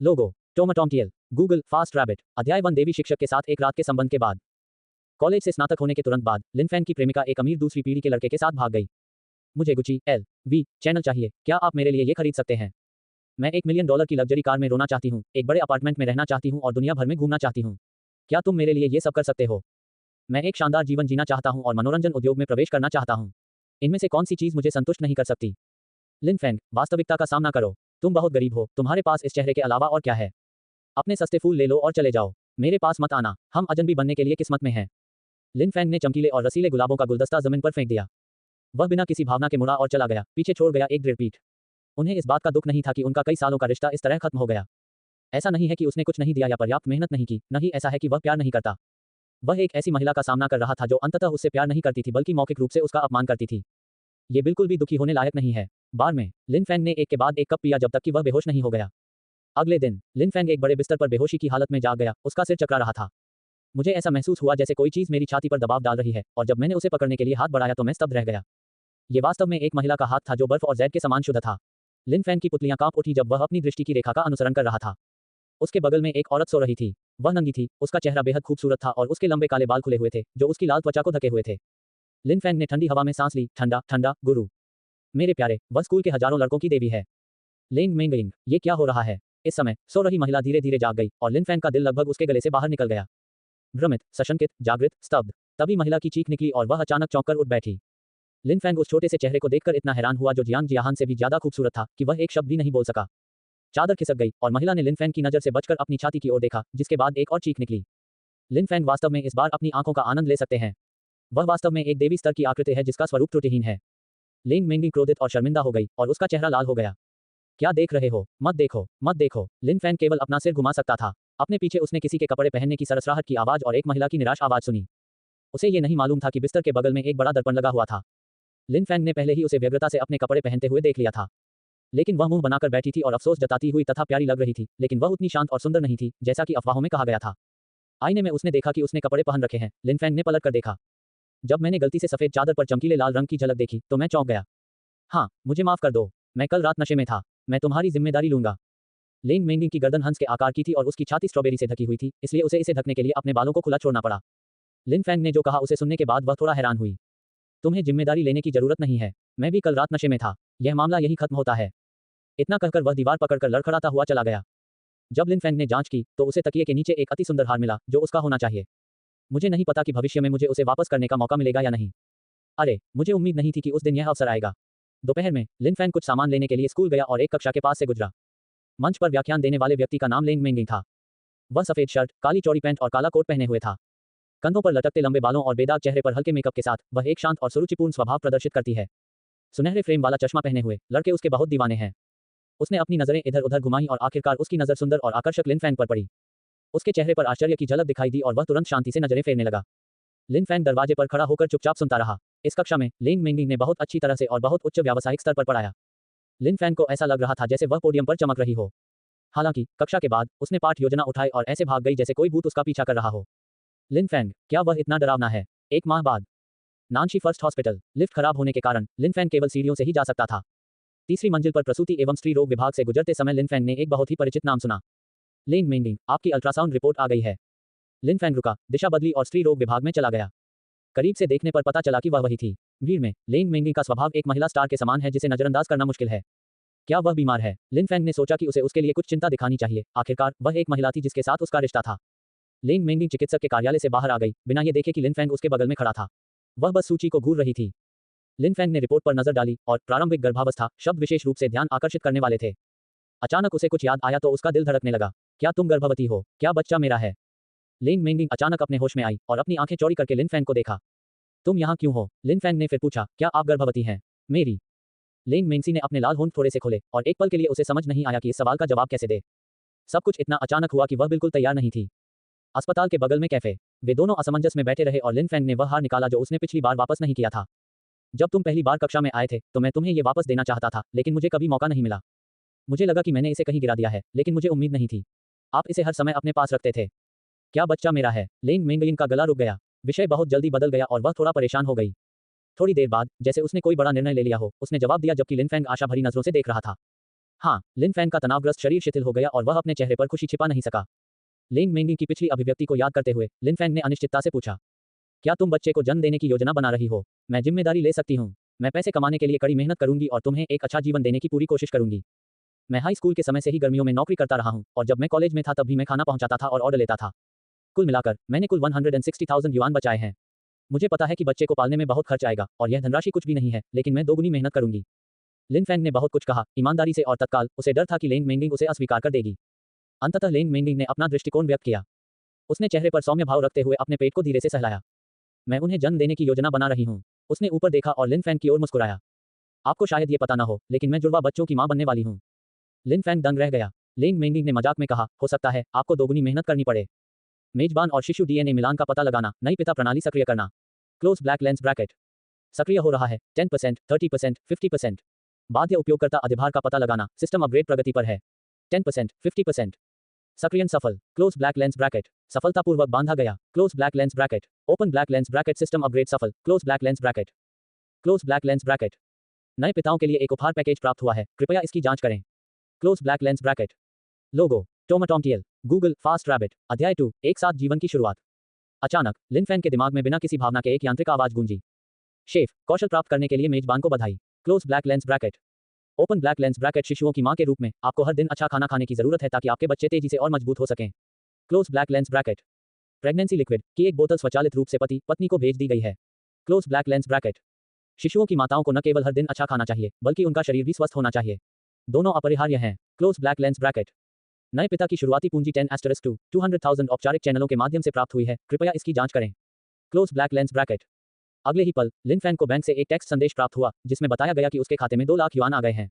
लोगो टोमाटोमटियल Google fast rabbit अध्याय 1 देवी शिक्षक के साथ एक रात के संबंध के बाद। कॉलेज से स्नातक होने के तुरंत बाद लिनफेंग की प्रेमिका एक अमीर दूसरी पीढ़ी के लड़के के साथ भाग गई। मुझे गुची LV चैनल चाहिए, क्या आप मेरे लिए ये खरीद सकते हैं? मैं $1 मिलियन की लग्जरी कार में रोना चाहती हूँ, एक बड़े अपार्टमेंट में रहना चाहती हूँ और दुनिया भर में घूमना चाहती हूँ। क्या तुम मेरे लिए ये सब कर सकते हो? मैं एक शानदार जीवन जीना चाहता हूँ और मनोरंजन उद्योग में प्रवेश करना चाहता हूँ। इनमें से कौन सी चीज मुझे संतुष्ट नहीं कर सकती? लिनफेंग, वास्तविकता का सामना करो। तुम बहुत गरीब हो, तुम्हारे पास इस चेहरे के अलावा और क्या है? अपने सस्ते फूल ले लो और चले जाओ। मेरे पास मत आना, हम अजनबी बनने के लिए किस्मत में हैं। लिनफेंग ने चमकीले और रसीले गुलाबों का गुलदस्ता जमीन पर फेंक दिया। वह बिना किसी भावना के मुड़ा और चला गया, पीछे छोड़ गया एक दृढ़ पीठ। उन्हें इस बात का दुख नहीं था कि उनका कई सालों का रिश्ता इस तरह खत्म हो गया। ऐसा नहीं है कि उसने कुछ नहीं दिया या पर्याप्त मेहनत नहीं की, नहीं ऐसा है कि वह प्यार नहीं करता। वह एक ऐसी महिला का सामना कर रहा था जो अंततः उससे प्यार नहीं करती थी बल्कि मौखिक रूप से उसका अपमान करती थी। ये बिल्कुल भी दुखी होने लायक नहीं है। बार में लिनफेंग ने एक के बाद एक कप पिया जब तक कि वह बेहोश नहीं हो गया। अगले दिन लिनफेंग एक बड़े बिस्तर पर बेहोशी की हालत में जाग गया, उसका सिर चकरा रहा था। मुझे ऐसा महसूस हुआ जैसे कोई चीज मेरी छाती पर दबाव डाल रही है, और जब मैंने उसे पकड़ने के लिए हाथ बढ़ाया तो मैं स्तब्ध रह गया। ये वास्तव में एक महिला का हाथ था जो बर्फ और जैद के समान शुद्ध था। लिनफेंग की पुतलियां कांप उठी जब वह अपनी दृष्टि की रेखा का अनुसरण कर रहा था। उसके बगल में एक औरत सो रही थी। वह नंगी थी, उसका चेहरा बेहद खूबसूरत था और उसके लंबे काले बाल खुले हुए थे जो उसकी लाल त्वचा को ढके हुए थे। लिनफेंग ने ठंडी हवा में सांस ली। ठंडा ठंडा गुरु मेरे प्यारे, वह स्कूल के हजारों लड़कों की देवी है। लेंग मेंगइंग, ये क्या हो रहा है? इस समय सो रही महिला धीरे धीरे जाग गई और लिनफेंग का दिल लगभग उसके गले से बाहर निकल गया। भ्रमित, सशंकित, जागृत, स्तब्ध। तभी महिला की चीख निकली और वह अचानक चौंक कर उठ बैठी। लिनफेंग उस छोटे से चेहरे को देखकर इतना हैरान हुआ जो जियांग जियाहान से भी ज्यादा खूबसूरत था कि वह एक शब्द भी नहीं बोल सका। चादर खिसक गई और महिला ने लिनफेंग की नजर से बचकर अपनी छाती की ओर देखा, जिसके बाद एक और चीख निकली। लिनफेंग वास्तव में इस बार अपनी आंखों का आनंद ले सकते हैं। वह वास्तव में एक देवी स्तर की आकृति है जिसका स्वरूप त्रुटिहीन है। लेंग मेंगिंग क्रोधित और शर्मिंदा हो गई और उसका चेहरा लाल हो गया। क्या देख रहे हो? मत देखो, मत देखो। लिनफेंग केवल अपना सिर घुमा सकता था। अपने पीछे उसने किसी के कपड़े पहनने की सरसराहट की आवाज और एक महिला की निराश आवाज सुनी। उसे ये नहीं मालूम था कि बिस्तर के बगल में एक बड़ा दर्पण लगा हुआ था। लिनफेंग ने पहले ही उसे व्यग्रता से अपने कपड़े पहनते हुए देख लिया था, लेकिन वह मुंह बनाकर बैठी थी और अफसोस जताती हुई तथा प्यारी लग रही थी, लेकिन वह उतनी शांत और सुंदर नहीं थी जैसा कि अफवाहों में कहा गया था। आईने में उसने देखा कि उसने कपड़े पहन रखे हैं। लिनफेंग ने पलट कर देखा। जब मैंने गलती से सफेद चादर पर चमकीले लाल रंग की झलक देखी तो मैं चौंक गया। हाँ, मुझे माफ कर दो, मैं कल रात नशे में था। मैं तुम्हारी जिम्मेदारी लूंगा। लेंग मेंगिंग की गर्दन हंस के आकार की थी और उसकी छाती स्ट्रॉबेरी से ढकी हुई थी, इसलिए उसे इसे ढकने के लिए अपने बालों को खुला छोड़ना पड़ा। लिनफेंग ने जो कहा उसे सुनने के बाद वह थोड़ा हैरान हुई। तुम्हें जिम्मेदारी लेने की जरूरत नहीं है, मैं भी कल रात नशे में था। यह मामला यही खत्म होता है। इतना कहकर वह दीवार पकड़कर लड़खड़ाता हुआ चला गया। जब लिनफेंग ने जांच की तो उसे तकिए के नीचे एक अति सुंदर हार मिला जो उसका होना चाहिए। मुझे नहीं पता कि भविष्य में मुझे उसे वापस करने का मौका मिलेगा या नहीं। अरे, मुझे उम्मीद नहीं थी कि उस दिन यह अवसर आएगा। दोपहर में लिनफेंग कुछ सामान लेने के लिए स्कूल गया और एक कक्षा के पास से गुजरा। मंच पर व्याख्यान देने वाले व्यक्ति का नाम लेंग मेंगिंग था। वह सफेद शर्ट, काली चौड़ी पैंट और काला कोट पहने हुए था। कंधों पर लटकते लंबे बालों और बेदाग चेहरे पर हल्के मेकअप के साथ वह एक शांत और सुरुचिपूर्ण स्वभाव प्रदर्शित करती है। सुनहरे फ्रेम वाला चश्मा पहने हुए लड़के उसके बहुत दीवाने हैं। उसने अपनी नजरें इधर उधर घुमाई और आखिरकार उसकी नजर सुंदर और आकर्षक लिनफेंग पर पड़ी। उसके चेहरे पर आश्चर्य की झलक दिखाई दी और वह तुरंत शांति से नजरें फेरने लगा। लिनफेंग दरवाजे पर खड़ा होकर चुपचाप सुनता रहा। इस कक्षा में लेंग मेंगिंग ने बहुत अच्छी तरह से और बहुत उच्च व्यावसायिक स्तर पर पढ़ाया। लिनफेंग को ऐसा लग रहा था जैसे वह पोडियम पर चमक रही हो। हालांकि कक्षा के बाद उसने पाठ योजना उठाई और ऐसे भाग गई जैसे कोई भूत उसका पीछा कर रहा हो। लिनफेंग, क्या वह इतना डरावना है? 1 माह बाद नानशी फर्स्ट हॉस्पिटल। लिफ्ट खराब होने के कारण लिनफेंग केवल सीढ़ियों से ही जा सकता था। तीसरी मंजिल पर प्रसूति एवं स्त्री रोग विभाग से गुजरते समय लिनफेंग ने एक बहुत ही परिचित नाम सुना। लेंग मेंगिंग, आपकी अल्ट्रासाउंड रिपोर्ट आ गई है। लिनफेंग रुका, दिशा बदली और स्त्री रोग विभाग में चला गया। करीब से देखने पर पता चला कि वह वही थी। भीड़ में लेंग मेंगिंग का स्वभाव एक महिला स्टार के समान है जिसे नजरअंदाज करना मुश्किल है। क्या वह बीमार है? लिनफेंग ने सोचा कि उसे उसके लिए कुछ चिंता दिखानी चाहिए। आखिरकार वह एक महिला थी जिसके साथ उसका रिश्ता था। लेंग मेंगिंग चिकित्सक के कार्यालय से बाहर आ गई, बिना ये देखे कि लिनफेंग उसके बगल में खड़ा था। वह बस सूची को घूर रही थी। लिनफेंग ने रिपोर्ट पर नजर डाली और प्रारंभिक गर्भावस्था शब्द विशेष रूप से ध्यान आकर्षित करने वाले थे। अचानक उसे कुछ याद आया तो उसका दिल धड़कने लगा। क्या तुम गर्भवती हो? क्या बच्चा मेरा है? लेंग मेंगिंग अचानक अपने होश में आई और अपनी आंखें चौड़ी करके लिनफेंग को देखा। तुम यहाँ क्यों हो? लिनफेंग ने फिर पूछा, क्या आप गर्भवती हैं? मेरी। लेंग मेंगसी ने अपने लाल होंठ थोड़े से खोले और एक पल के लिए उसे समझ नहीं आया कि इस सवाल का जवाब कैसे दे। सब कुछ इतना अचानक हुआ कि वह बिल्कुल तैयार नहीं थी। अस्पताल के बगल में कैफे। वे दोनों असमंजस में बैठे रहे और लिनफेंग ने वह हार निकाला जो उसने पिछली बार वापस नहीं किया था। जब तुम पहली बार कक्षा में आए थे तो मैं तुम्हें ये वापस देना चाहता था, लेकिन मुझे कभी मौका नहीं मिला। मुझे लगा कि मैंने इसे कहीं गिरा दिया है, लेकिन मुझे उम्मीद नहीं थी। आप इसे हर समय अपने पास रखते थे। क्या बच्चा मेरा है? लेंग मेंगलिन का गला रुक गया। विषय बहुत जल्दी बदल गया और वह थोड़ा परेशान हो गई। थोड़ी देर बाद, जैसे उसने कोई बड़ा निर्णय ले लिया हो, उसने जवाब दिया जबकि लिनफेंग आशा भरी नजरों से देख रहा था। हाँ, लिन फैंग का तनावग्रस्त शरीर शिथिल हो गया और वह अपने चेहरे पर खुशी छिपा नहीं सका। लेंग मेंगिंग की पिछली अभिव्यक्ति को याद करते हुए लिन फैंग ने अनिश्चितता से पूछा, क्या तुम बच्चे को जन्म देने की योजना बना रही हो? मैं जिम्मेदारी ले सकती हूँ। मैं पैसे कमाने के लिए कड़ी मेहनत करूंगी और तुम्हें एक अच्छा जीवन देने की पूरी कोशिश करूंगी। मैं हाई स्कूल के समय से ही गर्मियों में नौकरी करता रहा हूँ और जब मैं कॉलेज में था तब भी मैं खाना पहुंचाता था और ऑर्डर लेता था। कुल मिलाकर मैंने कुल 160,000 युआन बचाए हैं। मुझे पता है कि बच्चे को पालने में बहुत खर्च आएगा और यह धनराशि कुछ भी नहीं है, लेकिन मैं दोगुनी मेहनत करूंगी। लिन फैंग ने बहुत कुछ कहा, ईमानदारी से, और तत्काल उसे डर था कि लेंग मेंगिंग उसे अस्वीकार कर देगी। अंततः लेंग मेंगिंग ने अपना दृष्टिकोण व्यक्त किया। उसने चेहरे पर सौम्य भाव रखते हुए अपने पेट को धीरे से सहलाया। मैं उन्हें जन्म देने की योजना बना रही हूँ। उसने ऊपर देखा और लिन फैंग की ओर मुस्कुराया। आपको शायद ये पता ना हो, लेकिन मैं जुड़वा बच्चों की मां बनने वाली हूँ। लिन फैंग दंग रह गया। लेंग मेंगिंग ने मजाक में कहा, हो सकता है आपको दोगुनी मेहनत करनी पड़े। मेजबान और शिशु डीएनए मिलान का पता लगाना, नई पिता प्रणाली सक्रिय करना। क्लोज ब्लैक लेंस ब्रैकेट सक्रिय हो रहा है। 10%, 30%, 50%। बाध्य उपयोगकर्ता अधिभार का पता लगाना, सिस्टम अपग्रेड प्रगति पर है। 10%, 50%। सक्रियण सफल। क्लोज ब्लैक लेंस ब्रैकेट सफलतापूर्वक बांधा गया। Close black lens bracket open black lens bracket system upgrade सफल। Close black lens bracket close black lens bracket नए पिताओं के लिए एक उपहार पैकेज प्राप्त हुआ है, कृपया इसकी जांच करें। क्लोज ब्लैक लेंस ब्रैकेट लोगो टोमाटोमटियल गूगल फास्ट रैबिट अध्याय 2 एक साथ जीवन की शुरुआत। अचानक लिन फैंग के दिमाग में बिना किसी भावना के एक यांत्रिक आवाज गूंजी। शेफ कौशल प्राप्त करने के लिए मेजबान को बधाई। Close black lens bracket open black lens bracket शिशुओं की मां के रूप में आपको हर दिन अच्छा खाना खाने की जरूरत है ताकि आपके बच्चे तेजी से और मजबूत हो सकें। Close black lens bracket pregnancy liquid की एक बोतल स्वचालित रूप से पति पत्नी को भेज दी गई है। क्लोज ब्लैक लेंस ब्रैकेट शिशुओं की माताओं को न केवल हर दिन अच्छा खाना चाहिए, बल्कि उनका शरीर भी स्वस्थ होना चाहिए। दोनों अपरिहार्य हैं। क्लोज ब्लैक लेंस ब्रैकेट नए पिता की शुरुआती पूंजी 10*2 200,000 औपचारिक चैनलों के माध्यम से प्राप्त हुई है, कृपया इसकी जांच करें। क्लोज ब्लैक लेंस ब्रैकेट अगले ही पल लिन फैंग को बैंक से एक टेक्स्ट संदेश प्राप्त हुआ जिसमें बताया गया कि उसके खाते में 2 लाख युआन आ गए हैं।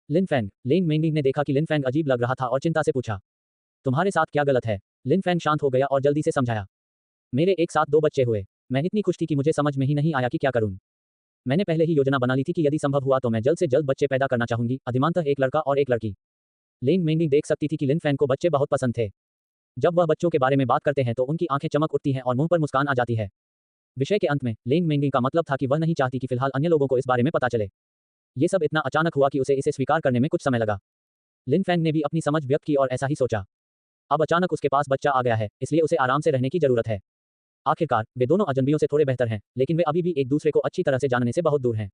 लिन फैंग लेंग मेंगिंग ने देखा कि लिन फैंग अजीब लग रहा था और चिंता से पूछा, तुम्हारे साथ क्या गलत है? लिन फैंग शांत हो गया और जल्दी से समझाया, मेरे एक साथ 2 बच्चे हुए। मैं इतनी खुश थी कि मुझे समझ में ही नहीं आया कि क्या करूं। मैंने पहले ही योजना बना ली थी कि यदि संभव हुआ तो मैं जल्द से जल्द बच्चे पैदा करना चाहूंगी, अधिमानतः एक लड़का और एक लड़की। लेंग मेंगिंग देख सकती थी कि लिन फैंग को बच्चे बहुत पसंद थे। जब वह बच्चों के बारे में बात करते हैं तो उनकी आंखें चमक उठती हैं और मुंह पर मुस्कान आ जाती है। विषय के अंत में लेंग मेंगिंग का मतलब था कि वह नहीं चाहती कि फिलहाल अन्य लोगों को इस बारे में पता चले। ये सब इतना अचानक हुआ कि उसे इसे स्वीकार करने में कुछ समय लगा। लिन फैंग ने भी अपनी समझ व्यक्त की और ऐसा ही सोचा। अब अचानक उसके पास बच्चा आ गया है, इसलिए उसे आराम से रहने की जरूरत है। आखिरकार वे दोनों अजनबियों से थोड़े बेहतर हैं, लेकिन वे अभी भी एक दूसरे को अच्छी तरह से जानने से बहुत दूर हैं।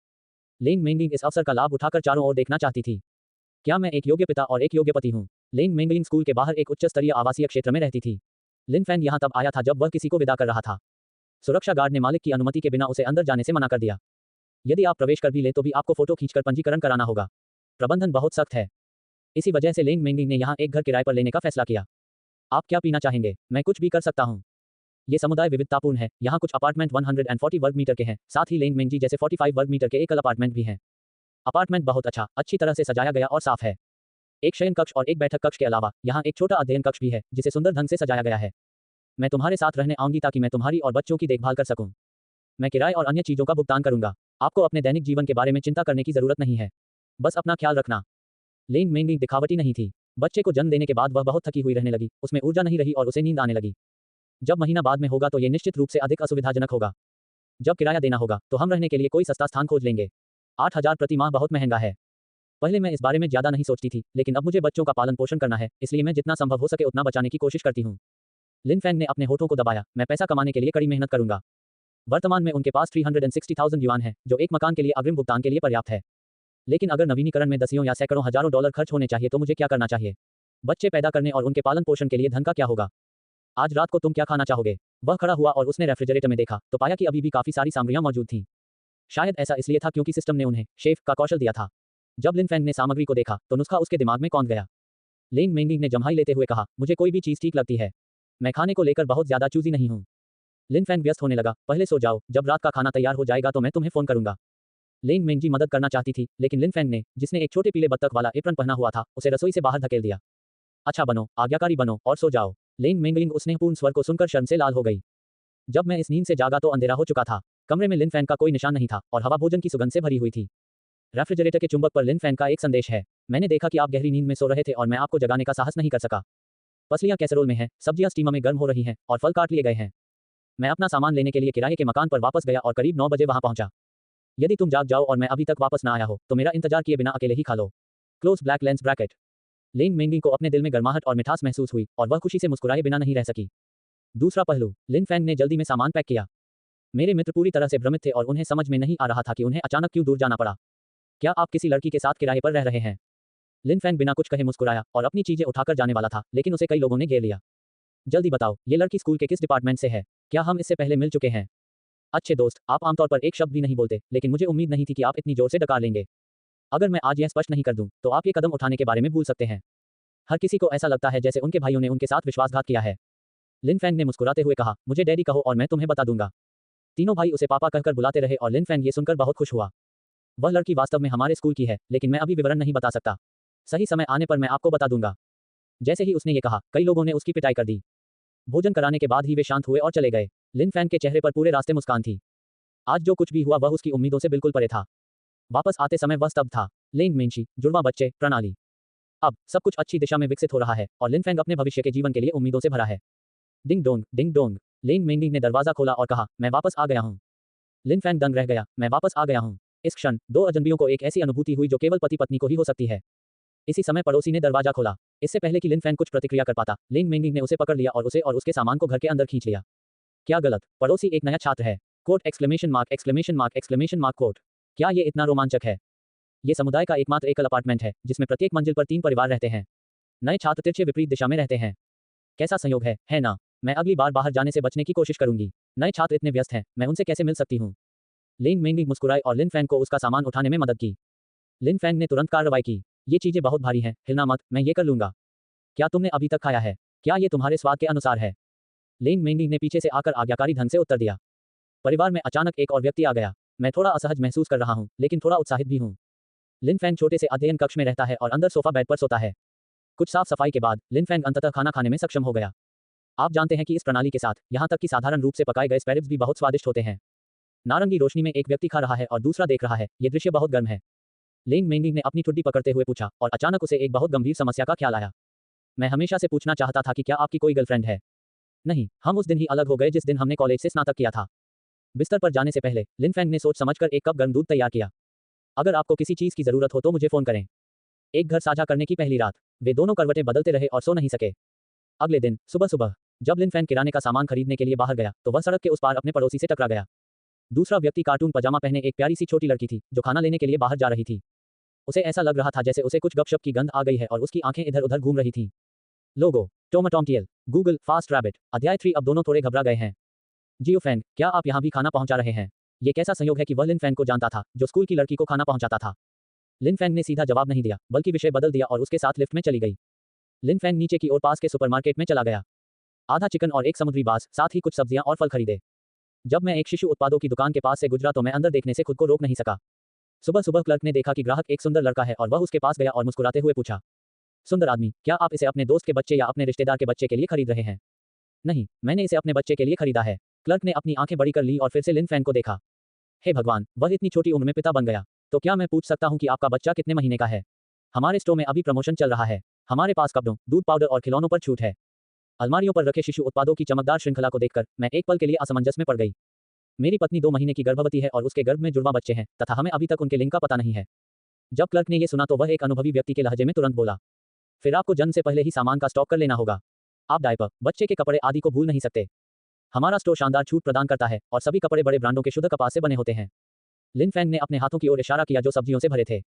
लेंग मेंगिंग इस अवसर का लाभ उठाकर चारों ओर देखना चाहती थी। क्या मैं एक योग्य पिता और एक योग्य पति हूँ? लेंग मेंगिंग स्कूल के बाहर एक उच्च स्तरीय आवासीय क्षेत्र में रहती थी। लिन फैंग यहाँ तब आया था जब वह किसी को विदा कर रहा था। सुरक्षा गार्ड ने मालिक की अनुमति के बिना उसे अंदर जाने से मना कर दिया। यदि आप प्रवेश कर भी ले तो भी आपको फोटो खींचकर पंजीकरण कराना होगा। प्रबंधन बहुत सख्त है। इसी वजह से लेंग मेंगिंग ने यहाँ एक घर किराए पर लेने का फैसला किया। आप क्या पीना चाहेंगे? मैं कुछ भी कर सकता हूँ। ये समुदाय विविधतापूर्ण है। यहाँ कुछ अपार्टमेंट 140 वर्ग मीटर के हैं, साथ ही लेंग मेंजी जैसे 45 वर्ग मीटर के एकल अपार्टमेंट भी हैं। अपार्टमेंट बहुत अच्छी तरह से सजाया गया और साफ है। एक शयन कक्ष और एक बैठक कक्ष के अलावा यहाँ एक छोटा अध्ययन कक्ष भी है जिसे सुंदर ढंग से सजाया गया है। मैं तुम्हारे साथ रहने आऊंगी ताकि मैं तुम्हारी और बच्चों की देखभाल कर सकूं। मैं किराए और अन्य चीजों का भुगतान करूंगा। आपको अपने दैनिक जीवन के बारे में चिंता करने की जरूरत नहीं है। बस अपना ख्याल रखना। लेंग मेंगिंग दिखावटी नहीं थी। बच्चे को जन्म देने के बाद वह बहुत थकी हुई रहने लगी, उसमें ऊर्जा नहीं रही और उसे नींद आने लगी। जब महीना बाद में होगा तो ये निश्चित रूप से अधिक असुविधाजनक होगा। जब किराया देना होगा तो हम रहने के लिए कोई सस्ता स्थान खोज लेंगे। 8,000 प्रति माह बहुत महंगा है। पहले मैं इस बारे में ज्यादा नहीं सोचती थी, लेकिन अब मुझे बच्चों का पालन पोषण करना है, इसलिए मैं जितना संभव हो सके उतना बचाने की कोशिश करती हूँ। लिन फैंग ने अपने होठों को दबाया। मैं पैसा कमाने के लिए कड़ी मेहनत करूंगा। वर्तमान में उनके पास 360,000 युआन है, जो एक मकान के लिए अग्रिम भुगतान के लिए पर्याप्त है। लेकिन अगर नवीनीकरण में दसियों या सैकड़ों हजारों डॉलर खर्च होने चाहिए तो मुझे क्या करना चाहिए? बच्चे पैदा करने और उनके पालन पोषण के लिए धन का क्या होगा? आज रात को तुम क्या खाना चाहोगे? वह खड़ा हुआ और उसने रेफ्रिजरेटर में देखा तो पाया कि अभी भी काफी सारी सामग्रियां मौजूद थीं। शायद ऐसा इसलिए था क्योंकि सिस्टम ने उन्हें शेफ का कौशल दिया था। जब लिन फैंग ने सामग्री को देखा तो नुस्खा उसके दिमाग में कौंध गया। लेंग मेंगिंग ने जम्हाई लेते हुए कहा, मुझे कोई भी चीज ठीक लगती है। मैं खाने को लेकर बहुत ज्यादा चूजी नहीं हूँ। लिन फैंग व्यस्त होने लगा। पहले सो जाओ, जब रात का खाना तैयार हो जाएगा तो मैं तुम्हें फोन करूंगा। लेंग मेंजी मदद करना चाहती थी, लेकिन लिन फैंग ने, जिसने एक छोटे पीले बत्तख वाला एप्रन पहना हुआ था, उसे रसोई से बाहर धकेल दिया। अच्छा बनो, आज्ञाकारी बनो और सो जाओ। लेंग मेंगिंग उस स्नेहपूर्ण स्वर को सुनकर शर्म से लाल हो गई। जब मैं इस नींद से जागा तो अंधेरा हो चुका था। कमरे में लिन फैंग का कोई निशान नहीं था और हवा भोजन की सुगंध से भरी हुई थी। रेफ्रिजरेटर के चुंबक पर लिन फैंग का एक संदेश है। मैंने देखा कि आप गहरी नींद में सो रहे थे और मैं आपको जगाने का साहस नहीं कर सका। पसलियां कैसरोल में हैं, सब्जियां स्टीमर में गर्म हो रही हैं और फल काट लिए गए हैं। मैं अपना सामान लेने के लिए किराए के मकान पर वापस गया और करीब 9 बजे वहां पहुंचा। यदि तुम जाग जाओ और मैं अभी तक वापस ना आया हो तो मेरा इंतजार किए बिना अकेले ही खा लो। Close black lens bracket. Lin मेंगिंग को अपने दिल में गर्माहट और मिठास महसूस हुई और वह खुशी से मुस्कुराए बिना नहीं रह सकी। दूसरा पहलू, लिन फैंग ने जल्दी में सामान पैक किया। मेरे मित्र पूरी तरह से भ्रमित थे और उन्हें समझ में नहीं आ रहा था कि उन्हें अचानक क्यों दूर जाना पड़ा। क्या आप किसी लड़की के साथ किराए पर रह रहे हैं? लिन फैंग बिना कुछ कहे मुस्कुराया और अपनी चीजें उठाकर जाने वाला था, लेकिन उसे कई लोगों ने घेर लिया। जल्दी बताओ, ये लड़की स्कूल के किस डिपार्टमेंट से है? क्या हम इससे पहले मिल चुके हैं? अच्छे दोस्त, आप आमतौर पर एक शब्द भी नहीं बोलते, लेकिन मुझे उम्मीद नहीं थी कि आप इतनी जोर से डकार लेंगे। अगर मैं आज यह स्पष्ट नहीं कर दूं, तो आप ये कदम उठाने के बारे में भूल सकते हैं। हर किसी को ऐसा लगता है जैसे उनके भाइयों ने उनके साथ विश्वासघात किया है। लिन फैंग ने मुस्कुराते हुए कहा, मुझे डैडी कहो और मैं तुम्हें बता दूंगा। तीनों भाई उसे पापा कहकर बुलाते रहे और लिन फैंग ये सुनकर बहुत खुश हुआ। वह लड़की वास्तव में हमारे स्कूल की है, लेकिन मैं अभी विवरण नहीं बता सकता। सही समय आने पर मैं आपको बता दूंगा। जैसे ही उसने ये कहा, कई लोगों ने उसकी पिटाई कर दी। भोजन कराने के बाद ही वे शांत हुए और चले गए। लिन फैंग के चेहरे पर पूरे रास्ते मुस्कान थी। आज जो कुछ भी हुआ वह उसकी उम्मीदों से बिल्कुल परे था। वापस आते समय वह स्तब्ध था। लेंग मेंशी, जुड़वा बच्चे, प्रणाली। अब सब कुछ अच्छी दिशा में विकसित हो रहा है और लिन फैंग अपने भविष्य के जीवन के लिए उम्मीदों से भरा है। Ding dong, ding dong. Leng मेंगिंग ने दरवाजा खोला और कहा, मैं वापस आ गया हूँ। लिन फैंग दंग रह गया, मैं वापस आ गया हूँ। इस क्षण दो अजनबियों को एक ऐसी अनुभूति हुई जो केवल पति पत्नी को ही हो सकती है। इसी समय पड़ोसी ने दरवाजा खोला। इससे पहले कि लिन फैंग कुछ प्रतिक्रिया कर पाता, लेंग मेंगिंग ने उसे पकड़ लिया और उसे और उसके सामान को घर के अंदर खींच लिया। क्या गलत? पड़ोसी एक नया छात्र है। Quote exclamation mark exclamation mark exclamation mark quote. क्या ये इतना रोमांचक है? ये समुदाय का एकमात्र एकल अपार्टमेंट है जिसमें प्रत्येक मंजिल पर 3 परिवार रहते हैं। नए छात्र तिरछे विपरीत दिशा में रहते हैं। कैसा संयोग है ना? मैं अगली बार बाहर जाने से बचने की कोशिश करूंगी। नए छात्र इतने व्यस्त हैं, मैं उनसे कैसे मिल सकती हूँ? लेंग मेंगिंग मुस्कुराए और लिन फैंग को उसका सामान उठाने में मदद की। लिन फैंग ने तुरंत कार्रवाई की। ये चीजें बहुत भारी हैं, हिलना मत, मैं ये कर लूंगा। क्या तुमने अभी तक खाया है? क्या ये तुम्हारे स्वाद के अनुसार है? लेंग मेंगिंग ने पीछे से आकर आज्ञाकारी ढंग से उत्तर दिया। परिवार में अचानक एक और व्यक्ति आ गया। मैं थोड़ा असहज महसूस कर रहा हूँ, लेकिन थोड़ा उत्साहित भी हूँ। लिन फैंग छोटे से अध्ययन कक्ष में रहता है और अंदर सोफा बेड पर सोता है। कुछ साफ सफाई के बाद लिन फैंग अंततः खाना खाने में सक्षम हो गया। आप जानते हैं कि इस प्रणाली के साथ यहाँ तक कि साधारण रूप से पकाए गए स्पैरेग्स भी बहुत स्वादिष्ट होते हैं। नारंगी रोशनी में एक व्यक्ति खा रहा है और दूसरा देख रहा है। ये दृश्य बहुत गर्म है। लेंग मेंगिंग ने अपनी ठुड्डी पकड़ते हुए पूछा और अचानक उसे एक बहुत गंभीर समस्या का ख्याल आया। मैं हमेशा से पूछना चाहता था कि क्या आपकी कोई गर्लफ्रेंड है? नहीं, हम उस दिन ही अलग हो गए जिस दिन हमने कॉलेज से स्नातक किया था। बिस्तर पर जाने से पहले लिन फैंग ने सोच समझकर एक कप गर्म दूध तैयार किया। अगर आपको किसी चीज की जरूरत हो तो मुझे फोन करें। एक घर साझा करने की पहली रात वे दोनों करवटें बदलते रहे और सो नहीं सके। अगले दिन सुबह सुबह जब लिन फैंग किराने का सामान खरीदने के लिए बाहर गया तो वह सड़क के उस पार अपने पड़ोसी से टकरा गया। दूसरा व्यक्ति कार्टून पजामा पहने एक प्यारी सी छोटी लड़की थी जो खाना लेने के लिए बाहर जा रही थी। उसे ऐसा लग रहा था जैसे उसे कुछ गपशप की गंध आ गई है और उसकी आंखें इधर उधर घूम रही थीं। लोगो टोमाटोमटियल गूगल फास्ट रैबिट अध्याय 3। अब दोनों थोड़े घबरा गए हैं। जियो फैंग, क्या आप यहाँ भी खाना पहुंचा रहे हैं? ये कैसा संयोग है कि वह लिन फैंग को जानता था जो स्कूल की लड़की को खाना पहुंचाता था। लिन फैंग ने सीधा जवाब नहीं दिया, बल्कि विषय बदल दिया और उसके साथ लिफ्ट में चली गई। लिन फैंग नीचे की ओर पास के सुपरमार्केट में चला गया। आधा चिकन और एक समुद्री बास, साथ ही कुछ सब्जियां और फल खरीदे। जब मैं एक शिशु उत्पादों की दुकान के पास से गुजरा तो मैं अंदर देखने से खुद को रोक नहीं सका। सुबह सुबह क्लर्क ने देखा कि ग्राहक एक सुंदर लड़का है और वह उसके पास गया और मुस्कुराते हुए पूछा, सुंदर आदमी, क्या आप इसे अपने दोस्त के बच्चे या अपने रिश्तेदार के बच्चे के लिए खरीद रहे हैं? नहीं, मैंने इसे अपने बच्चे के लिए खरीदा है। क्लर्क ने अपनी आंखें बड़ी कर ली और फिर से लिन फैंग को देखा। हे भगवान, वह इतनी छोटी उम्र में पिता बन गया। तो क्या मैं पूछ सकता हूँ कि आपका बच्चा कितने महीने का है? हमारे स्टोर में अभी प्रमोशन चल रहा है। हमारे पास कपड़ों, दूध पाउडर और खिलौनों पर छूट है। अलमारियों पर रखे शिशु उत्पादों की चमकदार श्रृंखला को देखकर मैं एक पल के लिए असमंजस में पड़ गई। मेरी पत्नी 2 महीने की गर्भवती है और उसके गर्भ में जुड़वा बच्चे हैं तथा हमें अभी तक उनके लिंग का पता नहीं है। जब क्लर्क ने यह सुना तो वह एक अनुभवी व्यक्ति के लहजे में तुरंत बोला, फिर आपको जन्म से पहले ही सामान का स्टॉक कर लेना होगा। आप डायपर, बच्चे के कपड़े आदि को भूल नहीं सकते। हमारा स्टोर शानदार छूट प्रदान करता है और सभी कपड़े बड़े ब्रांडों के शुद्ध कपास से बने होते हैं। लिन फैंग ने अपने हाथों की ओर इशारा किया जो सब्जियों से भरे थे।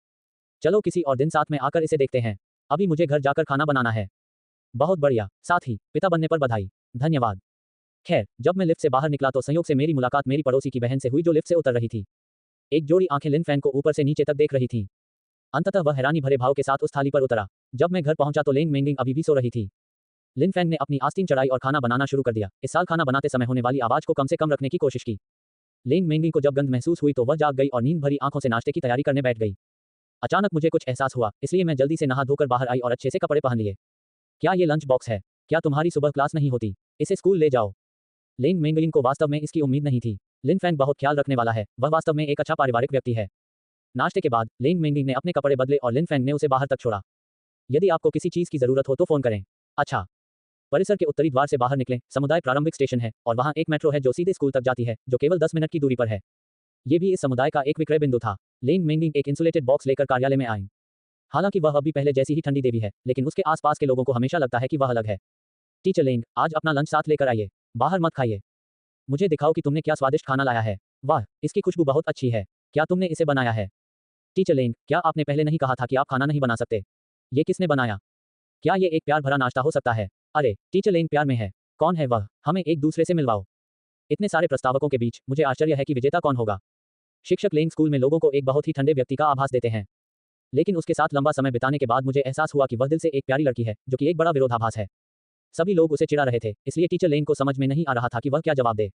चलो किसी और दिन साथ में आकर इसे देखते हैं। अभी मुझे घर जाकर खाना बनाना है। बहुत बढ़िया, साथ ही पिता बनने पर बधाई। धन्यवाद। खैर, जब मैं लिफ्ट से बाहर निकला तो संयोग से मेरी मुलाकात मेरी पड़ोसी की बहन से हुई जो लिफ्ट से उतर रही थी। एक जोड़ी आंखें लिन फैंग को ऊपर से नीचे तक देख रही थीं। अंततः वह हैरानी भरे भाव के साथ उस थाली पर उतरा। जब मैं घर पहुंचा तो लेंग मेंगिंग अभी भी सो रही थी। लिन फैंग ने अपनी आस्तीन चढ़ाई और खाना बनाना शुरू कर दिया। इस साल खाना बनाते समय होने वाली आवाज को कम से कम रखने की कोशिश की। लेंग मेंगिंग को जब गंध महसूस हुई तो वह जाग गई और नींद भरी आंखों से नाश्ते की तैयारी करने बैठ गई। अचानक मुझे कुछ एहसास हुआ, इसलिए मैं जल्दी से नहा धोकर बाहर आई और अच्छे से कपड़े पहन लिए। क्या ये लंच बॉक्स है? क्या तुम्हारी सुबह क्लास नहीं होती? इसे स्कूल ले जाओ। लेंग मेंगिंग को वास्तव में इसकी उम्मीद नहीं थी। लिन फैंग बहुत ख्याल रखने वाला है, वह वास्तव में एक अच्छा पारिवारिक व्यक्ति है। नाश्ते के बाद लेंग मेंगिंग ने अपने कपड़े बदले और लिन फैंग ने उसे बाहर तक छोड़ा। यदि आपको किसी चीज की जरूरत हो तो फोन करें। अच्छा। परिसर के उत्तरी द्वार से बाहर निकलें, समुदाय प्रारंभिक स्टेशन है और वहां एक मेट्रो है जो सीधे स्कूल तक जाती है, जो केवल 10 मिनट की दूरी पर है। ये भी इस समुदाय का एक विक्रय बिंदु था। लेंग मेंगिंग एक इंसुलेटेड बॉक्स लेकर कार्यालय में आई। हालांकि वह अब भी पहले जैसी ही ठंडी देवी है, लेकिन उसके आसपास के लोगों को हमेशा लगता है कि वह अलग है। टीचर लेंग, आज अपना लंच साथ लेकर आइए। बाहर मत खाइए। मुझे दिखाओ कि तुमने क्या स्वादिष्ट खाना लाया है। वाह, इसकी खुशबू बहुत अच्छी है। क्या तुमने इसे बनाया है? टीचर लेंग, क्या आपने पहले नहीं कहा था कि आप खाना नहीं बना सकते? ये किसने बनाया? क्या ये एक प्यार भरा नाश्ता हो सकता है? अरे, टीचर लेंग प्यार में है। कौन है वह? हमें एक दूसरे से मिलवाओ। इतने सारे प्रस्तावकों के बीच मुझे आश्चर्य है कि विजेता कौन होगा। शिक्षक लेंग स्कूल में लोगों को एक बहुत ही ठंडे व्यक्ति का आभास देते हैं, लेकिन उसके साथ लंबा समय बिताने के बाद मुझे एहसास हुआ कि वह दिल से एक प्यारी लड़की है, जो कि एक बड़ा विरोधाभास है। सभी लोग उसे चिढ़ा रहे थे, इसलिए टीचर लेंग को समझ में नहीं आ रहा था कि वह क्या जवाब दे।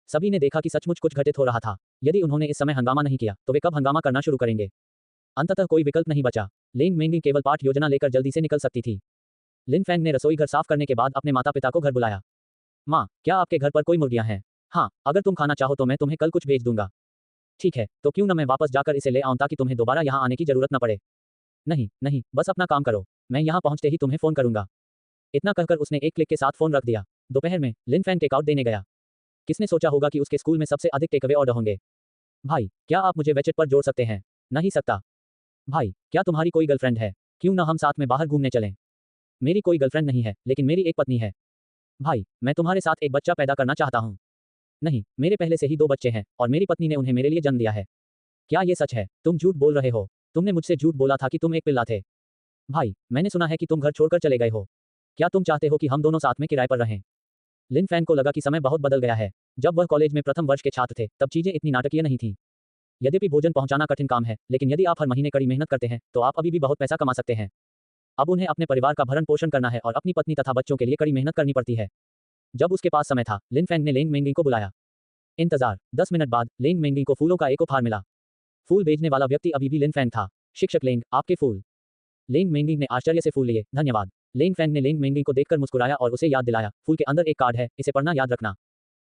सभी ने देखा कि सचमुच कुछ घटित हो रहा था। यदि उन्होंने इस समय हंगामा नहीं किया, तो वे कब हंगामा करना शुरू करेंगे? अंततः कोई विकल्प नहीं बचा। लेंग मेंगिंग केवल पाठ योजना लेकर जल्दी से निकल सकती थी। लिन फैंग ने रसोई घर साफ करने के बाद अपने माता पिता को घर बुलाया। माँ, क्या आपके घर पर कोई मुर्गियां हैं? हाँ, अगर तुम खाना चाहो तो मैं तुम्हें कल कुछ भेज दूंगा। ठीक है, तो क्यों न मैं वापस जाकर इसे ले आऊं ताकि तुम्हें दोबारा यहाँ आने की जरूरत न पड़े। नहीं नहीं, बस अपना काम करो, मैं यहाँ पहुंचते ही तुम्हें फोन करूंगा। इतना कहकर उसने एक क्लिक के साथ फोन रख दिया। दोपहर में लिन फैंग टेकआउट देने गया। किसने सोचा होगा कि उसके स्कूल में सबसे अधिक टेकअवे ऑर्डर होंगे? भाई, क्या आप मुझे वेचेट पर जोड़ सकते हैं? नहीं सकता। भाई, क्या तुम्हारी कोई गर्लफ्रेंड है? क्यों न हम साथ में बाहर घूमने चलें? मेरी कोई गर्लफ्रेंड नहीं है, लेकिन मेरी एक पत्नी है। भाई, मैं तुम्हारे साथ एक बच्चा पैदा करना चाहता हूँ। नहीं, मेरे पहले से ही 2 बच्चे हैं और मेरी पत्नी ने उन्हें मेरे लिए जन्म दिया है। क्या ये सच है? तुम झूठ बोल रहे हो। तुमने मुझसे झूठ बोला था कि तुम एक पिल्ला थे। भाई, मैंने सुना है कि तुम घर छोड़कर चले गए हो। क्या तुम चाहते हो कि हम दोनों साथ में किराए पर रहें? लिन फैन को लगा कि समय बहुत बदल गया है। जब वह कॉलेज में प्रथम वर्ष के छात्र थे, तब चीजें इतनी नाटकीय नहीं थीं। यद्यपि भोजन पहुंचाना कठिन काम है, लेकिन यदि आप हर महीने कड़ी मेहनत करते हैं, तो आप अभी भी बहुत पैसा कमा सकते हैं। अब उन्हें अपने परिवार का भरण पोषण करना है और अपनी पत्नी तथा बच्चों के लिए कड़ी मेहनत करनी पड़ती है। जब उसके पास समय था, लिन फैंग ने लेंग मेंगिंग को बुलाया। इंतजार 10 मिनट बाद लेंग मेंगिंग को फूलों का एक उपहार मिला। फूल भेजने वाला व्यक्ति अभी भी लिन फैंग था। शिक्षक लेंग, आपके फूल। लेंग मेंगिंग ने आश्चर्य से फूल लिए। धन्यवाद। लेंग फैंग ने लेंग मेंगिंग को देखकर मुस्कुराया और उसे याद दिलाया, फूल के अंदर एक कार्ड है, इसे पढ़ना याद रखना।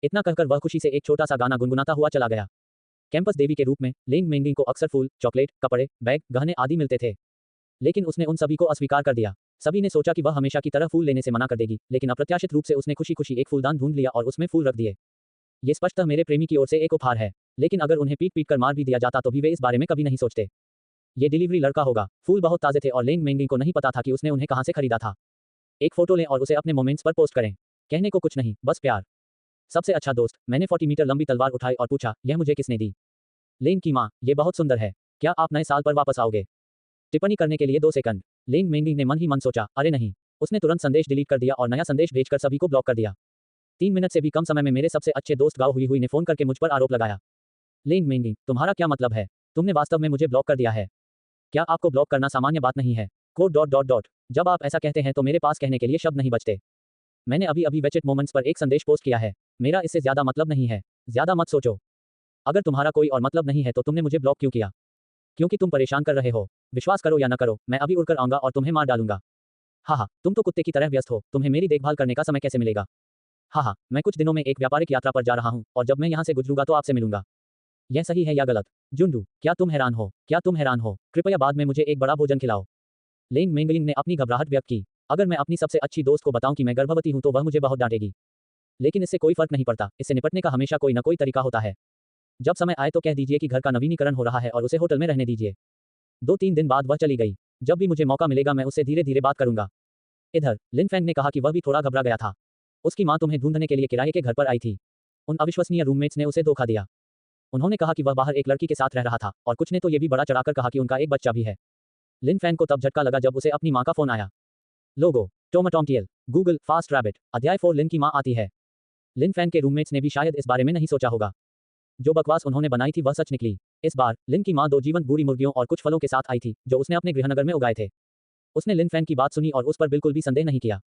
इतना कहकर वह खुशी से एक छोटा सा गाना गुनगुनाता हुआ चला गया। कैंपस देवी के रूप में लेंग मेंगिंग को अक्सर फूल, चॉकलेट, कपड़े, बैग, गहने आदि मिलते थे, लेकिन उसने उन सभी को अस्वीकार कर दिया। सभी ने सोचा कि वह हमेशा की तरह फूल लेने से मना कर देगी, लेकिन अप्रत्याशित रूप से उसने खुशी खुशी एक फूलदान ढूंढ लिया और उसमें फूल रख दिए। ये स्पष्टतः मेरे प्रेमी की ओर से एक उपहार है, लेकिन अगर उन्हें पीट पीट कर मार भी दिया जाता तो भी वे इस बारे में कभी नहीं सोचते। ये डिलीवरी लड़का होगा। फूल बहुत ताजे थे और लेंग मेंगिंग को नहीं पता था कि उसने उन्हें कहां से खरीदा था। एक फोटो लें और उसे अपने मोमेंट्स पर पोस्ट करें। कहने को कुछ नहीं, बस प्यार। सबसे अच्छा दोस्त, मैंने 40 मीटर लंबी तलवार उठाई और पूछा, यह मुझे किसने दी? लेंग की माँ, ये बहुत सुंदर है। क्या आप नए साल पर वापस आओगे? टिप्पणी करने के लिए 2 सेकंड। लेंग मेंगिंग ने मन ही मन सोचा, अरे नहीं। उसने तुरंत संदेश डिलीट कर दिया और नया संदेश भेजकर सभी को ब्लॉक कर दिया। 3 मिनट से भी कम समय में मेरे सबसे अच्छे दोस्त गाओ हुई ने फोन करके मुझ पर आरोप लगाया। लेंग मेंगिंग, तुम्हारा क्या मतलब है? तुमने वास्तव में मुझे ब्लॉक कर दिया है? क्या आपको ब्लॉक करना सामान्य बात नहीं है? Code dot dot dot. जब आप ऐसा कहते हैं तो मेरे पास कहने के लिए शब्द नहीं बचते। मैंने अभी अभी वेचेट मोमेंट्स पर एक संदेश पोस्ट किया है। मेरा इससे ज्यादा मतलब नहीं है। ज्यादा मत सोचो। अगर तुम्हारा कोई और मतलब नहीं है तो तुमने मुझे ब्लॉक क्यों किया? क्योंकि तुम परेशान कर रहे हो। विश्वास करो या न करो, मैं अभी उड़कर आऊंगा और तुम्हें मार डालूंगा। हाँ, तुम तो कुत्ते की तरह व्यस्त हो, तुम्हें मेरी देखभाल करने का समय कैसे मिलेगा? हाँ, मैं कुछ दिनों में एक व्यापारिक यात्रा पर जा रहा हूँ और जब मैं यहाँ से गुजरूंगा तो आपसे मिलूंगा। यह सही है या गलत? जुंडू, क्या तुम हैरान हो? क्या तुम हैरान हो? कृपया बाद में मुझे एक बड़ा भोजन खिलाओ। लेंग मेंगलिंग ने अपनी घबराहट व्यक्त की। अगर मैं अपनी सबसे अच्छी दोस्त को बताऊं कि मैं गर्भवती हूं तो वह मुझे बहुत डांटेगी। लेकिन इससे कोई फर्क नहीं पड़ता, इससे निपटने का हमेशा कोई न कोई तरीका होता है। जब समय आए तो कह दीजिए कि घर का नवीनीकरण हो रहा है और उसे होटल में रहने दीजिए। 2-3 दिन बाद वह चली गई। जब भी मुझे मौका मिलेगा मैं उससे धीरे धीरे बात करूंगा। इधर लिन फैंग ने कहा कि वह भी थोड़ा घबरा गया था। उसकी माँ तुम्हें ढूंढने के लिए किराए के घर पर आई थी। उन अविश्वसनीय रूममेट्स ने उसे धोखा दिया। उन्होंने कहा कि वह बाहर एक लड़की के साथ रह रहा था और कुछ ने तो ये भी बड़ा चढ़ाकर कहा कि उनका एक बच्चा भी है। लिन फैंग को तब झटका लगा जब उसे अपनी माँ का फोन आया। लोगो, टोमाटोमटीएल, गूगल, फास्ट रैबिट, अध्याय 4 लिन की माँ आती है। लिन फैंग के रूममेट्स ने भी शायद इस बारे में नहीं सोचा होगा। जो बकवास उन्होंने बनाई थी वह सच निकली। इस बार लिन की माँ 2 जीवंत बूढ़ी मुर्गियों और कुछ फलों के साथ आई थी जो उसने अपने गृहनगर में उगाए थे। उसने लिन फैंग की बात सुनी और उस पर बिल्कुल भी संदेह नहीं किया।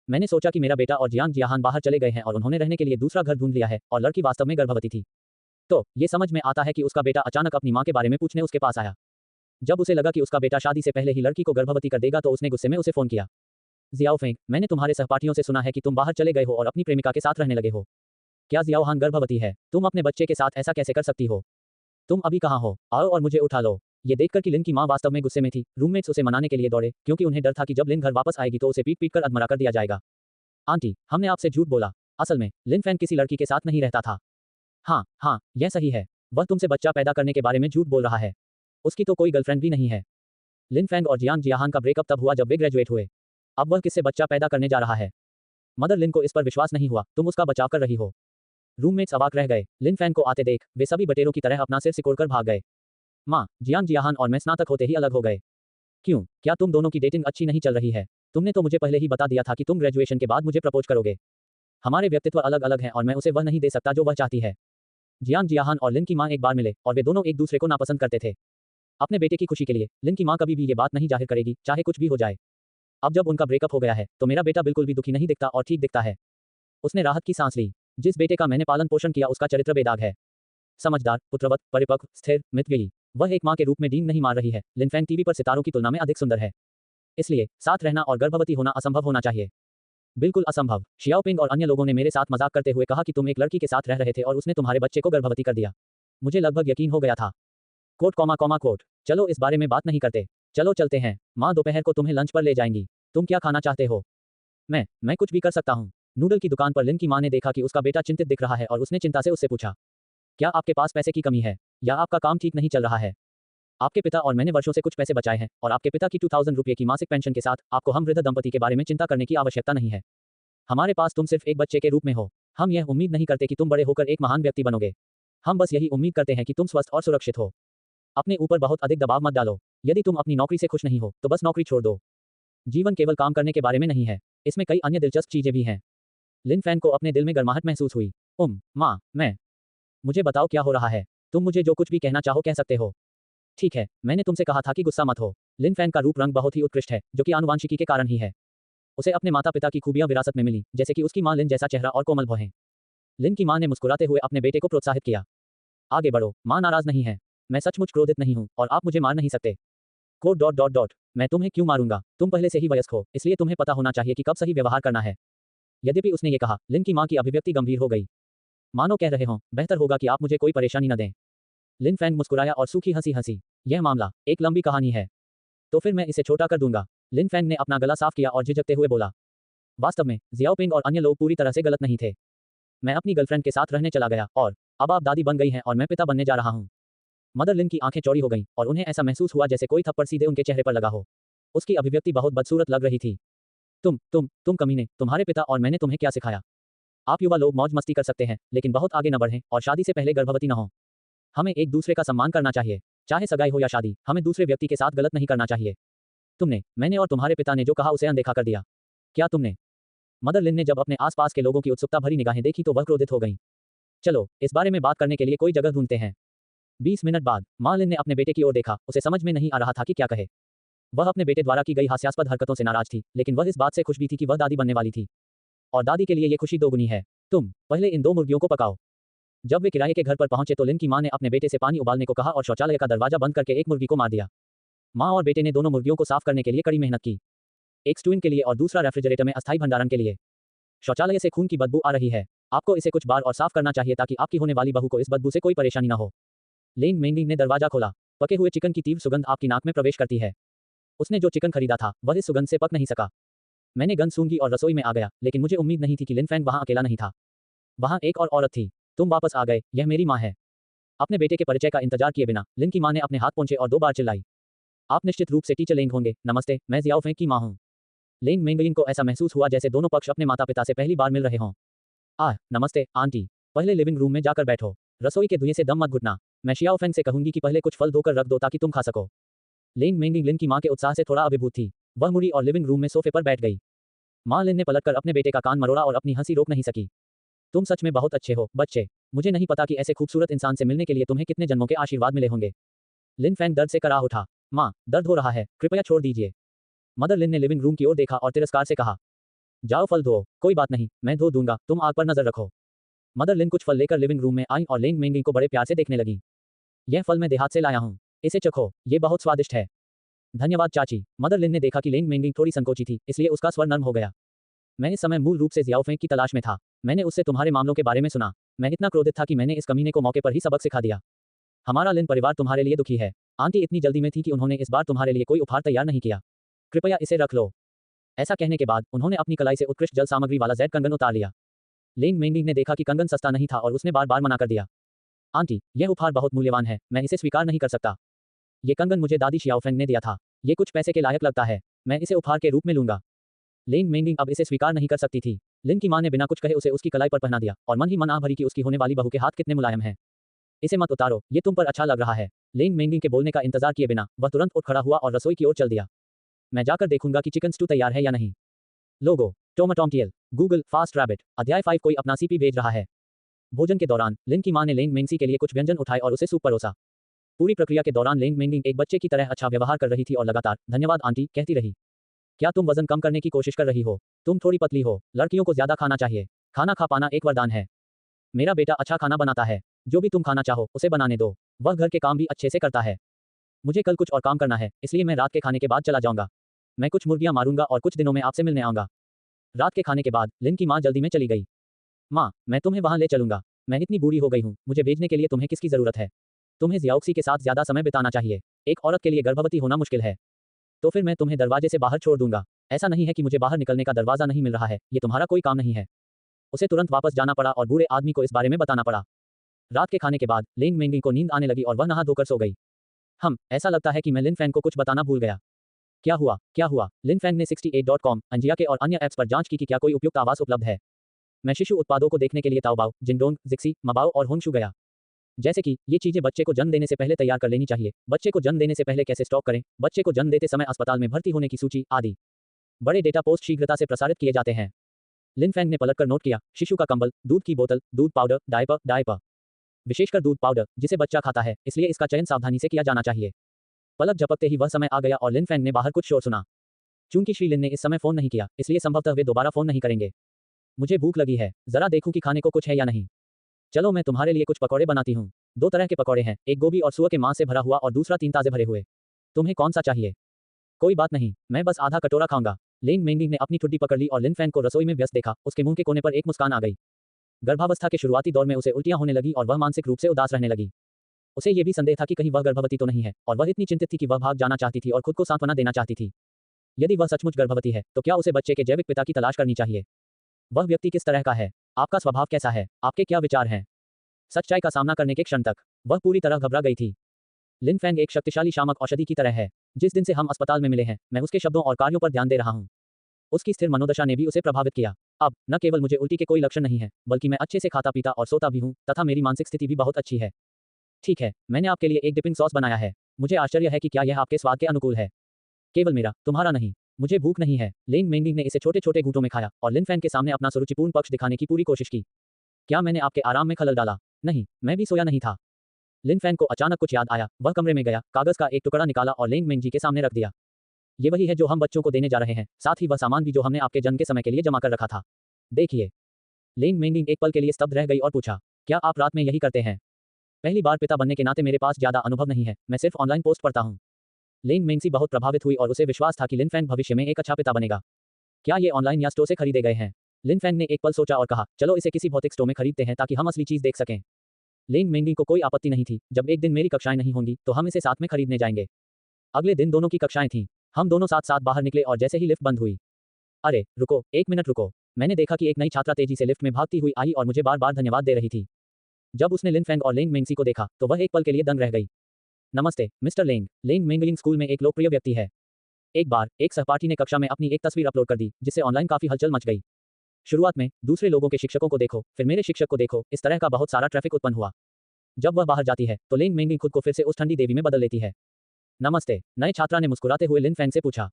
मैंने सोचा कि मेरा बेटा और जियांग जियाहान बाहर चले गए हैं और उन्होंने रहने के लिए दूसरा घर ढूंढ लिया है और लड़की वास्तव में गर्भवती थी। तो ये समझ में आता है कि उसका बेटा अचानक अपनी माँ के बारे में पूछने उसके पास आया। जब उसे लगा कि उसका बेटा शादी से पहले ही लड़की को गर्भवती कर देगा तो उसने गुस्से में उसे फोन किया। जियाओफेंग, मैंने तुम्हारे सहपाठियों से सुना है कि तुम बाहर चले गए हो और अपनी प्रेमिका के साथ रहने लगे हो। क्या जियाओहान गर्भवती है? तुम अपने बच्चे के साथ ऐसा कैसे कर सकती हो? तुम अभी कहाँ हो? आओ और मुझे उठा लो। ये देखकर कि लिन की माँ वास्तव में गुस्से में थी, रूममेट्स उसे मनाने के लिए दौड़े क्योंकि उन्हें डर था कि जब लिन घर वापस आएगी तो उसे पीट पीट कर अधमरा कर दिया जाएगा। आंटी, हमने आपसे झूठ बोला। असल में लिन फैंग किसी लड़की के साथ नहीं रहता था। हाँ, यह सही है। वह तुमसे बच्चा पैदा करने के बारे में झूठ बोल रहा है। उसकी तो कोई गर्लफ्रेंड भी नहीं है। लिन फैंग और जियांग जियाहान का ब्रेकअप तब हुआ जब वे ग्रेजुएट हुए। अब वह किससे बच्चा पैदा करने जा रहा है? मदर लिन को इस पर विश्वास नहीं हुआ। तुम उसका बचाव कर रही हो। रूममेट्स अवाक रह गए। लिन फैंग को आते देख वे सभी बटेरों की तरह अपना सिर सिकोड़कर भाग गए। माँ, जियांग जियाहान और मैं स्नातक होते ही अलग हो गए। क्यों? क्या तुम दोनों की डेटिंग अच्छी नहीं चल रही है? तुमने तो मुझे पहले ही बता दिया था कि तुम ग्रेजुएशन के बाद मुझे प्रपोज करोगे। हमारे व्यक्तित्व अलग अलग हैं और मैं उसे वह नहीं दे सकता जो वह चाहती है। जियांग जियाहान और लिन की माँ एक बार मिले और वे दोनों एक दूसरे को नापसंद करते थे। अपने बेटे की खुशी के लिए लिन की माँ कभी भी ये बात नहीं जाहिर करेगी, चाहे कुछ भी हो जाए। अब जब उनका ब्रेकअप हो गया है तो मेरा बेटा बिल्कुल भी दुखी नहीं दिखता और ठीक दिखता है। उसने राहत की सांस ली। जिस बेटे का मैंने पालन पोषण किया उसका चरित्र बेदाग है। समझदार, पुत्रवत, परिपक्व, स्थिर, मितव्ययी। वह एक माँ के रूप में डींग नहीं मार रही है। लिन फैंग टीवी पर सितारों की तुलना में अधिक सुंदर है। इसलिए साथ रहना और गर्भवती होना असंभव होना चाहिए। बिल्कुल असंभव। शियाओपिंग और अन्य लोगों ने मेरे साथ मजाक करते हुए कहा कि तुम एक लड़की के साथ रह रहे थे और उसने तुम्हारे बच्चे को गर्भवती कर दिया। मुझे लगभग यकीन हो गया था। Quote comma comma quote. चलो इस बारे में बात नहीं करते। चलो चलते हैं। माँ दोपहर को तुम्हें लंच पर ले जाएंगी। तुम क्या खाना चाहते हो? मैं कुछ भी कर सकता हूँ। नूडल की दुकान पर लिन की माँ ने देखा कि उसका बेटा चिंतित दिख रहा है और उसने चिंता से उससे पूछा, क्या आपके पास पैसे की कमी है या आपका काम ठीक नहीं चल रहा है? आपके पिता और मैंने वर्षों से कुछ पैसे बचाए हैं और आपके पिता की 2000 रुपये की मासिक पेंशन के साथ आपको हम वृद्ध दंपति के बारे में चिंता करने की आवश्यकता नहीं है। हमारे पास तुम सिर्फ एक बच्चे के रूप में हो। हम यह उम्मीद नहीं करते कि तुम बड़े होकर एक महान व्यक्ति बनोगे। हम बस यही उम्मीद करते हैं कि तुम स्वस्थ और सुरक्षित हो। अपने ऊपर बहुत अधिक दबाव मत डालो। यदि तुम अपनी नौकरी से खुश नहीं हो तो बस नौकरी छोड़ दो। जीवन केवल काम करने के बारे में नहीं है, इसमें कई अन्य दिलचस्प चीजें भी हैं। लिन फैंग को अपने दिल में गर्माहट महसूस हुई। माँ, मुझे बताओ क्या हो रहा है। तुम मुझे जो कुछ भी कहना चाहो कह सकते हो। ठीक है, मैंने तुमसे कहा था कि गुस्सा मत हो। लिन फैंग का रूप रंग बहुत ही उत्कृष्ट है, जो कि आनुवांशिकी के कारण ही है। उसे अपने माता पिता की खूबियां विरासत में मिली, जैसे कि उसकी मां लिन जैसा चेहरा और कोमल भौहें। लिन की मां ने मुस्कुराते हुए अपने बेटे को प्रोत्साहित किया। आगे बढ़ो, मां नाराज नहीं है। मैं सचमुच क्रोधित नहीं हूं और आप मुझे मार नहीं सकते। Code dot dot dot. मैं तुम्हें क्यों मारूंगा? तुम पहले से ही वयस्क हो, इसलिए तुम्हें पता होना चाहिए कि कब सही व्यवहार करना है। यद्यपि उसने ये कहा, लिन की मां की अभिव्यक्ति गंभीर हो गई। मानो कह रहे हों, बेहतर होगा कि आप मुझे कोई परेशानी न दें। लिन फैंग मुस्कुराया और सूखी हंसी हंसी। यह मामला एक लंबी कहानी है, तो फिर मैं इसे छोटा कर दूंगा। लिन फैंग ने अपना गला साफ किया और झिझकते हुए बोला, वास्तव में जियाओपिंग और अन्य लोग पूरी तरह से गलत नहीं थे। मैं अपनी गर्लफ्रेंड के साथ रहने चला गया और अब आप दादी बन गई हैं और मैं पिता बनने जा रहा हूं। मदर लिन की आंखें चौड़ी हो गईं और उन्हें ऐसा महसूस हुआ जैसे कोई थप्पड़ सीधे उनके चेहरे पर लगा हो। उसकी अभिव्यक्ति बहुत बदसूरत लग रही थी। तुम कमीने, तुम्हारे पिता और मैंने तुम्हें क्या सिखाया? आप युवा लोग मौज मस्ती कर सकते हैं, लेकिन बहुत आगे न बढ़ें और शादी से पहले गर्भवती न हो। हमें एक दूसरे का सम्मान करना चाहिए, चाहे सगाई हो या शादी। हमें दूसरे व्यक्ति के साथ गलत नहीं करना चाहिए। मैंने और तुम्हारे पिता ने जो कहा उसे अनदेखा कर दिया। क्या तुमने? मदर लिन ने जब अपने आसपास के लोगों की उत्सुकता भरी निगाहें देखी तो वह क्रोधित हो गईं। चलो इस बारे में बात करने के लिए कोई जगह ढूंढते हैं। 20 मिनट बाद मां लिन ने अपने बेटे की ओर देखा। उसे समझ में नहीं आ रहा था कि क्या कहे। वह अपने बेटे द्वारा की गई हास्यास्पद हरकतों से नाराज थी, लेकिन वह इस बात से खुश भी थी कि वह दादी बनने वाली थी। और दादी के लिए ये खुशी दोगुनी है। तुम पहले इन 2 मुर्गियों को पकाओ। जब वे किराए के घर पर पहुंचे तो लिन की मां ने अपने बेटे से पानी उबालने को कहा और शौचालय का दरवाजा बंद करके एक मुर्गी को मार दिया। मां और बेटे ने दोनों मुर्गियों को साफ करने के लिए कड़ी मेहनत की। एक स्टूइन के लिए और दूसरा रेफ्रिजरेटर में अस्थायी भंडारण के लिए। शौचालय से खून की बदबू आ रही है। आपको इसे कुछ बार और साफ करना चाहिए ताकि आपकी होने वाली बहू को इस बदबू से कोई परेशानी न हो। लेंग मेंगिंग ने दरवाजा खोला। पके हुए चिकन की तीव्र सुगंध आपकी नाक में प्रवेश करती है। उसने जो चिकन खरीदा था वह इस सुगंध से पक नहीं सका। मैंने गन सूंघी और रसोई में आ गया, लेकिन मुझे उम्मीद नहीं थी कि लिन फैंग वहां अकेला नहीं था। वहां एक और औरत थी। तुम वापस आ गए, यह मेरी माँ है। अपने बेटे के परिचय का इंतजार किए बिना लिन की माँ ने अपने हाथ पोंछे और 2 बार चिल्लाई, आप निश्चित रूप से टीचर लेंग होंगे। नमस्ते, मैं जियाओफेंग की माँ हूँ। लेंग मेंगलिंग को ऐसा महसूस हुआ जैसे दोनों पक्ष अपने माता पिता से पहली बार मिल रहे हों। नमस्ते आंटी। पहले लिविंग रूम में जाकर बैठो। रसोई के धुएं से दम मत घुटना। मैं शियाओफेंग से कहूंगी कि पहले कुछ फल धोकर रख दो ताकि तुम खा सको। लेंग मेंगिंग लिन की माँ के उत्साह से थोड़ा अभिभूत थी। वह मुड़ी और लिविंग रूम में सोफे पर बैठ गई। माँ लिन ने पलटकर अपने बेटे का कान मरोड़ा और अपनी हंसी रोक नहीं सकी। तुम सच में बहुत अच्छे हो बच्चे। मुझे नहीं पता कि ऐसे खूबसूरत इंसान से मिलने के लिए तुम्हें कितने जन्मों के आशीर्वाद मिले होंगे। लिन फैंग दर्द से कराह उठा। माँ, दर्द हो रहा है, कृपया छोड़ दीजिए। मदर लिन ने लिविंग रूम की ओर देखा और तिरस्कार से कहा, जाओ फल धो। कोई बात नहीं, मैं धो दूंगा, तुम आग पर नजर रखो। मदर लिन कुछ फल लेकर लिविंग रूम में आई और लेंग मेंगिंग को बड़े प्यार से देखने लगी। यह फल मैं देहात से लाया हूँ, इसे चखो, ये बहुत स्वादिष्ट है। धन्यवाद चाची। मदर लिन ने देखा कि लेंग मेंगिंग थोड़ी संकोची थी, इसलिए उसका स्वर नर्म हो गया। मैं इस समय मूल रूप से जियाओफेंग की तलाश में था। मैंने उससे तुम्हारे मामलों के बारे में सुना। मैं इतना क्रोधित था कि मैंने इस कमीने को मौके पर ही सबक सिखा दिया। हमारा लिन परिवार तुम्हारे लिए दुखी है। आंटी इतनी जल्दी में थी कि उन्होंने इस बार तुम्हारे लिए कोई उपहार तैयार नहीं किया। कृपया इसे रख लो। ऐसा कहने के बाद उन्होंने अपनी कलाई से उत्कृष्ट जल सामग्री वाला जेड कंगन उतार लिया। लेंग मेंगिंग ने देखा कि कंगन सस्ता नहीं था और उसने बार बार मना कर दिया। आंटी, यह उपहार बहुत मूल्यवान है, मैं इसे स्वीकार नहीं कर सकता। ये कंगन मुझे दादी शियाओफेंग ने दिया था। ये कुछ पैसे के लायक लगता है, मैं इसे उपहार के रूप में लूंगा। लेंग मेंगिंग अब इसे स्वीकार नहीं कर सकती थी। लिन की मां ने बिना कुछ कहे उसे उसकी कलाई पर पहना दिया और मन ही मन आह भरी कि उसकी होने वाली बहू के हाथ कितने मुलायम हैं। इसे मत उतारो, ये तुम पर अच्छा लग रहा है। लेंग मेंगिंग के बोलने का इंतजार किए बिना वह तुरंत उठ खड़ा हुआ और रसोई की ओर चल दिया। मैं जाकर देखूंगा कि चिकन स्टू तैयार है या नहीं। लोगो टोमाटोमटियल गूगल फास्ट रैबिट अध्याय 5 कोई अपना सीपी भेज रहा है। भोजन के दौरान लिन की मां ने लेंग मेंगसी के लिए कुछ व्यंजन उठाए और उसे सूप परोसा। पूरी प्रक्रिया के दौरान लेंग मेंगिंग एक बच्चे की तरह अच्छा व्यवहार कर रही थी और लगातार धन्यवाद आंटी कहती रही। क्या तुम वजन कम करने की कोशिश कर रही हो? तुम थोड़ी पतली हो, लड़कियों को ज्यादा खाना चाहिए। खाना खा पाना एक वरदान है। मेरा बेटा अच्छा खाना बनाता है, जो भी तुम खाना चाहो उसे बनाने दो। वह घर के काम भी अच्छे से करता है। मुझे कल कुछ और काम करना है, इसलिए मैं रात के खाने के बाद चला जाऊंगा। मैं कुछ मुर्गियां मारूंगा और कुछ दिनों में आपसे मिलने आऊंगा। रात के खाने के बाद लिन की मां जल्दी में चली गई। मां, मैं तुम्हें वहां ले चलूंगा। मैं इतनी बूढ़ी हो गई हूं, मुझे भेजने के लिए तुम्हें किसकी जरूरत है? तुम्हें जियाओक्सी के साथ ज्यादा समय बिताना चाहिए। एक औरत के लिए गर्भवती होना मुश्किल है। तो फिर मैं तुम्हें दरवाजे से बाहर छोड़ दूंगा। ऐसा नहीं है कि मुझे बाहर निकलने का दरवाजा नहीं मिल रहा है, ये तुम्हारा कोई काम नहीं है। उसे तुरंत वापस जाना पड़ा और बूढ़े आदमी को इस बारे में बताना पड़ा। रात के खाने के बाद लेंग मेंगिंग को नींद आने लगी और वह नहा धोकर सो गई। ऐसा लगता है कि मैं लिन फैंग को कुछ बताना भूल गया। क्या हुआ? क्या हुआ? लिन फैंग ने 68.com, अंजिया के और अन्य ऐप्स पर जांच की कि क्या कोई उपयुक्त आवास उपलब्ध है। मैं शिशु उत्पादों को देखने के लिए ताओबाओ, जिंगडोंग, जिक्सी, मबाओ और होंगशू गया। जैसे कि ये चीजें बच्चे को जन्म देने से पहले तैयार कर लेनी चाहिए, बच्चे को जन्म देने से पहले कैसे स्टॉक करें, बच्चे को जन्म देते समय अस्पताल में भर्ती होने की सूची आदि। बड़े डेटा पोस्ट शीघ्रता से प्रसारित किए जाते हैं। लिन फैंग ने पलटकर नोट किया, शिशु का कंबल, दूध की बोतल, दूध पाउडर, डायपर। विशेषकर दूध पाउडर, जिसे बच्चा खाता है, इसलिए इसका चयन सावधानी से किया जाना चाहिए। पलक झपकते ही वह समय आ गया और लिन फैंग ने बाहर कुछ शोर सुना। चूंकि श्री लिन ने इस समय फोन नहीं किया, इसलिए संभवतः वे दोबारा फोन नहीं करेंगे। मुझे भूख लगी है, जरा देखूं कि खाने को कुछ है या नहीं। चलो मैं तुम्हारे लिए कुछ पकौड़े बनाती हूँ। 2 तरह के पकौड़े हैं, एक गोभी और सुअर के मांस से भरा हुआ और दूसरा 3 ताजे भरे हुए। तुम्हें कौन सा चाहिए? कोई बात नहीं, मैं बस आधा कटोरा खाऊंगा। लेंग मेंगिंग ने अपनी ठुड्डी पकड़ ली और लिन फैंग को रसोई में व्यस्त देखा। उसके मुंह के कोने पर एक मुस्कान आ गई। गर्भावस्था के शुरुआती दौर में उसे उल्टियां होने लगी और वह मानसिक रूप से उदास रहने लगी। उसे ये भी संदेह था कि कहीं वह गर्भवती तो नहीं है, और वह इतनी चिंतित थी कि वह भाग जाना चाहती थी और खुद को सांत्वना देना चाहती थी। यदि वह सचमुच गर्भवती है, तो क्या उसे बच्चे के जैविक पिता की तलाश करनी चाहिए? वह व्यक्ति किस तरह का है? आपका स्वभाव कैसा है? आपके क्या विचार हैं? सच्चाई का सामना करने के क्षण तक वह पूरी तरह घबरा गई थी। लिन फैंग एक शक्तिशाली शामक औषधि की तरह है। जिस दिन से हम अस्पताल में मिले हैं, मैं उसके शब्दों और कार्यों पर ध्यान दे रहा हूं। उसकी स्थिर मनोदशा ने भी उसे प्रभावित किया। अब न केवल मुझे उल्टी के कोई लक्षण नहीं है, बल्कि मैं अच्छे से खाता पीता और सोता भी हूं, तथा मेरी मानसिक स्थिति भी बहुत अच्छी है। ठीक है, मैंने आपके लिए एक डिपिंग सॉस बनाया है। मुझे आश्चर्य है कि क्या यह आपके स्वाद के अनुकूल है। केवल मेरा, तुम्हारा नहीं। मुझे भूख नहीं है। लेंग मेंगिंग ने इसे छोटे छोटे घूंटों में खाया और लिन फैंग के सामने अपना सुरुचिपूर्ण पक्ष दिखाने की पूरी कोशिश की। क्या मैंने आपके आराम में खलल डाला? नहीं, मैं भी सोया नहीं था। लिन फैंग को अचानक कुछ याद आया। वह कमरे में गया, कागज का एक टुकड़ा निकाला और लेंग मेंगजी के सामने रख दिया। ये वही है जो हम बच्चों को देने जा रहे हैं, साथ ही वह सामान भी जो हमने आपके जन्म के समय के लिए जमा कर रखा था। देखिए। लेंग मेंगिंग एक पल के लिए स्तब्ध रह गई और पूछा, क्या आप रात में यही करते हैं? पहली बार पिता बनने के नाते मेरे पास ज्यादा अनुभव नहीं है, मैं सिर्फ ऑनलाइन पोस्ट पढ़ता हूँ। लेंग मेंगसी बहुत प्रभावित हुई और उसे विश्वास था कि लिन फैंग भविष्य में एक अच्छा पिता बनेगा। क्या ये ऑनलाइन या स्टोर से खरीदे गए हैं? लिन फैंग ने एक पल सोचा और कहा, चलो इसे किसी भौतिक स्टोर में खरीदते हैं ताकि हम असली चीज देख सकें। लेंग मेंगिंग को कोई आपत्ति नहीं थी। जब एक दिन मेरी कक्षाएं नहीं होंगी, तो हम इसे साथ में खरीदने जाएंगे। अगले दिन दोनों की कक्षाएं थीं। हम दोनों साथ साथ बाहर निकले और जैसे ही लिफ्ट बंद हुई, अरे रुको, 1 मिनट रुको। मैंने देखा कि एक नई छात्रा तेजी से लिफ्ट में भागती हुई आई और मुझे बार बार धन्यवाद दे रही थी। जब उसने लिन फैंग और लेंग मेंगसी को देखा, तो वह एक पल के लिए दंग रह गई। नमस्ते मिस्टर लेंग। लेंग मेंगलिंग स्कूल में एक लोकप्रिय व्यक्ति है। एक बार एक सहपाठी ने कक्षा में अपनी एक तस्वीर अपलोड कर दी, जिससे ऑनलाइन काफी हलचल मच गई। शुरुआत में दूसरे लोगों के शिक्षकों को देखो, फिर मेरे शिक्षक को देखो, इस तरह का बहुत सारा ट्रैफिक उत्पन्न हुआ। जब वह बाहर जाती है, तो लेंग मेंगिंग खुद को फिर से उस ठंडी देवी में बदल लेती है। नमस्ते, नए छात्रा ने मुस्कुराते हुए लिन फैंग से पूछा,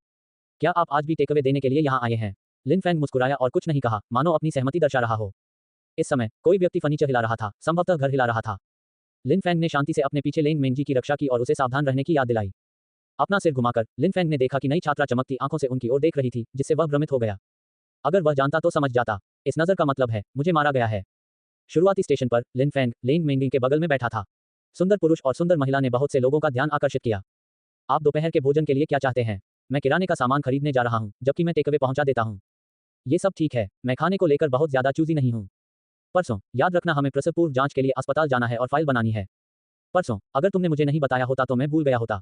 क्या आप आज भी टेकअवे देने के लिए यहाँ आए हैं? लिन फैंग मुस्कुराया और कुछ नहीं कहा, मानो अपनी सहमति दर्शा रहा हो। इस समय कोई व्यक्ति फर्नीचर हिला रहा था, संभवतः घर हिला रहा था। लिन फैंग ने शांति से अपने पीछे लेंग मेंगजी की रक्षा की और उसे सावधान रहने की याद दिलाई। अपना सिर घुमाकर लिन फैंग ने देखा कि नई छात्रा चमकती आंखों से उनकी ओर देख रही थी, जिससे वह भ्रमित हो गया। अगर वह जानता तो समझ जाता। इस नजर का मतलब है, मुझे मारा गया है। शुरुआती स्टेशन पर लिन फैंग लेंग मेंगिंग के बगल में बैठा था। सुंदर पुरुष और सुंदर महिला ने बहुत से लोगों का ध्यान आकर्षित किया। आप दोपहर के भोजन के लिए क्या चाहते हैं? मैं किराने का सामान खरीदने जा रहा हूँ, जबकि मैं टेकअवे पहुंचा देता हूँ। ये सब ठीक है, मैं खाने को लेकर बहुत ज्यादा चूजी नहीं हूँ। परसों, याद रखना हमें प्रसव पूर्व जांच के लिए अस्पताल जाना है और फाइल बनानी है। परसों, अगर तुमने मुझे नहीं बताया होता तो मैं भूल गया होता।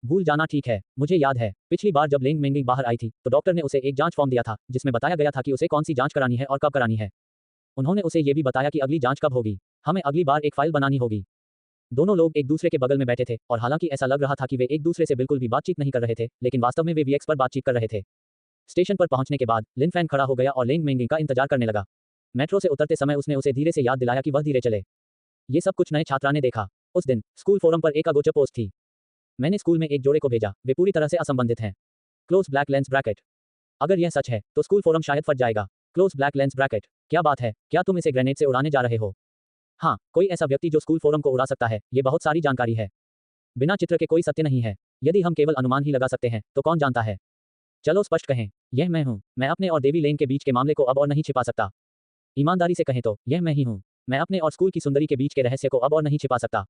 भूल जाना ठीक है, मुझे याद है, पिछली बार जब लेंग मेंगिंग बाहर आई थी, तो डॉक्टर ने उसे एक जांच फॉर्म दिया था, जिसमें बताया गया था कि उसे कौन सी जांच करानी है और कब करानी है। उन्होंने उसे ये भी बताया कि अगली जांच कब होगी। हमें अगली बार एक फाइल बनानी होगी। दोनों लोग एक दूसरे के बगल में बैठे थे और हालांकि ऐसा लग रहा था कि वे एक दूसरे से बिल्कुल भी बातचीत नहीं कर रहे थे, लेकिन वास्तव में वे वीएक्स पर बातचीत कर रहे थे। स्टेशन पर पहुंचने के बाद लिन फैंग खड़ा हो गया और लेंग मेंगिंग का इंतजार करने लगा। मेट्रो से उतरते समय उसने उसे धीरे से याद दिलाया कि वह धीरे चले। ये सब कुछ नए छात्रा ने देखा। उस दिन स्कूल फोरम पर एक अगोचर पोस्ट थी। मैंने स्कूल में एक जोड़े को भेजा, वे पूरी तरह से असंबंधित हैं। Close black lens bracket. अगर यह सच है तो स्कूल फोरम शायद फट जाएगा। Close black lens bracket. क्या बात है, क्या तुम इसे ग्रेनेड से उड़ाने जा रहे हो? हाँ, कोई ऐसा व्यक्ति जो स्कूल फोरम को उड़ा सकता है, ये बहुत सारी जानकारी है। बिना चित्र के कोई सत्य नहीं है। यदि हम केवल अनुमान ही लगा सकते हैं तो कौन जानता है। चलो स्पष्ट कहें, यह मैं हूँ। मैं अपने और देवी लेंग के बीच के मामले को अब और नहीं छिपा सकता। ईमानदारी से कहें तो यह मैं ही हूँ। मैं अपने और स्कूल की सुंदरी के बीच के रहस्य को अब और नहीं छिपा सकता।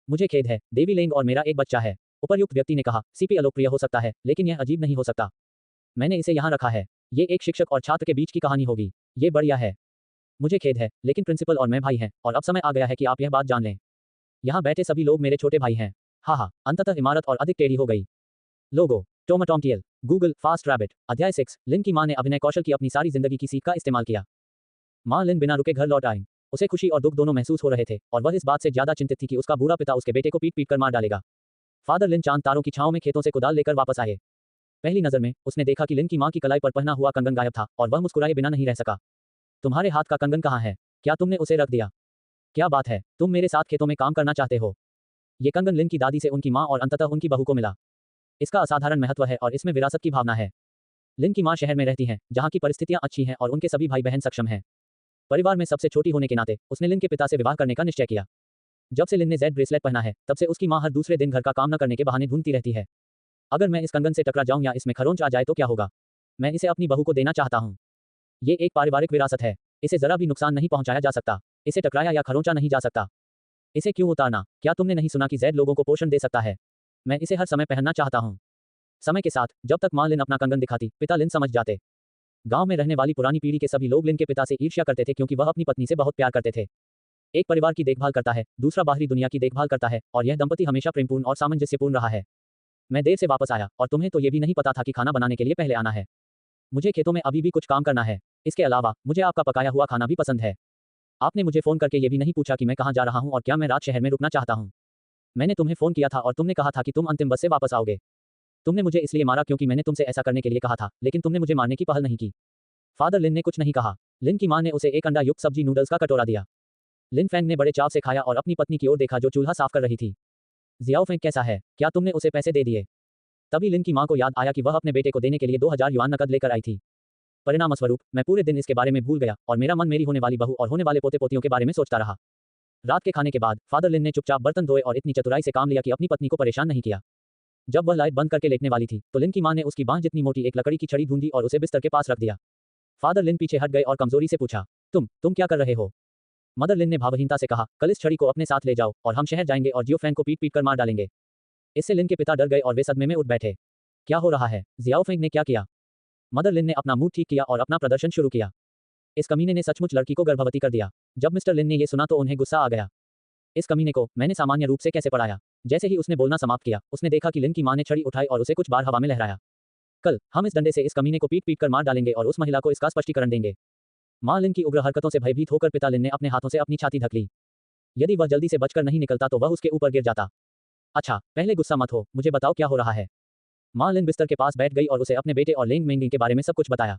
मुझे खेद है, देवी लेंग और मेरा एक बच्चा है। उपर्युक्त व्यक्ति ने कहा, सीपी अलोकप्रिय हो सकता है, लेकिन यह अजीब नहीं हो सकता। मैंने इसे यहाँ रखा है। ये एक शिक्षक और छात्र के बीच की कहानी होगी। ये बढ़िया है। मुझे खेद है, लेकिन प्रिंसिपल और मैं भाई हैं, और अब समय आ गया है कि आप यह बात जान लें। यहाँ बैठे सभी लोग मेरे छोटे भाई हैं। हाँ, अंततः इमारत और अधिक टेढ़ी हो गई। लोगो टोमाटोमटियल गूगल फास्ट रैबिट अध्याय 6। लिन की मां ने अभिनय कौशल की अपनी सारी जिंदगी की सीख का इस्तेमाल किया। मां लिन बिना रुके घर लौट आई। उसे खुशी और दुख दोनों महसूस हो रहे थे और वह इस बात से ज्यादा चिंतित थी कि उसका बूढ़ा पिता उसके बेटे को पीट पीट कर मार डालेगा। फादर लिन चांद तारों की छांव में खेतों से कुदाल लेकर वापस आए। पहली नजर में उसने देखा कि लिन की मां की कलाई पर पहना हुआ कंगन गायब था और वह मुस्कुराए बिना नहीं रह सका। तुम्हारे हाथ का कंगन कहाँ है? क्या तुमने उसे रख दिया? क्या बात है, तुम मेरे साथ खेतों में काम करना चाहते हो? ये कंगन लिन की दादी से उनकी मां और अंततः उनकी बहू को मिला। इसका असाधारण महत्व है और इसमें विरासत की भावना है। लिन की मां शहर में रहती हैं, जहां की परिस्थितियां अच्छी हैं और उनके सभी भाई बहन सक्षम हैं। परिवार में सबसे छोटी होने के नाते उसने लिन के पिता से विवाह करने का निश्चय किया। जब से लिन ने जेड ब्रेसलेट पहना है, तब से उसकी मां हर दूसरे दिन घर का काम न करने के बहाने ढूंढती रहती है। अगर मैं इस कंगन से टकरा जाऊं या इसमें खरोंच आ जाए तो क्या होगा? मैं इसे अपनी बहू को देना चाहता हूं। ये एक पारिवारिक विरासत है। इसे जरा भी नुकसान नहीं पहुंचाया जा सकता। इसे टकराया या खरोंचा नहीं जा सकता। इसे क्यों उतारना? क्या तुमने नहीं सुना कि जेड लोगों को पोषण दे सकता है? मैं इसे हर समय पहनना चाहता हूं। समय के साथ जब तक मां लिन अपना कंगन दिखाती, पिता लिन समझ जाते। गांव में रहने वाली पुरानी पीढ़ी के सभी लोग लिन के पिता से ईर्ष्या करते थे क्योंकि वह अपनी पत्नी से बहुत प्यार करते थे। एक परिवार की देखभाल करता है, दूसरा बाहरी दुनिया की देखभाल करता है, और यह दंपति हमेशा प्रेमपूर्ण और सामंजस्यपूर्ण रहा है। मैं देर से वापस आया और तुम्हें तो ये भी नहीं पता था कि खाना बनाने के लिए पहले आना है। मुझे खेतों में अभी भी कुछ काम करना है। इसके अलावा मुझे आपका पकाया हुआ खाना भी पसंद है। आपने मुझे फोन करके ये भी नहीं पूछा कि मैं कहाँ जा रहा हूँ और क्या मैं रात शहर में रुकना चाहता हूँ। मैंने तुम्हें फोन किया था और तुमने कहा था कि तुम अंतिम बस से वापस आओगे। तुमने मुझे इसलिए मारा क्योंकि मैंने तुमसे ऐसा करने के लिए कहा था, लेकिन तुमने मुझे मारने की पहल नहीं की। फादर लिन ने कुछ नहीं कहा। लिन की मां ने उसे एक अंडा युक्त सब्जी नूडल्स का कटोरा दिया। लिन फैंग ने बड़े चाव से खाया और अपनी पत्नी की ओर देखा जो चूल्हा साफ कर रही थी। जियाओ फेंग कैसा है? क्या तुमने उसे पैसे दे दिए? तभी लिन की मां को याद आया कि वह अपने बेटे को देने के लिए 2000 युआन नकद लेकर आई थी। परिणामस्वरूप मैं पूरे दिन इसके बारे में भूल गया और मेरा मन मेरी होने वाली बहू और होने वाले पोते पोतियों के बारे में सोचता रहा। रात के खाने के बाद फादर लिन ने चुपचाप बर्तन धोए और इतनी चतुराई से काम लिया कि अपनी पत्नी को परेशान नहीं किया। जब वह लाइट बंद करके लेटने वाली थी तो लिन की मां ने उसकी बांह जितनी मोटी एक लकड़ी की छड़ी ढूंढी और उसे बिस्तर के पास रख दिया। फादर लिन पीछे हट गए और कमजोरी से पूछा, तुम क्या कर रहे हो? मदर लिन ने भावहीनता से कहा, कल इस छड़ी को अपने साथ ले जाओ और हम शहर जाएंगे और जियो फैंग को पीट पीट कर मार डालेंगे। इससे लिन के पिता डर गए और वे सदमे में उठ बैठे। क्या हो रहा है? जियाओ फेंग ने क्या किया? मदर लिन ने अपना मुंह ठीक किया और अपना प्रदर्शन शुरू किया। इस कमीने ने सचमुच लड़की को गर्भवती कर दिया। जब मिस्टर लिन ने यह सुना तो उन्हें गुस्सा आ गया। इस कमीने को मैंने सामान्य रूप से कैसे पढ़ाया? जैसे ही उसने बोलना समाप्त किया, उसने देखा कि लिन की मां ने छड़ी उठाई और उसे कुछ बार हवा में लहराया। कल हम इस डंडे से इस कमीने को पीट पीट कर मार डालेंगे और उस महिला को इसका स्पष्टीकरण देंगे। मां लिन की उग्र हरकतों से भयभीत होकर पिता लिन ने अपने हाथों से अपनी छाती ढक ली। यदि वह जल्दी से बचकर नहीं निकलता तो वह उसके ऊपर गिर जाता। अच्छा, पहले गुस्सा मत हो, मुझे बताओ क्या हो रहा है। मां लिन बिस्तर के पास बैठ गई और उसे अपने बेटे और लेंग मेंगिंग के बारे में सब कुछ बताया।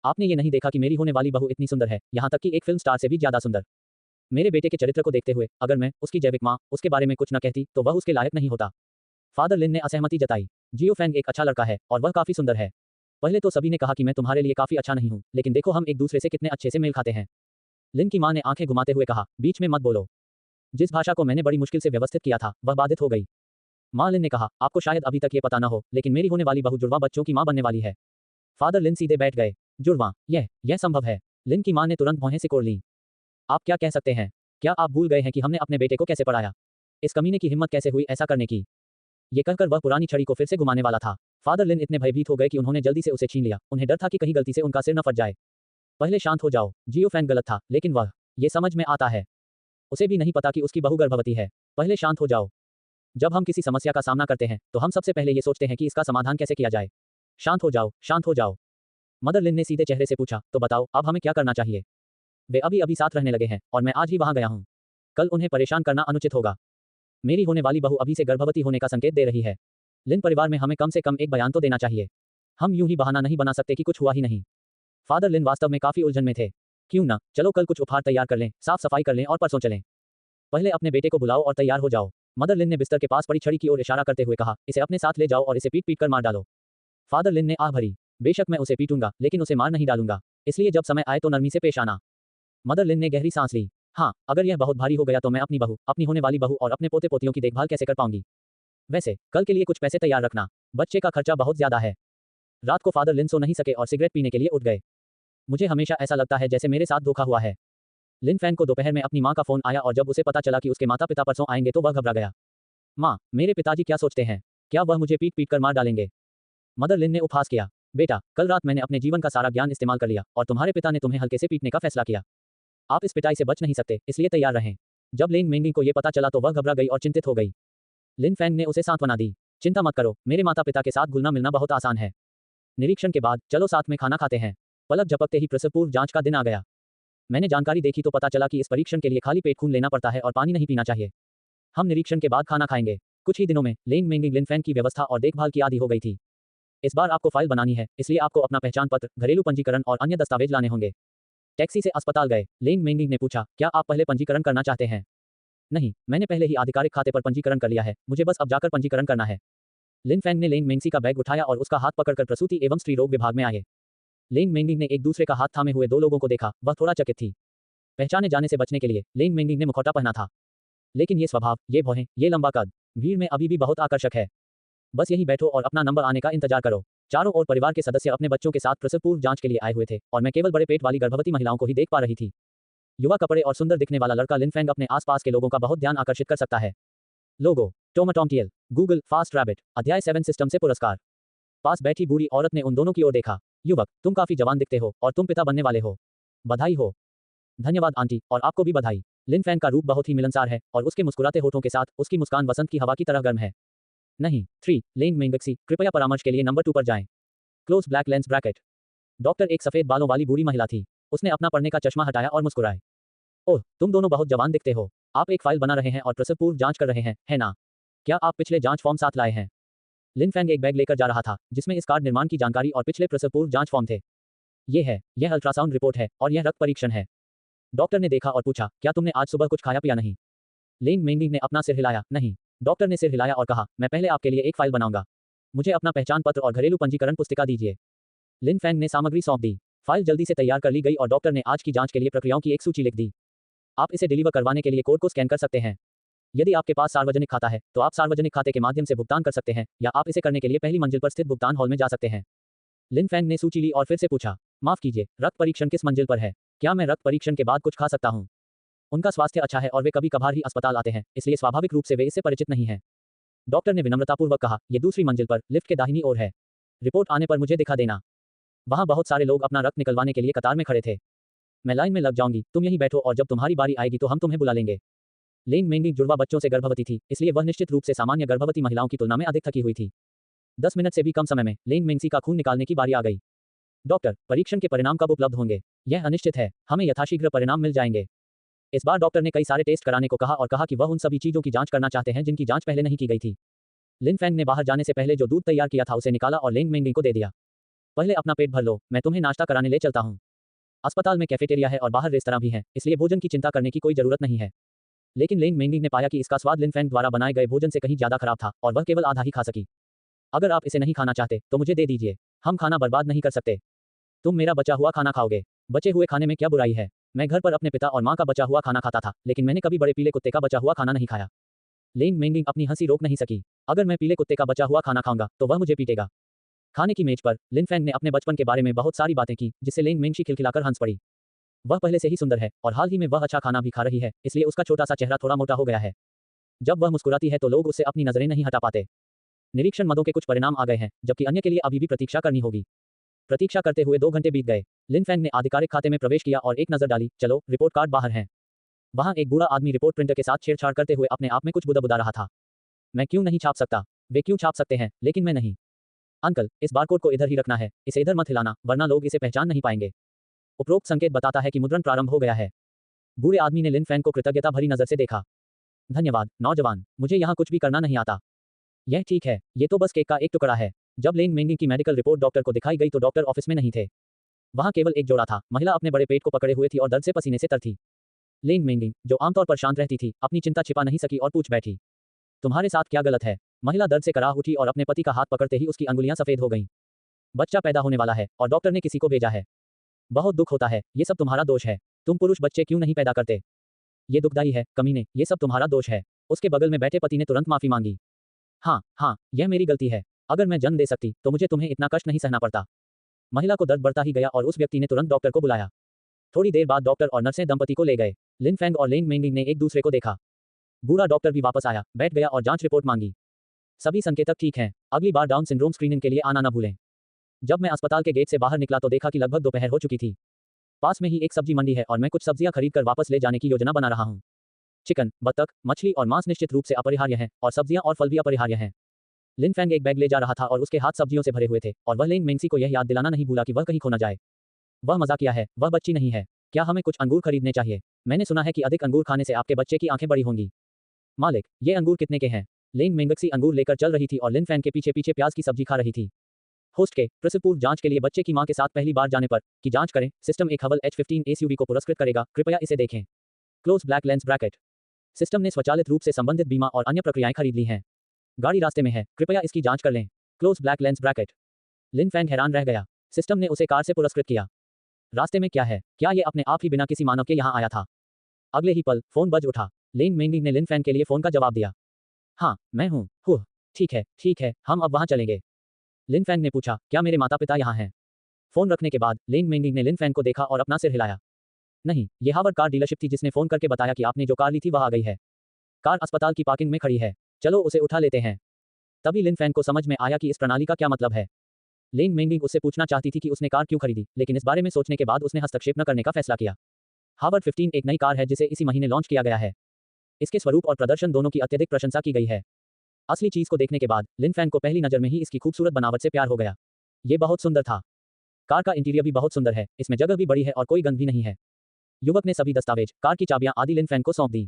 आपने ये नहीं देखा कि मेरी होने वाली बहू इतनी सुंदर है, यहाँ तक कि एक फिल्म स्टार से भी ज्यादा सुंदर। मेरे बेटे के चरित्र को देखते हुए अगर मैं, उसकी जैविक मां, उसके बारे में कुछ न कहती तो वह उसके लायक नहीं होता। फादर लिन ने असहमति जताई। जियो फैंग एक अच्छा लड़का है और वह काफी सुंदर है। पहले तो सभी ने कहा कि मैं तुम्हारे लिए काफी अच्छा नहीं हूँ, लेकिन देखो हम एक दूसरे से कितने अच्छे से मेल खाते हैं। लिन की मां ने आंखें घुमाते हुए कहा, बीच में मत बोलो। जिस भाषा को मैंने बड़ी मुश्किल से व्यवस्थित किया था वह बाधित हो गई। मां लिन ने कहा, आपको शायद अभी तक ये पता न हो, लेकिन मेरी होने वाली बहू जुड़वा बच्चों की मां बनने वाली है। फादर लिन सीधे बैठ गए। जुड़वा? यह संभव है? लिन की मां ने तुरंत भौहें सिकोड़ ली। आप क्या कह सकते हैं? क्या आप भूल गए हैं कि हमने अपने बेटे को कैसे पढ़ाया? इस कमीने की हिम्मत कैसे हुई ऐसा करने की? ये कहकर वह पुरानी छड़ी को फिर से घुमाने वाला था। फादर लिन इतने भयभीत हो गए कि उन्होंने जल्दी से उसे छीन लिया। उन्हें डर था कि कहीं गलती से उनका सिर न फट जाए। पहले शांत हो जाओ। जियो फैंग गलत था, लेकिन वह, ये समझ में आता है। उसे भी नहीं पता कि उसकी बहू गर्भवती है। पहले शांत हो जाओ। जब हम किसी समस्या का सामना करते हैं तो हम सबसे पहले ये सोचते हैं कि इसका समाधान कैसे किया जाए। शांत हो जाओ, शांत हो जाओ। मदर लिन ने सीधे चेहरे से पूछा, तो बताओ अब हमें क्या करना चाहिए? वे अभी अभी साथ रहने लगे हैं और मैं आज ही वहां गया हूं। कल उन्हें परेशान करना अनुचित होगा। मेरी होने वाली बहू अभी से गर्भवती होने का संकेत दे रही है। लिन परिवार में हमें कम से कम एक बयान तो देना चाहिए। हम यूं ही बहाना नहीं बना सकते कि कुछ हुआ ही नहीं। फादर लिन वास्तव में काफी उलझन में थे। क्यों ना, चलो कल कुछ उपहार तैयार कर लें, साफ सफाई कर लें और परसों चलें। पहले अपने बेटे को बुलाओ और तैयार हो जाओ। मदर लिन ने बिस्तर के पास पड़ी छड़ी की ओर इशारा करते हुए कहा, इसे अपने साथ ले जाओ और इसे पीट पीट कर मार डालो। फादर लिन ने आह भरी, बेशक मैं उसे पीटूंगा, लेकिन उसे मार नहीं डालूंगा। इसलिए जब समय आए तो नरमी से पेश आना। मदर लिन ने गहरी सांस ली। हाँ, अगर यह बहुत भारी हो गया तो मैं अपनी बहू, अपनी होने वाली बहू और अपने पोते पोतियों की देखभाल कैसे कर पाऊंगी। वैसे कल के लिए कुछ पैसे तैयार रखना, बच्चे का खर्चा बहुत ज्यादा है। रात को फादर लिन सो नहीं सके और सिगरेट पीने के लिए उठ गए। मुझे हमेशा ऐसा लगता है जैसे मेरे साथ धोखा हुआ है। लिन फैन को दोपहर में अपनी माँ का फोन आया और जब उसे पता चला कि उसके माता पिता परसों आएंगे तो वह घबरा गया। माँ, मेरे पिताजी क्या सोचते हैं? क्या वह मुझे पीट पीट कर मार डालेंगे? मदर लिन ने उपहास किया, बेटा, कल रात मैंने अपने जीवन का सारा ज्ञान इस्तेमाल कर लिया और तुम्हारे पिता ने तुम्हें हल्के से पीटने का फैसला किया। आप इस पिटाई से बच नहीं सकते, इसलिए तैयार रहें। जब लिन मेंगिंग को यह पता चला तो वह घबरा गई और चिंतित हो गई। लिन फैंग ने उसे सांत्वना दी, चिंता मत करो, मेरे माता पिता के साथ घुलना मिलना बहुत आसान है। निरीक्षण के बाद चलो साथ में खाना खाते हैं। पलक झपकते ही प्रसव पूर्व जांच का दिन आ गया। मैंने जानकारी देखी तो पता चला कि इस परीक्षण के लिए खाली पेट खून लेना पड़ता है और पानी नहीं पीना चाहिए। हम निरीक्षण के बाद खाना खाएंगे। कुछ ही दिनों में लेन मेंगिंग लिन फैन की व्यवस्था और देखभाल की आदी हो गई थी। इस बार आपको फाइल बनानी है, इसलिए आपको अपना पहचान पत्र, घरेलू पंजीकरण और अन्य दस्तावेज लाने होंगे। टैक्सी से अस्पताल गए। लेन मेंगिंग ने पूछा, क्या आप पहले पंजीकरण करना चाहते हैं? नहीं, मैंने पहले ही आधिकारिक खाते पर पंजीकरण कर लिया है, मुझे बस अब जाकर पंजीकरण करना है। लिन फैंग ने लेन मेंगसी का बैग उठाया और उसका हाथ पकड़कर प्रसूति एवं स्त्री रोग विभाग में आए। लेन मेंगिंग ने एक दूसरे का हाथ थामे हुए दो लोगों को देखा, वह थोड़ा चकित थी। पहचाने जाने से बचने के लिए लेन मेंगिंग ने मुखौटा पहना था, लेकिन ये स्वभाव, ये भौहें, ये लंबा कद भीड़ में अभी भी बहुत आकर्षक है। बस यहीं बैठो और अपना नंबर आने का इंतजार करो। चारों ओर परिवार के सदस्य अपने बच्चों के साथ प्रसव पूर्व जांच के लिए आए हुए थे और मैं केवल बड़े पेट वाली गर्भवती महिलाओं को ही देख पा रही थी। युवा कपड़े और सुंदर दिखने वाला लड़का लिन फैंग अपने आसपास के लोगों का बहुत ध्यान आकर्षित कर सकता है। लोगो टोमाटोमटियल गूगल फास्ट रैबिट अध्याय 7 सिस्टम से पुरस्कार। पास बैठी बूढ़ी औरत ने उन दोनों की ओर देखा। युवक, तुम काफी जवान दिखते हो और तुम पिता बनने वाले हो। बधाई हो। धन्यवाद आंटी, और आपको भी बधाई। लिन फैंग का रूप बहुत ही मिलनसार है और उसके मुस्कुराते होठों के साथ उसकी मुस्कान वसंत की हवा की तरह गर्म है। नहीं, 3 लेन मेंगक्सी, कृपया परामर्श के लिए नंबर 2 पर जाएं। Close black lens bracket. Doctor एक सफेद बालों वाली बूढ़ी महिला थी। उसने अपना पढ़ने का चश्मा हटाया और मुस्कुराए। ओह, तुम दोनों बहुत जवान दिखते हो। आप एक फाइल बना रहे हैं और प्रसव पूर्व जांच कर रहे हैं, है ना? क्या आप पिछले जांच फॉर्म साथ लाए हैं? लिन फैंग एक बैग लेकर जा रहा था जिसमें इस कार्ड निर्माण की जानकारी और पिछले प्रसव पूर्व जांच फॉर्म थे। यह अल्ट्रासाउंड रिपोर्ट है और यह रक्त परीक्षण है। डॉक्टर ने देखा और पूछा, क्या तुमने आज सुबह कुछ खाया पिया नहीं? लेन मेंगिंग ने अपना सिर हिलाया, नहीं। डॉक्टर ने सिर हिलाया और कहा, मैं पहले आपके लिए एक फाइल बनाऊंगा। मुझे अपना पहचान पत्र और घरेलू पंजीकरण पुस्तिका दीजिए। लिन फैंग ने सामग्री सौंप दी। फाइल जल्दी से तैयार कर ली गई और डॉक्टर ने आज की जांच के लिए प्रक्रियाओं की एक सूची लिख दी। आप इसे डिलीवर करवाने के लिए कोड को स्कैन कर सकते हैं। यदि आपके पास सार्वजनिक खाता है तो आप सार्वजनिक खाते के माध्यम से भुगतान कर सकते हैं, या आप इसे करने के लिए पहली मंजिल पर स्थित भुगतान हॉल में जा सकते हैं। लिन फैंग ने सूची ली और फिर से पूछा, माफ कीजिए, रक्त परीक्षण किस मंजिल पर है? क्या मैं रक्त परीक्षण के बाद कुछ खा सकता हूँ? उनका स्वास्थ्य अच्छा है और वे कभी कभार ही अस्पताल आते हैं, इसलिए स्वाभाविक रूप से वे इससे परिचित नहीं हैं। डॉक्टर ने विनम्रतापूर्वक कहा, यह दूसरी मंजिल पर लिफ्ट के दाहिनी ओर है। रिपोर्ट आने पर मुझे दिखा देना। वहां बहुत सारे लोग अपना रक्त निकलवाने के लिए कतार में खड़े थे। मैं लाइन में लग जाऊंगी, तुम यहीं बैठो और जब तुम्हारी बारी आएगी तो हम तुम्हें बुला लेंगे। लेन मेंगिंग जुड़वा बच्चों से गर्भवती थी, इसलिए वह निश्चित रूप से सामान्य गर्भवती महिलाओं की तुलना में अधिक थकी हुई थी। 10 मिनट से भी कम समय में लेन मेंगसी का खून निकालने की बारी आ गई। डॉक्टर, परीक्षण के परिणाम कब उपलब्ध होंगे? यह अनिश्चित है, हमें यथाशीघ्र परिणाम मिल जाएंगे। इस बार डॉक्टर ने कई सारे टेस्ट कराने को कहा और कहा कि वह उन सभी चीजों की जांच करना चाहते हैं जिनकी जांच पहले नहीं की गई थी। लिन फैंग ने बाहर जाने से पहले जो दूध तैयार किया था उसे निकाला और लेन मेंगिंग को दे दिया। पहले अपना पेट भर लो, मैं तुम्हें नाश्ता कराने ले चलता हूँ। अस्पताल में कैफेटेरिया है और बाहर रेस्तरां भी है, इसलिए भोजन की चिंता करने की कोई जरूरत नहीं है। लेकिन लेन मेंगिंग ने पाया कि इसका स्वाद लिन फैंग द्वारा बनाए गए भोजन से कहीं ज्यादा खराब था और वह केवल आधा ही खा सकी। अगर आप इसे नहीं खाना चाहते तो मुझे दे दीजिए, हम खाना बर्बाद नहीं कर सकते। तुम मेरा बचा हुआ खाना खाओगे। बचे हुए खाने में क्या बुराई है? मैं घर पर अपने पिता और माँ का बचा हुआ खाना खाता था, लेकिन मैंने कभी बड़े पीले कुत्ते का बचा हुआ खाना नहीं खाया। लेन मेंगिंग अपनी हंसी रोक नहीं सकी। अगर मैं पीले कुत्ते का बचा हुआ खाना खाऊंगा तो वह मुझे पीटेगा। खाने की मेज पर लिन फैंग ने अपने बचपन के बारे में बहुत सारी बातें की, जिससे लेन मेंगशी खिलखिलाकर हंस पड़ी। वह पहले से ही सुंदर है और हाल ही में वह अच्छा खाना भी खा रही है, इसलिए उसका छोटा सा चेहरा थोड़ा मोटा हो गया है। जब वह मुस्कुराती है तो लोग उससे अपनी नजरें नहीं हटा पाते। निरीक्षण मदों के कुछ परिणाम आ गए हैं, जबकि अन्य के लिए अभी भी प्रतीक्षा करनी होगी। प्रतीक्षा करते हुए 2 घंटे बीत गए। लिन फैंग ने आधिकारिक खाते में प्रवेश किया और एक नजर डाली, चलो रिपोर्ट कार्ड बाहर हैं। वहां एक बूढ़ा आदमी रिपोर्ट प्रिंटर के साथ छेड़छाड़ करते हुए अपने आप में कुछ बुदबुदा रहा था। मैं क्यों नहीं छाप सकता? वे क्यों छाप सकते हैं, लेकिन मैं नहीं। अंकल, इस बारकोड को इधर ही रखना है, इसे इधर मत हिलाना, वरना लोग इसे पहचान नहीं पाएंगे। उपरोक्त संकेत बताता है कि मुद्रण प्रारंभ हो गया है। बूढ़े आदमी ने लिन फैंग को कृतज्ञता भरी नजर से देखा। धन्यवाद नौजवान, मुझे यहाँ कुछ भी करना नहीं आता। यह ठीक है, ये तो बस केक का एक टुकड़ा है। जब लेंग मेंगिंग की मेडिकल रिपोर्ट डॉक्टर को दिखाई गई तो डॉक्टर ऑफिस में नहीं थे। वहाँ केवल एक जोड़ा था। महिला अपने बड़े पेट को पकड़े हुए थी और दर्द से पसीने से तर थी। लेंग मेंगिंग, जो आमतौर पर शांत रहती थी, अपनी चिंता छिपा नहीं सकी और पूछ बैठी, तुम्हारे साथ क्या गलत है? महिला दर्द से कराह उठी और अपने पति का हाथ पकड़ते ही उसकी अंगुलियां सफेद हो गईं। बच्चा पैदा होने वाला है और डॉक्टर ने किसी को भेजा है। बहुत दुख होता है, ये सब तुम्हारा दोष है। तुम पुरुष बच्चे क्यों नहीं पैदा करते? ये दुखदाई है, कमीने, ये सब तुम्हारा दोष है। उसके बगल में बैठे पति ने तुरंत माफी मांगी। हाँ, हाँ, यह मेरी गलती है। अगर मैं जन्म दे सकती तो मुझे तुम्हें इतना कष्ट नहीं सहना पड़ता। महिला को दर्द बढ़ता ही गया और उस व्यक्ति ने तुरंत डॉक्टर को बुलाया। थोड़ी देर बाद डॉक्टर और नर्सें दंपति को ले गए। लिन फेंग और लेंग मेंगिंग ने एक दूसरे को देखा। बूढ़ा डॉक्टर भी वापस आया, बैठ गया और जांच रिपोर्ट मांगी। सभी संकेतक ठीक हैं। अगली बार डाउन सिंड्रोम स्क्रीनिंग के लिए आना न भूलें। जब मैं अस्पताल के गेट से बाहर निकला तो देखा कि लगभग दोपहर हो चुकी थी। पास में ही एक सब्जी मंडी है और मैं कुछ सब्जियां खरीदकर वापस ले जाने की योजना बना रहा हूं। चिकन, बत्तख, मछली और मांस निश्चित रूप से अपरिहार्य हैं और सब्जियां और फल भी अपरिहार्य हैं। लिन फेंग एक बैग ले जा रहा था और उसके हाथ सब्जियों से भरे हुए थे और वह लेंग मेंगसी को यह याद दिलाना नहीं भूला कि वह कहीं खो न जाए। वह मजाकिया है, वह बच्ची नहीं है। क्या हमें कुछ अंगूर खरीदने चाहिए? मैंने सुना है कि अधिक अंगूर खाने से आपके बच्चे की आंखें बड़ी होंगी। मालिक, ये अंगूर कितने के हैं? लेंग मेंगसी अंगूर लेकर चल रही थी और लिन फेंग के पीछे पीछे प्याज की सब्जी खा रही थी। होस्ट के प्रसव पूर्व जांच के लिए बच्चे की मां के साथ पहली बार जाने पर की जांच करें। सिस्टम एक हवल H15 एसयूवी को पुरस्कृत करेगा, कृपया इसे देखें। Close black lens bracket. System ने स्वचालित रूप से संबंधित बीमा और अन्य प्रक्रियाएं खरीद ली हैं। गाड़ी रास्ते में है, कृपया इसकी जांच कर लें। Close black lens bracket. Lin Feng हैरान रह गया। सिस्टम ने उसे कार से पुरस्कृत किया। रास्ते में क्या है? क्या ये अपने आप ही बिना किसी मानव के यहाँ आया था? अगले ही पल फोन बज उठा। लेंग मेंगिंग ने लिन फेंग के लिए फोन का जवाब दिया। हाँ, मैं हूँ। ठीक है, हम अब वहाँ चलेंगे। लिन फेंग ने पूछा, क्या मेरे माता पिता यहाँ हैं? फोन रखने के बाद लेंग मेंगिंग ने लिन फेंग को देखा और अपना सिर हिलाया। नहीं, ये हावर्ड कार डीलरशिप थी जिसने फोन करके बताया कि आपने जो कार ली थी वह आ गई है। कार अस्पताल की पार्किंग में खड़ी है, चलो उसे उठा लेते हैं। तभी लिन फेंग को समझ में आया कि इस प्रणाली का क्या मतलब है। लेंग मेंगिंग उससे पूछना चाहती थी कि उसने कार क्यों खरीदी, लेकिन इस बारे में सोचने के बाद उसने हस्तक्षेप न करने का फैसला किया। हावर्ड 15 एक नई कार है जिसे इसी महीने लॉन्च किया गया है। इसके स्वरूप और प्रदर्शन दोनों की अत्यधिक प्रशंसा की गई है। असली चीज को देखने के बाद लिन फेंग को पहली नजर में ही इसकी खूबसूरत बनावट से प्यार हो गया। ये बहुत सुंदर था। कार का इंटीरियर भी बहुत सुंदर है, इसमें जगह भी बड़ी है और कोई गंद भी नहीं है। युवक ने सभी दस्तावेज, कार की चाबियां आदि लिन फेंग को सौंप दी।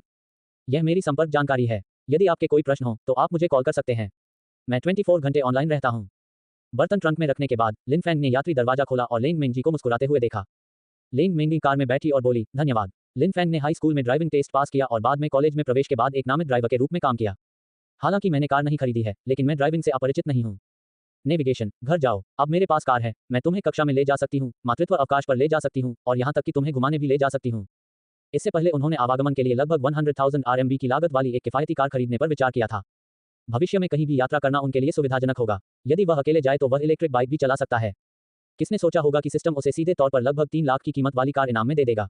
यह मेरी संपर्क जानकारी है। यदि आपके कोई प्रश्न हो तो आप मुझे कॉल कर सकते हैं। मैं 24 घंटे ऑनलाइन रहता हूँ। बर्तन ट्रंक में रखने के बाद लिन फेंग ने यात्री दरवाजा खोला और लेंग मेंगजी को मुस्कुराते हुए देखा। लेंग मेंगी कार में बैठी और बोली, धन्यवाद। लिन फेंग ने हाई स्कूल में ड्राइविंग टेस्ट पास किया और बाद में कॉलेज में प्रवेश के बाद एक नामित ड्राइवर के रूप में काम किया। हालांकि मैंने कार नहीं खरीदी है, लेकिन मैं ड्राइविंग से अपरिचित नहीं हूँ। नेविगेशन, घर जाओ, अब मेरे पास कार है, मैं तुम्हें कक्षा में ले जा सकती हूँ, मातृत्व अवकाश पर ले जा सकती हूँ और यहाँ तक कि तुम्हें घुमाने भी ले जा सकती हूँ। इससे पहले उन्होंने आवागमन के लिए लगभग 100,000 RMB की लागत वाली एक किफायती कार खरीदने पर विचार किया था। भविष्य में कहीं भी यात्रा करना उनके लिए सुविधाजनक होगा। यदि वह अकेले जाए तो वह इलेक्ट्रिक बाइक भी चला सकता है। किसने सोचा होगा कि सिस्टम उसे सीधे तौर पर लगभग 3 लाख की कीमत वाली कार इनाम में दे देगा।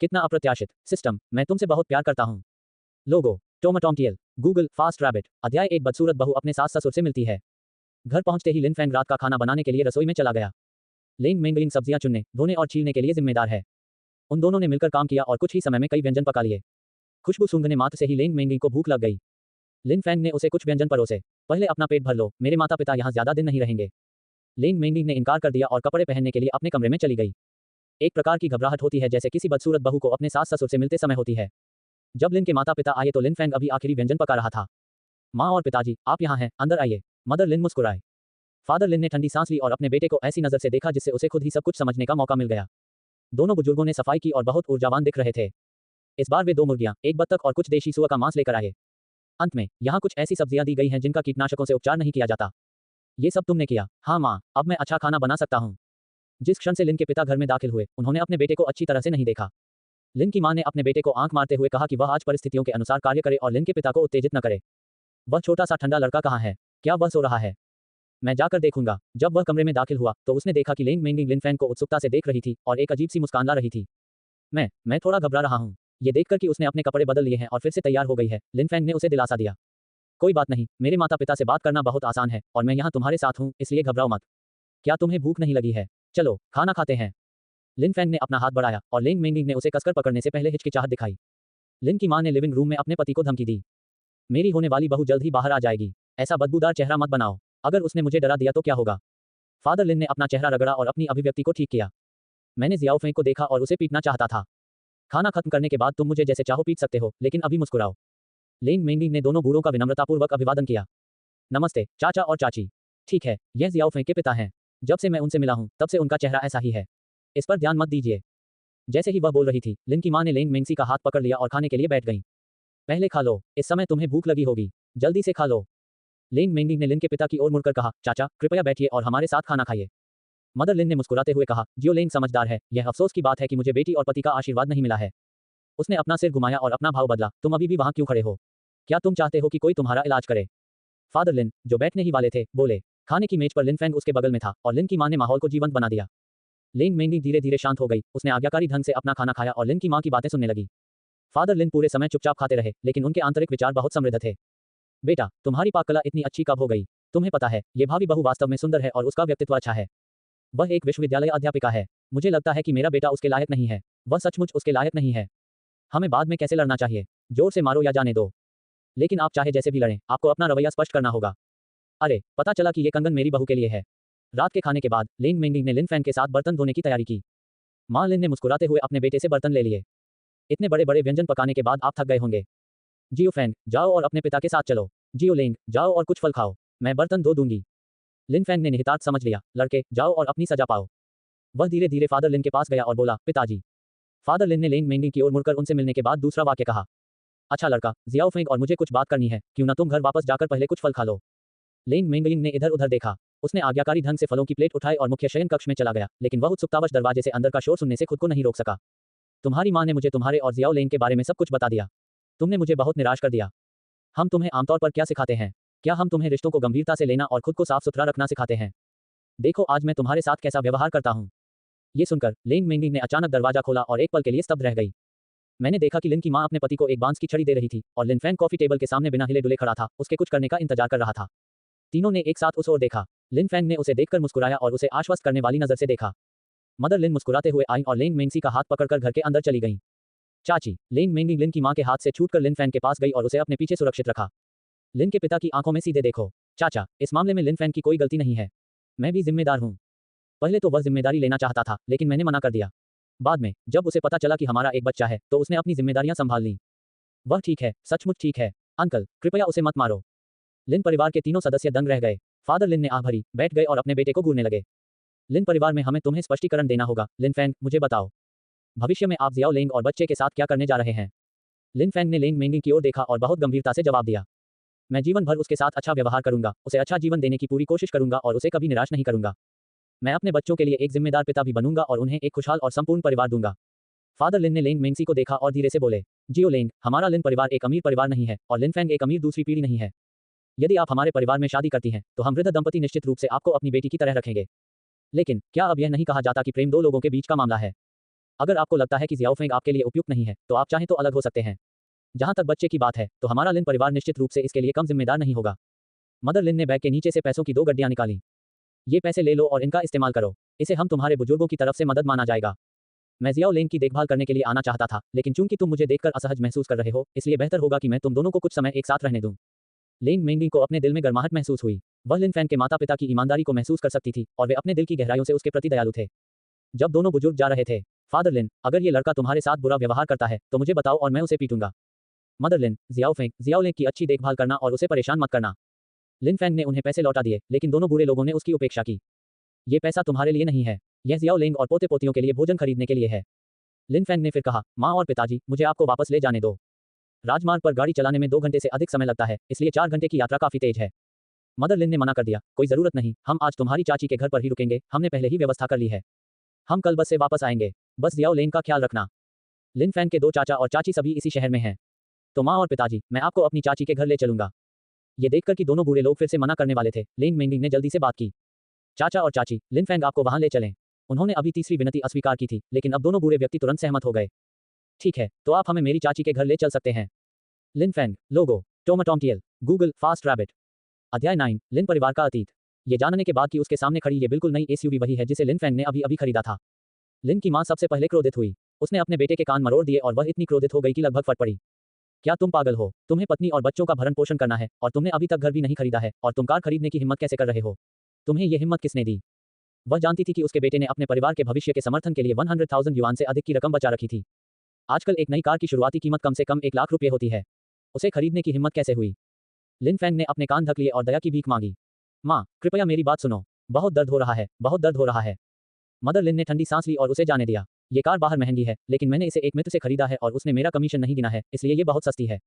कितना अप्रत्याशित। सिस्टम, मैं तुमसे बहुत प्यार करता हूँ। लोगो, टोमाटोमटियल, गूगल, फास्ट रैबिट। अध्याय एक बदसूरत बहू अपने सास ससुर से मिलती है। घर पहुंचते ही लिन फेंग रात का खाना बनाने के लिए रसोई में चला गया। लेंग मेंगलिंग सब्जियां चुनने, धोने और छीलने के लिए जिम्मेदार है। उन दोनों ने मिलकर काम किया और कुछ ही समय में कई व्यंजन पका लिए। खुशबू सूंघने मात्र से ही लेंग मेंगिंग को भूख लग गई। लिन फेंग ने उसे कुछ व्यंजन परोसे। पहले अपना पेट भर लो, मेरे माता पिता यहाँ ज्यादा दिन नहीं रहेंगे। लेंग मेंगिंग ने इनकार कर दिया और कपड़े पहनने के लिए अपने कमरे में चली गई। एक प्रकार की घबराहट होती है जैसे किसी बदसूरत बहू को अपने सास ससुर से मिलते समय होती है। जब लिन के माता पिता आए तो लिन फेंग अभी आखिरी व्यंजन पका रहा था। माँ और पिताजी, आप यहाँ हैं, अंदर आइए। मदर लिन मुस्कुराए। फादर लिन ने ठंडी सांस ली और अपने बेटे को ऐसी नजर से देखा जिससे उसे खुद ही सब कुछ समझने का मौका मिल गया। दोनों बुजुर्गों ने सफाई की और बहुत ऊर्जावान दिख रहे थे। इस बार वे 2 मुर्गियां, एक बत्तख और कुछ देशी सुअर का मांस लेकर आए। अंत में यहाँ कुछ ऐसी सब्जियां दी गई हैं जिनका कीटनाशकों से उपचार नहीं किया जाता। ये सब तुमने किया? हाँ माँ, अब मैं अच्छा खाना बना सकता हूँ। जिस क्षण से लिन के पिता घर में दाखिल हुए, उन्होंने अपने बेटे को अच्छी तरह से नहीं देखा। लिन की मां ने अपने बेटे को आंख मारते हुए कहा कि वह आज परिस्थितियों के अनुसार कार्य करे और लिन के पिता को उत्तेजित न करे। वह छोटा सा ठंडा लड़का कहाँ है? क्या वह सो रहा है? मैं जाकर देखूंगा। जब वह कमरे में दाखिल हुआ तो उसने देखा कि लेंग मेंगिंग लिन फेंग को उत्सुकता से देख रही थी और एक अजीब सी मुस्कान ला रही थी। मैं थोड़ा घबरा रहा हूँ। ये देखकर कि उसने अपने कपड़े बदल लिए हैं और फिर से तैयार हो गई है, लिन फेंग ने उसे दिलासा दिया। कोई बात नहीं, मेरे माता पिता से बात करना बहुत आसान है और मैं यहाँ तुम्हारे साथ हूँ, इसलिए घबराओ मत। क्या तुम्हें भूख नहीं लगी है? चलो खाना खाते हैं। लिन फेंग ने अपना हाथ बढ़ाया और लेंग मेंगिंग ने उसे कसकर पकड़ने से पहले हिचकिचाहट दिखाई। लिन की मां ने लिविंग रूम में अपने पति को धमकी दी। मेरी होने वाली बहू जल्द ही बाहर आ जाएगी, ऐसा बदबूदार चेहरा मत बनाओ। अगर उसने मुझे डरा दिया तो क्या होगा? फादर लिन ने अपना चेहरा रगड़ा और अपनी अभिव्यक्ति को ठीक किया। मैंने जियाओ फेंग को देखा और उसे पीटना चाहता था। खाना खत्म करने के बाद तुम मुझे जैसे चाहो पीट सकते हो, लेकिन अभी मुस्कुराओ। लेंग मेंगिंग ने दोनों बूढ़ों का विनम्रतापूर्वक अभिवादन किया। नमस्ते चाचा और चाची। ठीक है, यह जियाओ फेंग के पिता हैं। जब से मैं उनसे मिला हूं तब से उनका चेहरा ऐसा ही है। इस पर ध्यान मत दीजिए। जैसे ही वह बोल रही थी, लिन की मां ने लेंग मेंगसी का हाथ पकड़ लिया और खाने के लिए बैठ गईं। पहले खा लो, इस समय तुम्हें भूख लगी होगी, जल्दी से खा लो। लेंग मेंगिंग ने लिन के पिता की ओर मुड़कर कहा, चाचा कृपया बैठिए और हमारे साथ खाना खाइए। मदर लिन ने मुस्कुराते हुए कहा, जियो लेंग समझदार है, यह अफसोस की बात है कि मुझे बेटी और पति का आशीर्वाद नहीं मिला है। उसने अपना सिर घुमाया और अपना भाव बदला, तुम अभी भी वहां क्यों खड़े हो? क्या तुम चाहते हो कि कोई तुम्हारा इलाज करे? फादर लिन, जो बैठने ही वाले थे, बोले। खाने की मेज पर लिन फैंग उसके बगल में था और लिन की मां ने माहौल को जीवंत बना दिया। लेंग मेंगिंग धीरे धीरे शांत हो गई, उसने आज्ञाकारी ढंग से अपना खाना खाया और लिन की मां की बातें सुनने लगी। फादर लिन पूरे समय चुपचाप खाते रहे, लेकिन उनके आंतरिक विचार बहुत समृद्ध थे। बेटा, तुम्हारी पाक कला इतनी अच्छी कब हो गई? तुम्हें पता है, ये भावी बहू वास्तव में सुंदर है और उसका व्यक्तित्व अच्छा है। वह एक विश्वविद्यालय अध्यापिका है। मुझे लगता है कि मेरा बेटा उसके लायक नहीं है। वह सचमुच उसके लायक नहीं है। हमें बाद में कैसे लड़ना चाहिए, जोर से मारो या जाने दो। लेकिन आप चाहे जैसे भी लड़ें, आपको अपना रवैया स्पष्ट करना होगा। अरे, पता चला कि ये कंगन मेरी बहू के लिए है। रात के खाने के बाद लेंग मेंगिंग ने लिन फैंग के साथ बर्तन धोने की तैयारी की। मां लिन ने मुस्कुराते हुए अपने बेटे से बर्तन ले लिए। इतने बड़े बड़े व्यंजन पकाने के बाद आप थक गए होंगे। जियो फैंग, जाओ और अपने पिता के साथ चलो। जियो लेंग, जाओ और कुछ फल खाओ, मैं बर्तन धो दूंगी। लिन फैंग ने निहितार्थ समझ लिया, लड़के जाओ और अपनी सजा पाओ। वह धीरे धीरे फादर लिन के पास गया और बोला, पिताजी। फादर लिन ने लेंग मेंगिंग की ओर मुड़कर उनसे मिलने के बाद दूसरा वाक्य कहा, अच्छा लड़का, जियाओ फेंग और मुझे कुछ बात करनी है, क्यों ना तुम घर वापस जाकर पहले कुछ फल खा लो। लेंग मेंगिंग ने इधर उधर देखा। उसने आज्ञाकारी ढंग से फलों की प्लेट उठाई और मुख्य शयन कक्ष में चला गया, लेकिन वह उत्सुकतावश दरवाजे से अंदर का शोर सुनने से खुद को नहीं रोक सका। तुम्हारी मां ने मुझे तुम्हारे और जियाओ लेंग के बारे में सब कुछ बता दिया। तुमने मुझे बहुत निराश कर दिया। हम तुम्हें आमतौर पर क्या सिखाते हैं? क्या हम तुम्हें रिश्तों को गंभीरता से लेना और खुद को साफ सुथरा रखना सिखाते हैं? देखो आज मैं तुम्हारे साथ कैसा व्यवहार करता हूँ। ये सुनकर लेंग मेंगिंग ने अचानक दरवाजा खोला और एक पल के लिए स्तब्ध रह गई। मैंने देखा कि लिन की मां अपने पति को एक बांस की छड़ी दे रही थी और लिन फैंग कॉफी टेबल के सामने बिना हिले डुले खड़ा था, उसके कुछ करने का इंतजार कर रहा था। तीनों ने एक साथ उस ओर देखा। लिन फैंग ने उसे देखकर मुस्कुराया और उसे आश्वस्त करने वाली नजर से देखा। मदर लिन मुस्कुराते हुए आई और लेंग मेंगसी का हाथ पकड़कर घर के अंदर चली गईं। चाची, लेंग मेंगिंग लिन की मां के हाथ से छूटकर लिन फैंग के पास गई और उसे अपने पीछे सुरक्षित रखा। लिन के पिता की आंखों में सीधे देखो। चाचा, इस मामले में लिन फैंग की कोई गलती नहीं है। मैं भी जिम्मेदार हूँ। पहले तो वह जिम्मेदारी लेना चाहता था, लेकिन मैंने मना कर दिया। बाद में जब उसे पता चला कि हमारा एक बच्चा है, तो उसने अपनी जिम्मेदारियां संभाल लीं। वह ठीक है, सचमुच ठीक है। अंकल, कृपया उसे मत मारो। लिन परिवार के तीनों सदस्य दंग रह गए। फादर लिन ने आह भरी, बैठ गए और अपने बेटे को घूरने लगे। लिन परिवार में हमें तुम्हें स्पष्टीकरण देना होगा। लिन फैंग, मुझे बताओ, भविष्य में आप जियाओ लेंग और बच्चे के साथ क्या करने जा रहे हैं? लिन फैंग ने लेंग मेंगिंग की ओर देखा और बहुत गंभीरता से जवाब दिया, मैं जीवन भर उसके साथ अच्छा व्यवहार करूंगा, उसे अच्छा जीवन देने की पूरी कोशिश करूंगा और उसे कभी निराश नहीं करूंगा। मैं अपने बच्चों के लिए एक जिम्मेदार पिता भी बनूंगा और उन्हें एक खुशहाल और संपूर्ण परिवार दूंगा। फादर लिन ने लेंग मेंगसी को देखा और धीरे से बोले, जियो लेंग, हमारा लिन परिवार एक अमीर परिवार नहीं है और लिन फैंग एक अमीर दूसरी पीढ़ी नहीं है। यदि आप हमारे परिवार में शादी करती हैं, तो हम वृद्ध दंपति निश्चित रूप से आपको अपनी बेटी की तरह रखेंगे। लेकिन क्या अब यह नहीं कहा जाता कि प्रेम दो लोगों के बीच का मामला है? अगर आपको लगता है कि जियाओ फेंग आपके लिए उपयुक्त नहीं है, तो आप चाहें तो अलग हो सकते हैं। जहां तक बच्चे की बात है, तो हमारा लिन परिवार निश्चित रूप से इसके लिए कम जिम्मेदार नहीं होगा। मदर लिन ने बैग के नीचे से पैसों की 2 गड्डियां निकाली। ये पैसे ले लो और इनका इस्तेमाल करो। इसे हम तुम्हारे बुजुर्गों की तरफ से मदद माना जाएगा। मैं जियाओ लेंग की देखभाल करने के लिए आना चाहता था, लेकिन चूंकि तुम मुझे देखकर असहज महसूस कर रहे हो, इसलिए बेहतर होगा कि मैं तुम दोनों को कुछ समय एक साथ रहने दूं। लेंग मेंगिंग को अपने दिल में गर्माहट महसूस हुई। वह लिन फैंग के माता पिता की ईमानदारी को महसूस कर सकती थी और वे अपने दिल की गहराइयों से उसके प्रति दयालु थे। जब दोनों बुजुर्ग जा रहे थे, फादर लिन, अगर ये लड़का तुम्हारे साथ बुरा व्यवहार करता है, तो मुझे बताओ और मैं उसे पीटूंगा। मदर लिन, जियाओ फेंग, जियाओ लेंग की अच्छी देखभाल करना और उसे परेशान मत करना। लिन फैंग ने उन्हें पैसे लौटा दिए, लेकिन दोनों बूढ़े लोगों ने उसकी उपेक्षा की। ये पैसा तुम्हारे लिए नहीं है, यह जियाओ लेंग और पोते पोतियों के लिए भोजन खरीदने के लिए है। लिन फैंग ने फिर कहा, माँ और पिताजी, मुझे आपको वापस ले जाने दो। राजमार्ग पर गाड़ी चलाने में 2 घंटे से अधिक समय लगता है, इसलिए 4 घंटे की यात्रा काफी तेज है। मदर लिन ने मना कर दिया, कोई जरूरत नहीं, हम आज तुम्हारी चाची के घर पर ही रुकेंगे, हमने पहले ही व्यवस्था कर ली है। हम कल बस से वापस आएंगे। बस जियाओ लेंग का ख्याल रखना। लिन फैंग के 2 चाचा और चाची सभी इसी शहर में हैं। तो माँ और पिताजी, मैं आपको अपनी चाची के घर ले चलूंगा। ये देखकर कि दोनों बूढ़े लोग फिर से मना करने वाले थे, लेंग मेंगिंग ने जल्दी से बात की, चाचा और चाची, लिन फैंग आपको वहां ले चलें। उन्होंने अभी तीसरी विनती अस्वीकार की थी, लेकिन अब दोनों बूढ़े व्यक्ति तुरंत सहमत हो गए। ठीक है, तो आप हमें मेरी चाची के घर ले चल सकते हैं। लिन फैंग, लोगो, टोमाटोमटियल, गूगल, फास्ट रैबिट। अध्याय 9, लिन परिवार का अतीत। ये जानने के बाद कि उसके सामने खड़ी ये बिल्कुल नई एसयूवी वही है जिसे लिन फैंग ने अभी अभी खरीदा था। लिन की मां सबसे पहले क्रोधित हुई। उसने अपने बेटे के कान मरोड़ दिए और वह इतनी क्रोधित हो गई कि लगभग फट पड़ी। क्या तुम पागल हो? तुम्हें पत्नी और बच्चों का भरण पोषण करना है और तुमने अभी तक घर भी नहीं खरीदा है और तुम कार खरीदने की हिम्मत कैसे कर रहे हो? तुम्हें यह हिम्मत किसने दी? वह जानती थी कि उसके बेटे ने अपने परिवार के भविष्य के समर्थन के लिए 100,000 युआन से अधिक की रकम बचा रखी थी। आजकल एक नई कार की शुरुआती कीमत कम से कम 1 लाख रुपये होती है। उसे खरीदने की हिम्मत कैसे हुई? लिन फैंग ने अपने कान ढक लिए और दया की भीख मांगी। माँ, कृपया मेरी बात सुनो। बहुत दर्द हो रहा है, बहुत दर्द हो रहा है। मदर लिन ने ठंडी सांस ली और उसे जाने दिया। ये कार बाहर महंगी है, लेकिन मैंने इसे एक मित्र से खरीदा है और उसने मेरा कमीशन नहीं गिना है, इसलिए ये बहुत सस्ती है।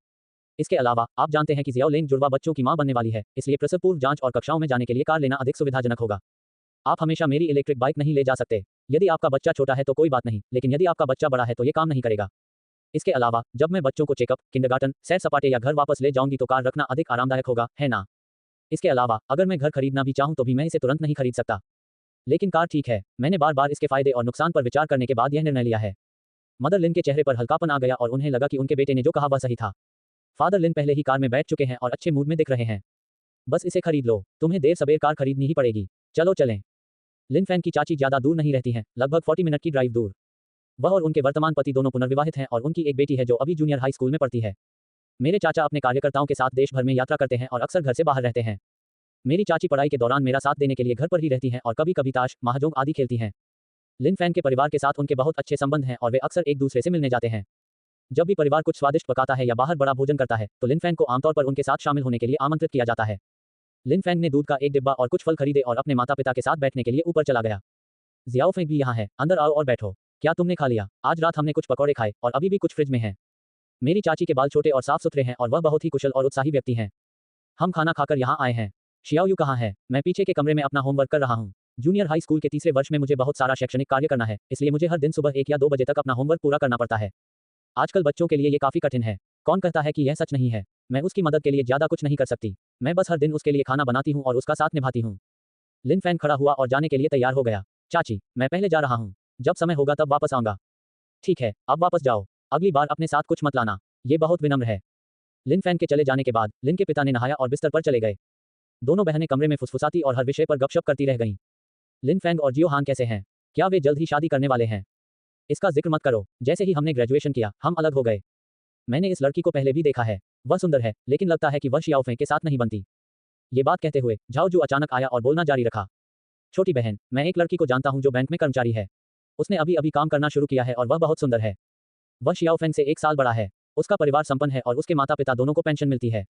इसके अलावा आप जानते हैं कि जियाओ लेंग जुड़वा बच्चों की मां बनने वाली है, इसलिए प्रसव पूर्व जांच और कक्षाओं में जाने के लिए कार लेना अधिक सुविधाजनक होगा। आप हमेशा मेरी इलेक्ट्रिक बाइक नहीं ले जा सकते। यदि आपका बच्चा छोटा है तो कोई बात नहीं, लेकिन यदि आपका बच्चा बड़ा है तो ये काम नहीं करेगा। इसके अलावा जब मैं बच्चों को चेकअप, किंडरगार्टन, सैर सपाटे या घर वापस ले जाऊंगी तो कार रखना अधिक आरामदायक होगा, है ना? इसके अलावा अगर मैं घर खरीदना भी चाहूं तो भी मैं इसे तुरंत नहीं खरीद सकता। लेकिन कार ठीक है, मैंने बार बार इसके फायदे और नुकसान पर विचार करने के बाद यह निर्णय लिया है। मदर लिन के चेहरे पर हल्कापन आ गया और उन्हें लगा कि उनके बेटे ने जो कहा वह सही था। फादर लिन पहले ही कार में बैठ चुके हैं और अच्छे मूड में दिख रहे हैं। बस इसे खरीद लो, तुम्हें देर सबेर कार खरीदनी ही पड़ेगी। चलो चलें। लिन फैंग की चाची ज्यादा दूर नहीं रहती हैं, लगभग 40 मिनट की ड्राइव दूर। वह और उनके वर्तमान पति दोनों पुनर्विवाहित हैं और उनकी एक बेटी है जो अभी जूनियर हाई स्कूल में पढ़ती है। मेरे चाचा अपने कार्यकर्ताओं के साथ देश भर में यात्रा करते हैं और अक्सर घर से बाहर रहते हैं। मेरी चाची पढ़ाई के दौरान मेरा साथ देने के लिए घर पर ही रहती हैं और कभी कभी ताश, महाजोंग आदि खेलती हैं। लिन फैंग के परिवार के साथ उनके बहुत अच्छे संबंध हैं और वे अक्सर एक दूसरे से मिलने जाते हैं। जब भी परिवार कुछ स्वादिष्ट पकाता है या बाहर बड़ा भोजन करता है तो लिन फैंग को आमतौर पर उनके साथ शामिल होने के लिए आमंत्रित किया जाता है। लिन फैंग ने दूध का एक डिब्बा और कुछ फल खरीदे और अपने माता पिता के साथ बैठने के लिए ऊपर चला गया। जियाओ फेंग भी यहाँ है, अंदर आओ और बैठो। क्या तुमने खा लिया? आज रात हमने कुछ पकौड़े खाए और अभी भी कुछ फ्रिज में हैं। मेरी चाची के बाल छोटे और साफ सुथरे हैं और वह बहुत ही कुशल और उत्साही व्यक्ति हैं। हम खाना खाकर यहाँ आए हैं। शियाओयू कहाँ है? मैं पीछे के कमरे में अपना होमवर्क कर रहा हूँ। जूनियर हाई स्कूल के तीसरे वर्ष में मुझे बहुत सारा शैक्षणिक कार्य करना है, इसलिए मुझे हर दिन सुबह 1 या 2 बजे तक अपना होमवर्क पूरा करना पड़ता है। आजकल बच्चों के लिए ये काफी कठिन है। कौन कहता है कि यह सच नहीं है? मैं उसकी मदद के लिए ज्यादा कुछ नहीं कर सकती। मैं बस हर दिन उसके लिए खाना बनाती हूँ और उसका साथ निभाती हूँ। लिन फैंग खड़ा हुआ और जाने के लिए तैयार हो गया। चाची, मैं पहले जा रहा हूँ। जब समय होगा तब वापस आऊंगा। ठीक है, अब वापस जाओ। अगली बार अपने साथ कुछ मत लाना। ये बहुत विनम्र है। लिन फैंग के चले जाने के बाद लिन के पिता ने नहाया और बिस्तर पर चले गए। दोनों बहनें कमरे में फुसफुसाती और हर विषय पर गपशप करती रह गईं। लिन फैंग और जियो हान कैसे हैं? क्या वे जल्द ही शादी करने वाले हैं? इसका जिक्र मत करो। जैसे ही हमने ग्रेजुएशन किया, हम अलग हो गए। मैंने इस लड़की को पहले भी देखा है। वह सुंदर है, लेकिन लगता है कि वह शियाओ फेंग के साथ नहीं बनती। ये बात कहते हुए झाओ जू अचानक आया और बोलना जारी रखा। छोटी बहन, मैं एक लड़की को जानता हूँ जो बैंक में कर्मचारी है। उसने अभी अभी काम करना शुरू किया है और वह बहुत सुंदर है। वह शियाओ फेंग से 1 साल बड़ा है। उसका परिवार संपन्न है और उसके माता पिता दोनों को पेंशन मिलती है।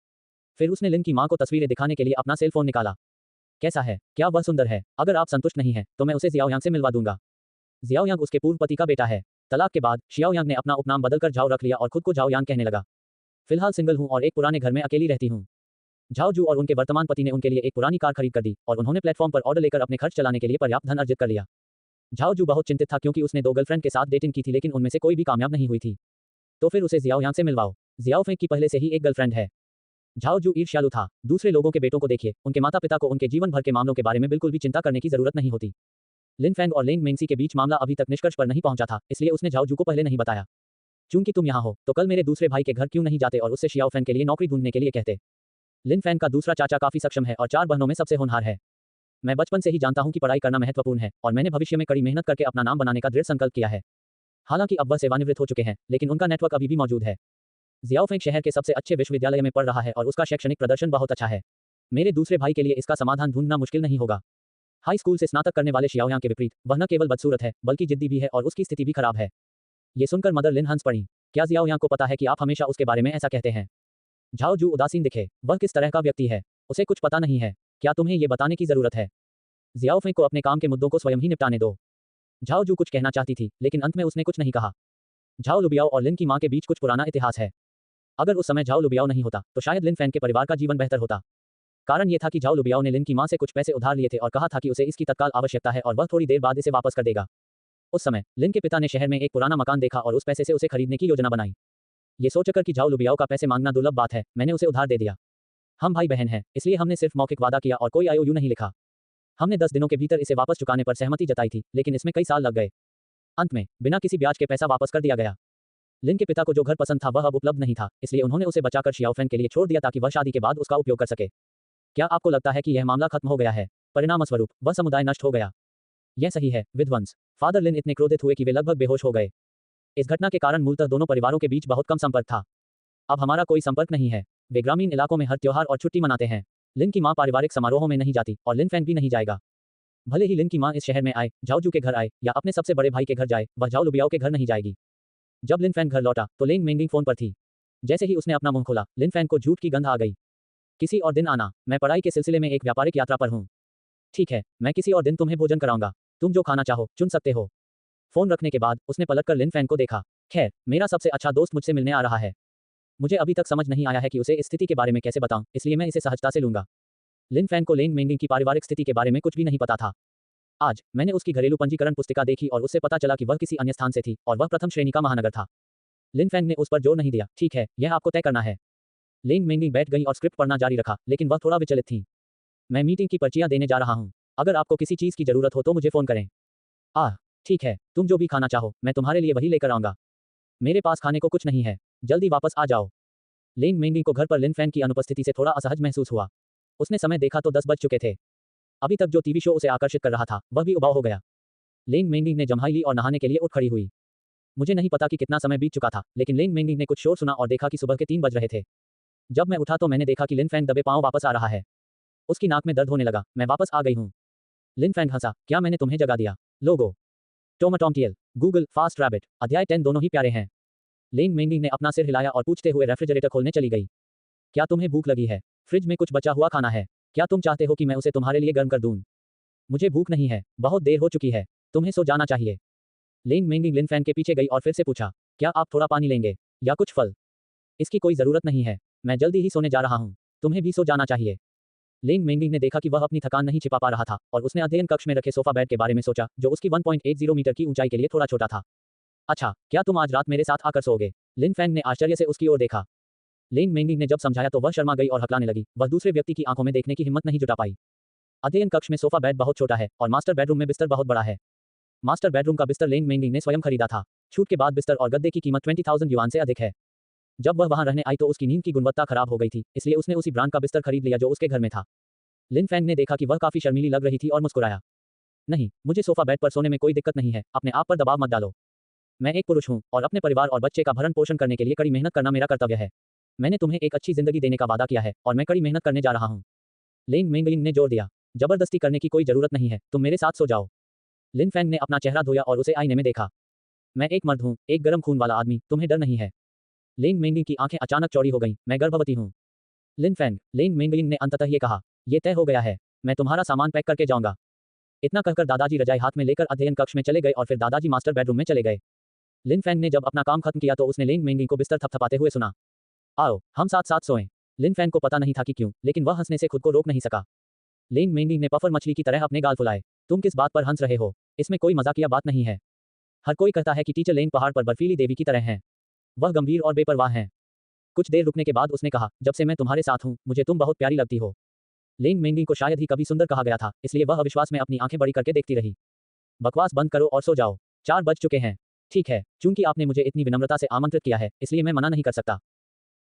फिर उसने लिन की मां को तस्वीरें दिखाने के लिए अपना सेल फोन निकाला। कैसा है? क्या वह सुंदर है? अगर आप संतुष्ट नहीं हैं, तो मैं उसे जियाओयांग से मिलवा दूंगा। जियाओयांग उसके पूर्व पति का बेटा है। तलाक के बाद शियाओयांग ने अपना उपनाम बदलकर झाओ रख लिया और खुद को झाओयांग कहने लगा। फिलहाल सिंगल हूं और एक पुराने घर में अकेली रहती हूं। झाओ जू और उनके वर्तमान पति ने उनके लिए एक पुरानी कार खरीद कर दी और उन्होंने प्लेटफॉर्म पर ऑर्डर लेकर अपने खर्च चलाने के लिए पर्याप्त धन अर्जित कर लिया। झाओ जू बहुत चिंतित था क्योंकि उसने 2 गर्लफ्रेंड के साथ डेटिंग की थी, लेकिन उनमें से कोई भी कामयाब नहीं हुई थी। तो फिर उसे जियाओयांग से मिलवाओ। जियाओ फेंग की पहले से ही एक गर्लफ्रेंड है। झाओ जू ईर्ष्यालु था। दूसरे लोगों के बेटों को देखिए, उनके माता पिता को उनके जीवन भर के मामलों के बारे में बिल्कुल भी चिंता करने की जरूरत नहीं होती। लिन फैंग और लेंग मेंगसी के बीच मामला अभी तक निष्कर्ष पर नहीं पहुंचा था, इसलिए उसने झाओ जू को पहले नहीं बताया। चूंकि तुम यहाँ हो, तो कल मेरे दूसरे भाई के घर क्यों नहीं जाते और उससे शियाओ फैंग के लिए नौकरी ढूंढने के लिए कहते। लिन फैंग का दूसरा चाचा काफी सक्षम है और 4 बहनों में सबसे होनहार है। मैं बचपन से ही जानता हूं कि पढ़ाई करना महत्वपूर्ण है और मैंने भविष्य में कड़ी मेहनत करके अपना नाम बनाने का दृढ़ संकल्प किया है। हालांकि अब वह सेवानिवृत्त हो चुके हैं, लेकिन उनका नेटवर्क अभी भी मौजूद है। जियाओ फेंग शहर के सबसे अच्छे विश्वविद्यालय में पढ़ रहा है और उसका शैक्षणिक प्रदर्शन बहुत अच्छा है। मेरे दूसरे भाई के लिए इसका समाधान ढूंढना मुश्किल नहीं होगा। हाई स्कूल से स्नातक करने वाले शियाओयांग के विपरीत वह न केवल बदसूरत है, बल्कि जिद्दी भी है और उसकी स्थिति भी खराब है। ये सुनकर मदर लिन हंस पड़ी। क्या जियाओयांग को पता है कि आप हमेशा उसके बारे में ऐसा कहते हैं? झाओ जू उदासीन दिखे। वह किस तरह का व्यक्ति है? उसे कुछ पता नहीं है। क्या तुम्हें ये बताने की जरूरत है? जियाओ फेंग को अपने काम के मुद्दों को स्वयं ही निपटाने दो। झाओ जू कुछ कहना चाहती थी, लेकिन अंत में उसने कुछ नहीं कहा। झाओ लुबियाओ और लिन की मां के बीच कुछ पुराना इतिहास है। अगर उस समय झाओ लुबियाओ नहीं होता, तो शायद लिन फैंग के परिवार का जीवन बेहतर होता। कारण ये था कि झाओ लुबियाओ ने लिन की मां से कुछ पैसे उधार लिए थे और कहा था कि उसे इसकी तत्काल आवश्यकता है और वह थोड़ी देर बाद इसे वापस कर देगा। उस समय लिन के पिता ने शहर में एक पुराना मकान देखा और उस पैसे से उसे खरीदने की योजना बनाई। ये सोचकर कि झाओ लुबियाओ का पैसे मांगना दुर्लभ बात है, मैंने उसे उधार दे दिया। हम भाई बहन हैं, इसलिए हमने सिर्फ मौखिक वादा किया और कोई आईओयू नहीं लिखा। हमने 10 दिनों के भीतर इसे वापस चुकाने पर सहमति जताई थी, लेकिन इसमें कई साल लग गए। अंत में बिना किसी ब्याज के पैसा वापस कर दिया गया। लिन के पिता को जो घर पसंद था वह अब उपलब्ध नहीं था, इसलिए उन्होंने उसे बचाकर शियाओ फैंग के लिए छोड़ दिया ताकि वह शादी के बाद उसका उपयोग कर सके। क्या आपको लगता है कि यह मामला खत्म हो गया है? परिणामस्वरूप वह समुदाय नष्ट हो गया। यह सही है, विध्वंस। फादर लिन इतने क्रोधित हुए कि वे लगभग बेहोश हो गए। इस घटना के कारण मूलतः दोनों परिवारों के बीच बहुत कम संपर्क था। अब हमारा कोई संपर्क नहीं है। वे ग्रामीण इलाकों में हर त्योहार और छुट्टी मनाते हैं। लिन की मां पारिवारिक समारोहों में नहीं जाती और लिन फैंग भी नहीं जाएगा। भले ही लिन की मां इस शहर में आए, झाओ जू के घर आए या अपने सबसे बड़े भाई के घर जाए, वह झाओ लुबियाओ के घर नहीं जाएगी। जब लिन फैंग घर लौटा तो लेंग मेंगिंग फोन पर थी। जैसे ही उसने अपना मुंह खोला, लिन फैंग को झूठ की गंध आ गई। किसी और दिन आना, मैं पढ़ाई के सिलसिले में एक व्यापारिक यात्रा पर हूँ। ठीक है, मैं किसी और दिन तुम्हें भोजन कराऊंगा। तुम जो खाना चाहो, चुन सकते हो। फोन रखने के बाद उसने पलटकर लिन फैंग को देखा। खैर, मेरा सबसे अच्छा दोस्त मुझसे मिलने आ रहा है। मुझे अभी तक समझ नहीं आया है कि उसे इस स्थिति के बारे में कैसे बताऊं, इसलिए मैं इसे सहजता से लूंगा। लिन फैंग को लेंग मेंगिंग की पारिवारिक स्थिति के बारे में कुछ भी नहीं पता था। आज मैंने उसकी घरेलू पंजीकरण पुस्तिका देखी और उससे पता चला कि वह किसी अन्य स्थान से थी और वह प्रथम श्रेणी का महानगर था। लिन फैंग ने उस पर जोर नहीं दिया। ठीक है, यह आपको तय करना है। लेंग मेंगिंग बैठ गई और स्क्रिप्ट पढ़ना जारी रखा, लेकिन वह थोड़ा विचलित थी। मैं मीटिंग की पर्चियां देने जा रहा हूं। अगर आपको किसी चीज की जरूरत हो तो मुझे फोन करें। आह, ठीक है, तुम जो भी खाना चाहो, मैं तुम्हारे लिए वही लेकर आऊंगा। मेरे पास खाने को कुछ नहीं है, जल्दी वापस आ जाओ। लेंग मेंगिंग को घर पर लिन फैंग की अनुपस्थिति से थोड़ा असहज महसूस हुआ। उसने समय देखा तो 10 बज चुके थे। अभी तक जो टीवी शो उसे आकर्षित कर रहा था, वह भी उबाऊ हो गया। लेंग मेंगिंग ने जम्हाई ली और नहाने के लिए उठ खड़ी हुई। मुझे नहीं पता कि कितना समय बीत चुका था, लेकिन लेंग मेंगिंग ने कुछ शोर सुना और देखा कि सुबह के 3 बज रहे थे। जब मैं उठा तो मैंने देखा कि लिन फैंग दबे पांव वापस आ रहा है। उसकी नाक में दर्द होने लगा। मैं वापस आ गई हूँ। लिन फैंग हंसा। क्या मैंने तुम्हें जगा दिया? लोगो टोमाटोमटियल गूगल फास्ट रैबिट अध्याय 10 दोनों ही प्यारे हैं। लेंग मेंगिंग ने अपना सिर हिलाया और पूछते हुए रेफ्रिजरेटर खोलने चली गई। क्या तुम्हें भूख लगी है? फ्रिज में कुछ बचा हुआ खाना है। क्या तुम चाहते हो कि मैं उसे तुम्हारे लिए गर्म कर दूं? मुझे भूख नहीं है, बहुत देर हो चुकी है। तुम्हें सो जाना चाहिए। लेंग मेंगिंग लिन फैंग के पीछे गई और फिर से पूछा, क्या आप थोड़ा पानी लेंगे या कुछ फल? इसकी कोई जरूरत नहीं है, मैं जल्दी ही सोने जा रहा हूँ। तुम्हें भी सो जाना चाहिए। लेंग मेंगिंग ने देखा कि वह अपनी थकान नहीं छिपा पा रहा था और उसने अध्ययन कक्ष में रखे सोफा बेड के बारे में सोचा, जो उसकी 1.80 मीटर की ऊंचाई के लिए थोड़ा छोटा था। अच्छा, क्या तुम आज रात मेरे साथ आकर सोओगे? लिन फैंग ने आश्चर्य से उसकी ओर देखा। लेंग मेंगिंग ने जब समझाया तो वह शर्मा गई और हकलाने लगी। वह दूसरे व्यक्ति की आंखों में देखने की हिम्मत नहीं जुटा पाई। अध्ययन कक्ष में सोफा बेड बहुत छोटा है और मास्टर बेडरूम में बिस्तर बहुत बड़ा है। मास्टर बेडरूम का बिस्तर लेंग मेंगिंग ने स्वयं खरीदा था। छूट के बाद बिस्तर और गद्दे की कीमत 20,000 युआन से अधिक है। जब वह वहां रहने आई तो उसकी नींद की गुणवत्ता खराब हो गई थी, इसलिए उसने उसी ब्रांड का बिस्तर खरीद लिया जो उसके घर में था। लिन फैंग ने देखा कि वह काफी शर्मीली लग रही थी और मुस्कुराया। नहीं, मुझे सोफा बेड पर सोने में कोई दिक्कत नहीं है, अपने आप पर दबाव मत डालो। मैं एक पुरुष हूँ और अपने परिवार और बच्चे का भरण पोषण करने के लिए कड़ी मेहनत करना मेरा कर्तव्य है। मैंने तुम्हें एक अच्छी जिंदगी देने का वादा किया है और मैं कड़ी मेहनत करने जा रहा हूँ। लेंग मेंगिंग ने जोर दिया। जबरदस्ती करने की कोई जरूरत नहीं है, तुम मेरे साथ सो जाओ। लिन फैंग ने अपना चेहरा धोया और उसे आईने में देखा। मैं एक मर्द हूँ, एक गर्म खून वाला आदमी, तुम्हें डर नहीं है? लेंग मेंगिंग की आंखें अचानक चौड़ी हो गईं। मैं गर्भवती हूँ। लिन फैंग, लेंग मेंगिंग ने अंततः ये कहा, यह तय हो गया है, मैं तुम्हारा सामान पैक करके जाऊंगा। इतना कहकर दादाजी रजाई हाथ में लेकर अध्ययन कक्ष में चले गए और फिर दादाजी मास्टर बेडरूम में चले गए। लिन फैंग ने जब अपना काम खत्म किया तो उसने लेंग मेंगिंग को बिस्तर थपथपाते हुए सुना, आओ हम साथ साथ सोएं। लिन फैंग को पता नहीं था कि क्यों, लेकिन वह हंसने से खुद को रोक नहीं सका। लेंग मेंगिंग ने पफर मछली की तरह अपने गाल फुलाए। तुम किस बात पर हंस रहे हो? इसमें कोई मजाकिया बात नहीं है। हर कोई कहता है कि टीचर लेंग पहाड़ पर बर्फीली देवी की तरह हैं। वह गंभीर और बेपरवाह हैं। कुछ देर रुकने के बाद उसने कहा, जब से मैं तुम्हारे साथ हूँ, मुझे तुम बहुत प्यारी लगती हो। लेंग मेंगिंग को शायद ही कभी सुंदर कहा गया था, इसलिए वह अविश्वास में अपनी आंखें बड़ी करके देखती रही। बकवास बंद करो और सो जाओ। 4 बज चुके हैं। ठीक है, चूंकि आपने मुझे इतनी विनम्रता से आमंत्रित किया है, इसलिए मैं मना नहीं कर सकता।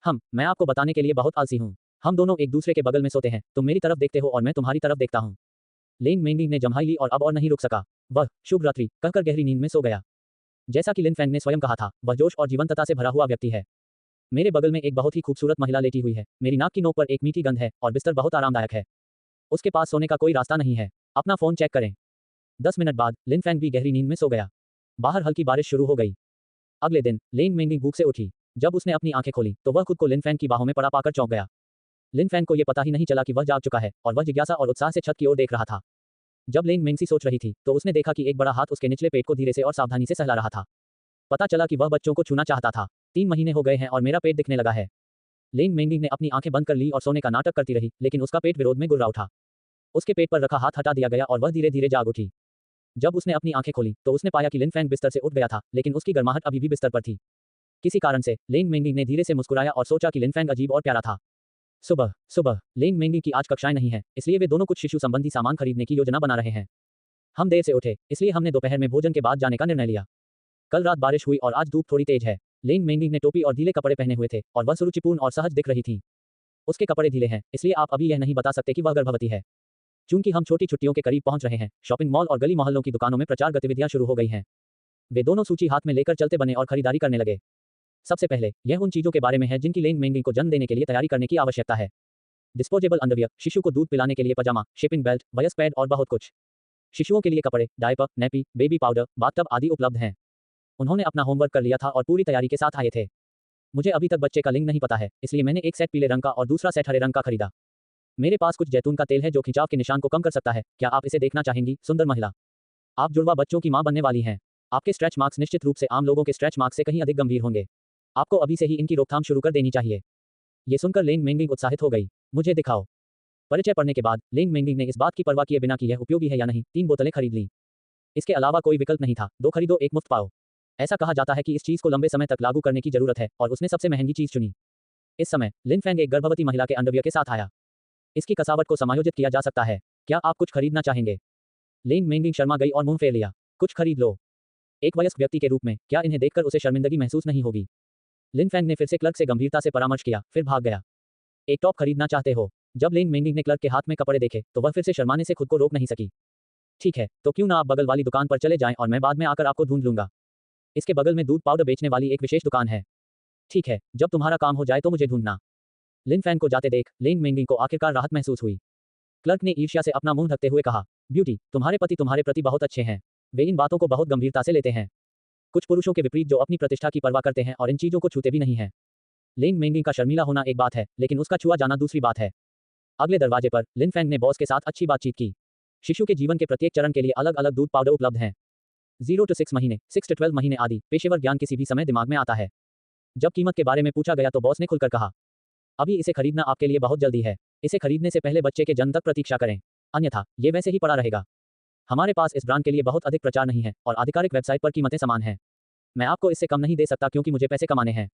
मैं आपको बताने के लिए बहुत आलसी हूँ। हम दोनों एक दूसरे के बगल में सोते हैं, तुम मेरी तरफ देखते हो और मैं तुम्हारी तरफ देखता हूँ। लेंग मेंगिंग ने जम्हाई ली और अब और नहीं रुक सका। वह शुभ रात्रि कहकर गहरी नींद में सो गया। जैसा कि लिन फैंग ने स्वयं कहा था, वह जोश और जीवंतता से भरा हुआ व्यक्ति है। मेरे बगल में एक बहुत ही खूबसूरत महिला लेटी हुई है। मेरी नाक की नोक पर एक मीठी गंध है और बिस्तर बहुत आरामदायक है। उसके पास सोने का कोई रास्ता नहीं है। अपना फोन चेक करें। 10 मिनट बाद लिन फैंग भी गहरी नींद में सो गया। बाहर हल्की बारिश शुरू हो गई। अगले दिन लेंग मेंगिंग भूख से उठी। जब उसने अपनी आंखें खोली तो वह खुद को लिन फैंग की बाहों में पड़ा पाकर चौंक गया। लिन फैंग को यह पता ही नहीं चला कि वह जाग चुका है और वह जिज्ञासा और उत्साह से छत की ओर देख रहा था। जब लेंग मेंगसी सोच रही थी तो उसने देखा कि एक बड़ा हाथ उसके निचले पेट को धीरे से और सावधानी से सहला रहा था। पता चला कि वह बच्चों को छूना चाहता था। 3 महीने हो गए हैं और मेरा पेट दिखने लगा है। लेंग मेंगिंग ने अपनी आंखें बंद कर ली और सोने का नाटक करती रही, लेकिन उसका पेट विरोध में गुर्रा उठा। उसके पेट पर रखा हाथ हटा दिया गया और वह धीरे धीरे जाग उठी। जब उसने अपनी आंखें खोली तो उसने पाया कि लिन फैंग बिस्तर से उठ गया था, लेकिन उसकी गर्माहट अभी भी बिस्तर पर थी। किसी कारण से लेंग मेंगिंग ने धीरे से मुस्कुराया और सोचा कि लिन फैंग अजीब और प्यारा था। सुबह सुबह लेंग मेंगिंग की आज कक्षाएं नहीं है, इसलिए वे दोनों कुछ शिशु संबंधी सामान खरीदने की योजना बना रहे हैं। हम देर से उठे, इसलिए हमने दोपहर में भोजन के बाद जाने का निर्णय लिया। कल रात बारिश हुई और आज धूप थोड़ी तेज है। लेंग मेंगिंग ने टोपी और ढीले कपड़े पहने हुए थे और वह सुरुचिपूर्ण और सहज दिख रही थी। उसके कपड़े ढीले हैं, इसलिए आप अभी यह नहीं बता सकते कि वह गर्भवती है। चूंकि हम छोटी छुट्टियों के करीब पहुंच रहे हैं, शॉपिंग मॉल और गली मोहल्लों की दुकानों में प्रचार गतिविधियां शुरू हो गई हैं। वे दोनों सूची हाथ में लेकर चलते बने और खरीदारी करने लगे। सबसे पहले यह उन चीजों के बारे में है जिनकी लेंग मेंगिंग को जन्म देने के लिए तैयारी करने की आवश्यकता है। डिस्पोजेबल अंडरवियर, शिशु को दूध पिलाने के लिए पजामा, शिपिंग बेल्ट, वयस्क पैड और बहुत कुछ। शिशुओं के लिए कपड़े, diaper, nappy, baby powder, bathtub आदि उपलब्ध हैं। उन्होंने अपना होमवर्क कर लिया था और पूरी तैयारी के साथ आए थे। मुझे अभी तक बच्चे का लिंग नहीं पता है, इसलिए मैंने एक सेट पीले रंग का और दूसरा सेट हरे रंग का खरीदा। मेरे पास कुछ जैतून का तेल है जो खिंचाव के निशान को कम कर सकता है। क्या आप इसे देखना चाहेंगी? सुंदर महिला। आप जुड़वा बच्चों की मां बनने वाली हैं। आपके स्ट्रेच मार्क्स निश्चित रूप से आम लोगों के स्ट्रेच मार्क्स से कहीं अधिक गंभीर होंगे। आपको अभी से ही इनकी रोकथाम शुरू कर देनी चाहिए। ये सुनकर लेंग मेंगिंग उत्साहित हो गई। मुझे दिखाओ। परिचय पढ़ने के बाद लेंग मेंगिंग ने इस बात की परवाह किए बिना कि यह उपयोगी है या नहीं 3 बोतलें खरीद लीं। इसके अलावा कोई विकल्प नहीं था। 2 खरीदो 1 मुफ्त पाओ। ऐसा कहा जाता है कि इस चीज को लंबे समय तक लागू करने की जरूरत है और उसने सबसे महंगी चीज चुनी। इस समय लिन फेंग एक गर्भवती महिला के अंडरवियर के साथ आया। इसकी कसावट को समायोजित किया जा सकता है। क्या आप कुछ खरीदना चाहेंगे? लेंग मेंगिंग शर्मा गई और मुंह फेर लिया। कुछ खरीद लो। एक वयस्क व्यक्ति के रूप में क्या इन्हें देखकर उसे शर्मिंदगी महसूस नहीं होगी? लिन फेंग ने फिर से क्लर्क से गंभीरता से परामर्श किया, फिर भाग गया। एक टॉप खरीदना चाहते हो? जब लेंग मेंगिंग ने क्लर्क के हाथ में कपड़े देखे तो वह फिर से शर्माने से खुद को रोक नहीं सकी। ठीक है, तो क्यों ना आप बगल वाली दुकान पर चले जाएं और मैं बाद में आकर आपको ढूंढ लूंगा। इसके बगल में दूध पाउडर बेचने वाली एक विशेष दुकान है। ठीक है, जब तुम्हारा काम हो जाए तो मुझे ढूंढना। लिन फैंग को जाते देख लेंग मेंगिंग को आखिरकार राहत महसूस हुई। क्लर्क ने ईर्ष्या से अपना मुंह ढकते हुए कहा, ब्यूटी, तुम्हारे पति तुम्हारे प्रति बहुत अच्छे हैं। वे इन बातों को बहुत गंभीरता से लेते हैं। कुछ पुरुषों के विपरीत जो अपनी प्रतिष्ठा की परवाह करते हैं और इन चीजों को छूते भी नहीं हैं। लेंग मेंगिंग का शर्मीला होना एक बात है, लेकिन उसका छुआ जाना दूसरी बात है। अगले दरवाजे पर लिन फैंग ने बॉस के साथ अच्छी बातचीत की। शिशु के जीवन के प्रत्येक चरण के लिए अलग अलग दूध पाउडर उपलब्ध हैं। 0 to 6 महीने, 6 to 12 महीने आदि पेशेवर ज्ञान किसी भी समय दिमाग में आता है। जब कीमत के बारे में पूछा गया तो बॉस ने खुलकर कहा, अभी इसे खरीदना आपके लिए बहुत जल्दी है। इसे खरीदने से पहले बच्चे के जन्म तक प्रतीक्षा करें, अन्यथा ये वैसे ही पड़ा रहेगा। हमारे पास इस ब्रांड के लिए बहुत अधिक प्रचार नहीं है और आधिकारिक वेबसाइट पर कीमतें समान हैं। मैं आपको इससे कम नहीं दे सकता क्योंकि मुझे पैसे कमाने हैं।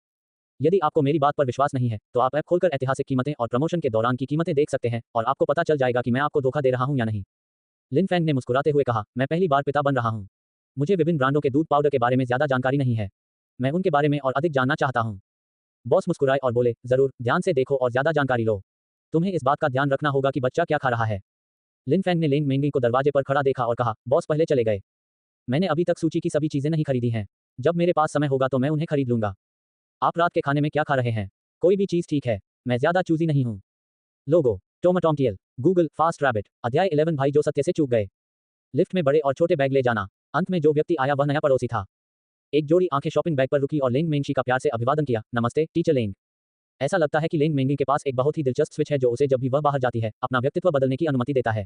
यदि आपको मेरी बात पर विश्वास नहीं है तो आप ऐप खोलकर ऐतिहासिक कीमतें और प्रमोशन के दौरान की कीमतें देख सकते हैं और आपको पता चल जाएगा कि मैं आपको धोखा दे रहा हूं या नहीं। लिन फैंग ने मुस्कुराते हुए कहा, मैं पहली बार पिता बन रहा हूं। मुझे विभिन्न ब्रांडों के दूध पाउडर के बारे में ज्यादा जानकारी नहीं है। मैं उनके बारे में और अधिक जानना चाहता हूं। बॉस मुस्कुराए और बोले, जरूर, ध्यान से देखो और ज्यादा जानकारी लो। तुम्हें इस बात का ध्यान रखना होगा कि बच्चा क्या खा रहा है। लिन फैंग ने लेंग मेंगिंग को दरवाजे पर खड़ा देखा और कहा, बॉस पहले चले गए। मैंने अभी तक सूची की सभी चीजें नहीं खरीदी हैं। जब मेरे पास समय होगा तो मैं उन्हें खरीद लूंगा। आप रात के खाने में क्या खा रहे हैं? कोई भी चीज ठीक है, मैं ज्यादा चूजी नहीं हूं। लोगो टोमाटोमटियल गूगल फास्ट रैबिट अध्याय 11 भाई जो सत्य से चूक गए। लिफ्ट में बड़े और छोटे बैग ले जाना। अंत में जो व्यक्ति आया वह नया पड़ोसी था। एक जोड़ी आंखें शॉपिंग बैग पर रुकी और लेंग मेंगशी का प्यार से अभिवादन किया, नमस्ते टीचर लेंग। ऐसा लगता है कि लेंग मेंगी के पास एक बहुत ही दिलचस्प स्विच है जो उसे जब भी वह बाहर जाती है अपना व्यक्तित्व बदलने की अनुमति देता है।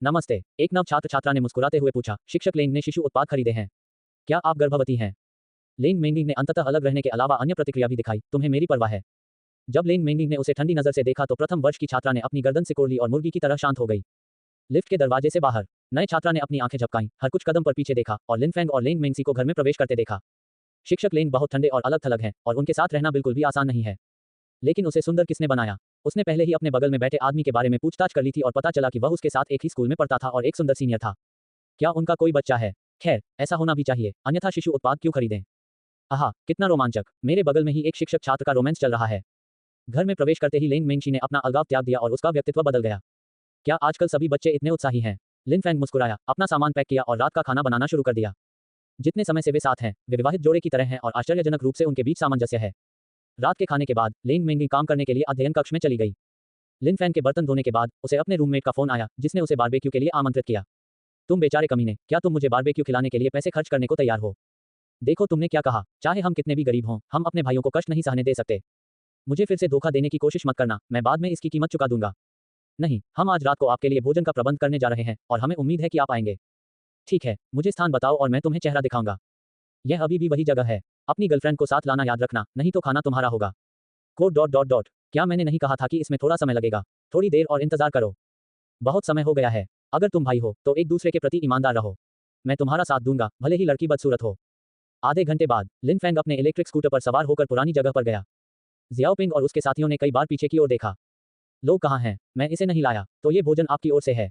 नमस्ते, एक नव छात्र छात्रा ने मुस्कुराते हुए पूछा, शिक्षक लेंग ने शिशु उत्पाद खरीदे हैं। क्या आप गर्भवती हैं? लेंग मेंगिंग ने अंततः अलग रहने के अलावा अन्य प्रतिक्रिया भी दिखाई, तुम्हें मेरी परवाह है। जब लेंग मेंगिंग ने उसे ठंडी नजर से देखा तो प्रथम वर्ष की छात्रा ने अपनी गर्दन सिकोड़ ली और मुर्गी की तरह शांत हो गई। लिफ्ट के दरवाजे से बाहर नए छात्रा ने अपनी आंखें झपकाईं, हर कुछ कदम पर पीछे देखा और लिन फैंग और लेंग मेंगसी को घर में प्रवेश करते देखा। शिक्षक लेंग बहुत ठंडे और अलग थलग हैं और उनके साथ रहना बिल्कुल भी आसान नहीं है। लेकिन उसे सुंदर किसने बनाया? उसने पहले ही अपने बगल में बैठे आदमी के बारे में पूछताछ कर ली थी और पता चला कि वह उसके साथ एक ही स्कूल में पढ़ता था और एक सुंदर सीनियर था। क्या उनका कोई बच्चा है? खैर, ऐसा होना भी चाहिए, अन्यथा शिशु उत्पाद क्यों खरीदें? आहा, कितना रोमांचक! मेरे बगल में ही एक शिक्षक छात्र का रोमांस चल रहा है। घर में प्रवेश करते ही लेंग मेंगशी ने अपना अलगाव त्याग दिया और उसका व्यक्तित्व बदल गया। क्या आजकल सभी बच्चे इतने उत्साही हैं? लिन फैंग मुस्कुराया, अपना सामान पैक किया और रात का खाना बनाना शुरू कर दिया। जितने समय से वे साथ हैं, वे विवाहित जोड़े की तरह हैं और आश्चर्यजनक रूप से उनके बीच सामंजस्य है। रात के खाने के बाद लेंग मेंगी काम करने के लिए अध्ययन कक्ष में चली गई। लिन फैंग के बर्तन धोने के बाद उसे अपने रूममेट का फोन आया जिसने उसे बारबेक्यू के लिए आमंत्रित किया। तुम बेचारे कमीने, क्या तुम मुझे बारबेक्यू खिलाने के लिए पैसे खर्च करने को तैयार हो? देखो तुमने क्या कहा, चाहे हम कितने भी गरीब हों, हम अपने भाइयों को कष्ट नहीं सहने दे सकते। मुझे फिर से धोखा देने की कोशिश मत करना, मैं बाद में इसकी कीमत चुका दूंगा। नहीं, हम आज रात को आपके लिए भोजन का प्रबंध करने जा रहे हैं और हमें उम्मीद है कि आप आएंगे। ठीक है, मुझे स्थान बताओ और मैं तुम्हें चेहरा दिखाऊंगा। यह अभी भी वही जगह है। अपनी गर्लफ्रेंड को साथ लाना याद रखना, नहीं तो खाना तुम्हारा होगा। कोड ... क्या मैंने नहीं कहा था कि इसमें थोड़ा समय लगेगा? थोड़ी देर और इंतजार करो। बहुत समय हो गया है। अगर तुम भाई हो तो एक दूसरे के प्रति ईमानदार रहो। मैं तुम्हारा साथ दूंगा, भले ही लड़की बदसूरत हो। आधे घंटे बाद लिन फैंग अपने इलेक्ट्रिक स्कूटर पर सवार होकर पुरानी जगह पर गया। जियाओपिंग और उसके साथियों ने कई बार पीछे की ओर देखा। लोग कहाँ हैं? मैं इसे नहीं लाया, तो ये भोजन आपकी ओर से है।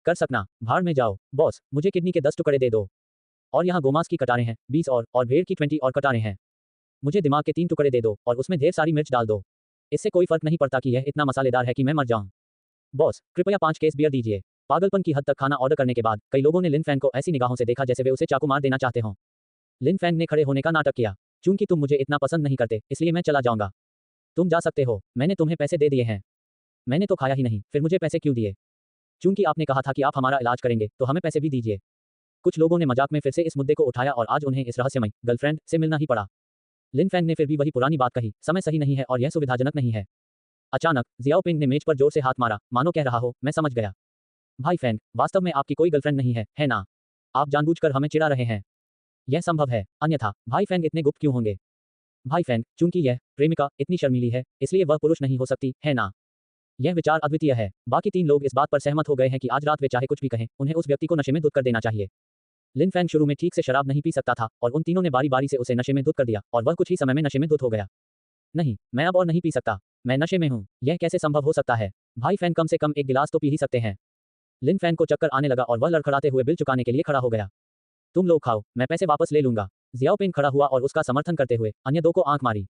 कर सकना, भाड़ में जाओ। बॉस, मुझे किडनी के 10 टुकड़े दे दो। और यहाँ गोमांस की कटारें हैं, 20 और भेड़ की 20 और कटारें हैं। मुझे दिमाग के 3 टुकड़े दे दो और उसमें ढेर सारी मिर्च डाल दो। इससे कोई फर्क नहीं पड़ता कि यह इतना मसालेदार है कि मैं मर जाऊं। बॉस, कृपया 5 केस बियर दीजिए। पागलपन की हद तक खाना ऑर्डर करने के बाद कई लोगों ने लिन फैंग को ऐसी निगाहों से देखा जैसे वे उसे चाकू मार देना चाहते हों। लिन फैंग ने खड़े होने का नाटक किया। चूंकि तुम मुझे इतना पसंद नहीं करते, इसलिए मैं चला जाऊंगा। तुम जा सकते हो, मैंने तुम्हें पैसे दे दिए हैं। मैंने तो खाया ही नहीं, फिर मुझे पैसे क्यों दिए? चूंकि आपने कहा था कि आप हमारा इलाज करेंगे, तो हमें पैसे भी दीजिए। कुछ लोगों ने मजाक में फिर से इस मुद्दे को उठाया और आज उन्हें इस रहस्यमय गर्लफ्रेंड से मिलना ही पड़ा। लिन फैंग ने फिर भी वही पुरानी बात कही, समय सही नहीं है और यह सुविधाजनक नहीं है। अचानक जियाओपिंग ने मेज पर जोर से हाथ मारा, मानो कह रहा हो, मैं समझ गया। भाई फैंग, वास्तव में आपकी कोई गर्लफ्रेंड नहीं है ना? आप जानबूझकर हमें चिढ़ा रहे हैं। यह संभव है, अन्यथा भाई फैंग इतने गुप्त क्यों होंगे? भाई फैंग, चूंकि यह प्रेमिका इतनी शर्मीली है, इसलिए वह पुरुष नहीं हो सकती, है ना? यह विचार अद्वितीय है। बाकी 3 लोग इस बात पर सहमत हो गए हैं कि आज रात वे चाहे कुछ भी कहें, उन्हें उस व्यक्ति को नशे में धुत कर देना चाहिए। लिन फैंग शुरू में ठीक से शराब नहीं पी सकता था और उन तीनों ने बारी-बारी से उसे नशे में धुत कर दिया और वह कुछ ही समय में नशे में धुत हो गया। नहीं, मैं अब और नहीं पी सकता। मैं नशे में हूँ। यह कैसे संभव हो सकता है? भाई फैंग कम से कम एक गिलास तो पी ही सकते हैं। लिन फैंग को चक्कर आने लगा और वह लड़खड़ाते हुए बिल चुकाने के लिए खड़ा हो गया। तुम लोग खाओ, मैं पैसे वापस ले लूंगा। जियाओपिंग खड़ा हुआ और उसका समर्थन करते हुए अन्य दो को आंख मारी।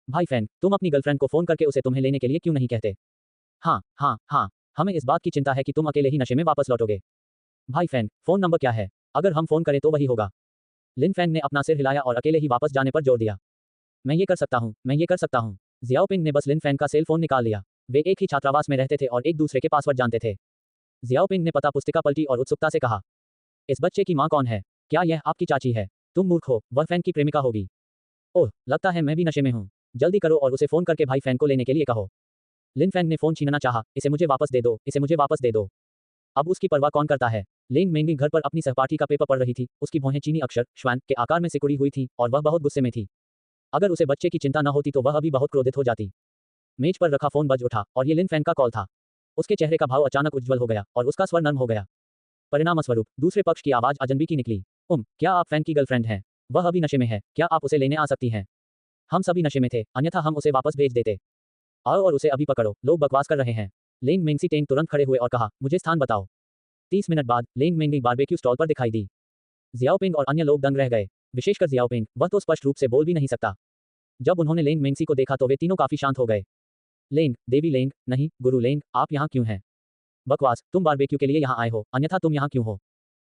भाई फैंग, तुम अपनी गर्लफ्रेंड को फोन करके उसे तुम्हें लेने के लिए क्यों नहीं कहते? हाँ, हमें इस बात की चिंता है कि तुम अकेले ही नशे में वापस लौटोगे। भाई फैंग, फोन नंबर क्या है? अगर हम फोन करें तो वही होगा। लिन फैंग ने अपना सिर हिलाया और अकेले ही वापस जाने पर जोर दिया। मैं ये कर सकता हूँ। जियाओपिंग ने बस लिन फैंग का सेल फोन निकाल लिया। वे एक ही छात्रावास में रहते थे और एक दूसरे के पासवर्ड जानते थे। जियाओपिंग ने पता पुस्तिका पलटी और उत्सुकता से कहा, इस बच्चे की माँ कौन है? क्या यह आपकी चाची है? तुम मूर्ख हो, वह फैंग की प्रेमिका होगी। ओह, लगता है मैं भी नशे में हूँ। जल्दी करो और उसे फोन करके भाई फैंग को लेने के लिए कहो। लिन फैंग ने फोन छीनना चाहा, इसे मुझे वापस दे दो, इसे मुझे वापस दे दो। अब उसकी परवाह कौन करता है? लिंग मेंगी घर पर अपनी सहपाठी का पेपर पढ़ रही थी, उसकी भौहें चीनी अक्षर श्वान के आकार में सिकुड़ी हुई थीं और वह बहुत गुस्से में थी। अगर उसे बच्चे की चिंता न होती तो वह अभी बहुत क्रोधित हो जाती। मेज पर रखा फोन बज उठा और ये लिन फैंग का कॉल था। उसके चेहरे का भाव अचानक उज्ज्वल हो गया और उसका स्वर नर्म हो गया। परिणामस्वरूप दूसरे पक्ष की आवाज अजनबी की निकली। क्या आप फैंग की गर्लफ्रेंड हैं? वह अभी नशे में है, क्या आप उसे लेने आ सकती हैं? हम सभी नशे में थे, अन्यथा हम उसे वापस भेज देते। आओ और उसे अभी पकड़ो, लोग बकवास कर रहे हैं। लेंग मेंगसी टेंग तुरंत खड़े हुए और कहा, मुझे स्थान बताओ। 30 मिनट बाद लेंग मेंगी बारबेक्यू स्टॉल पर दिखाई दी। जियाओपिंग और अन्य लोग दंग रह गए, विशेषकर जियाओपिंग, वह तो स्पष्ट रूप से बोल भी नहीं सकता। जब उन्होंने लेंग मेंगसी को देखा तो वे तीनों काफी शांत हो गए। लेंग, देवी लेंग, नहीं, गुरु लेंग, आप यहाँ क्यों हैं? बकवास, तुम बारबेक्यू के लिए यहाँ आए हो, अन्यथा तुम यहाँ क्यों हो?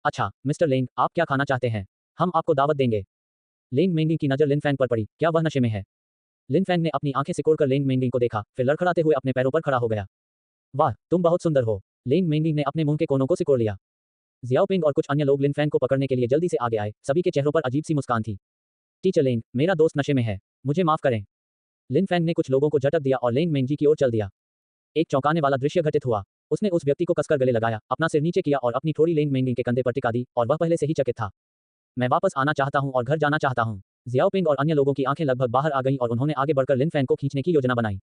अच्छा, मिस्टर लेंग, आप क्या खाना चाहते हैं? हम आपको दावत देंगे। लेंग मेंगी की नजर लिन फैंग पर पड़ी, क्या वह नशे में है? लिन फैंग ने अपनी आंखें सिकोड़कर लेंग मेंगिंग को देखा, फिर लड़खड़ाते हुए अपने पैरों पर खड़ा हो गया। वाह, तुम बहुत सुंदर हो। लेंग मेंगिंग ने अपने मुंह के कोनों को सिकोड़ लिया। जियाओपिंग और कुछ अन्य लोग लिन फैंग को पकड़ने के लिए जल्दी से आगे आए, सभी के चेहरों पर अजीब सी मुस्कान थी। टीचर लेंग, मेरा दोस्त नशे में है, मुझे माफ करें। लिन फैंग ने कुछ लोगों को झटक दिया और लेंग मेंजी की ओर चल दिया। एक चौंकाने वाला दृश्य घटित हुआ। उसने उस व्यक्ति को कसकर गले लगाया, अपना सिर नीचे किया और अपनी थोड़ी लेंग मेंगिंग के कंधे पर टिका दी और वह पहले से ही चकित था। मैं वापस आना चाहता हूँ और घर जाना चाहता हूँ। जियाओपिंग और अन्य लोगों की आंखें लगभग बाहर आ गईं और उन्होंने आगे बढ़कर लिन फैंग को खींचने की योजना बनाई।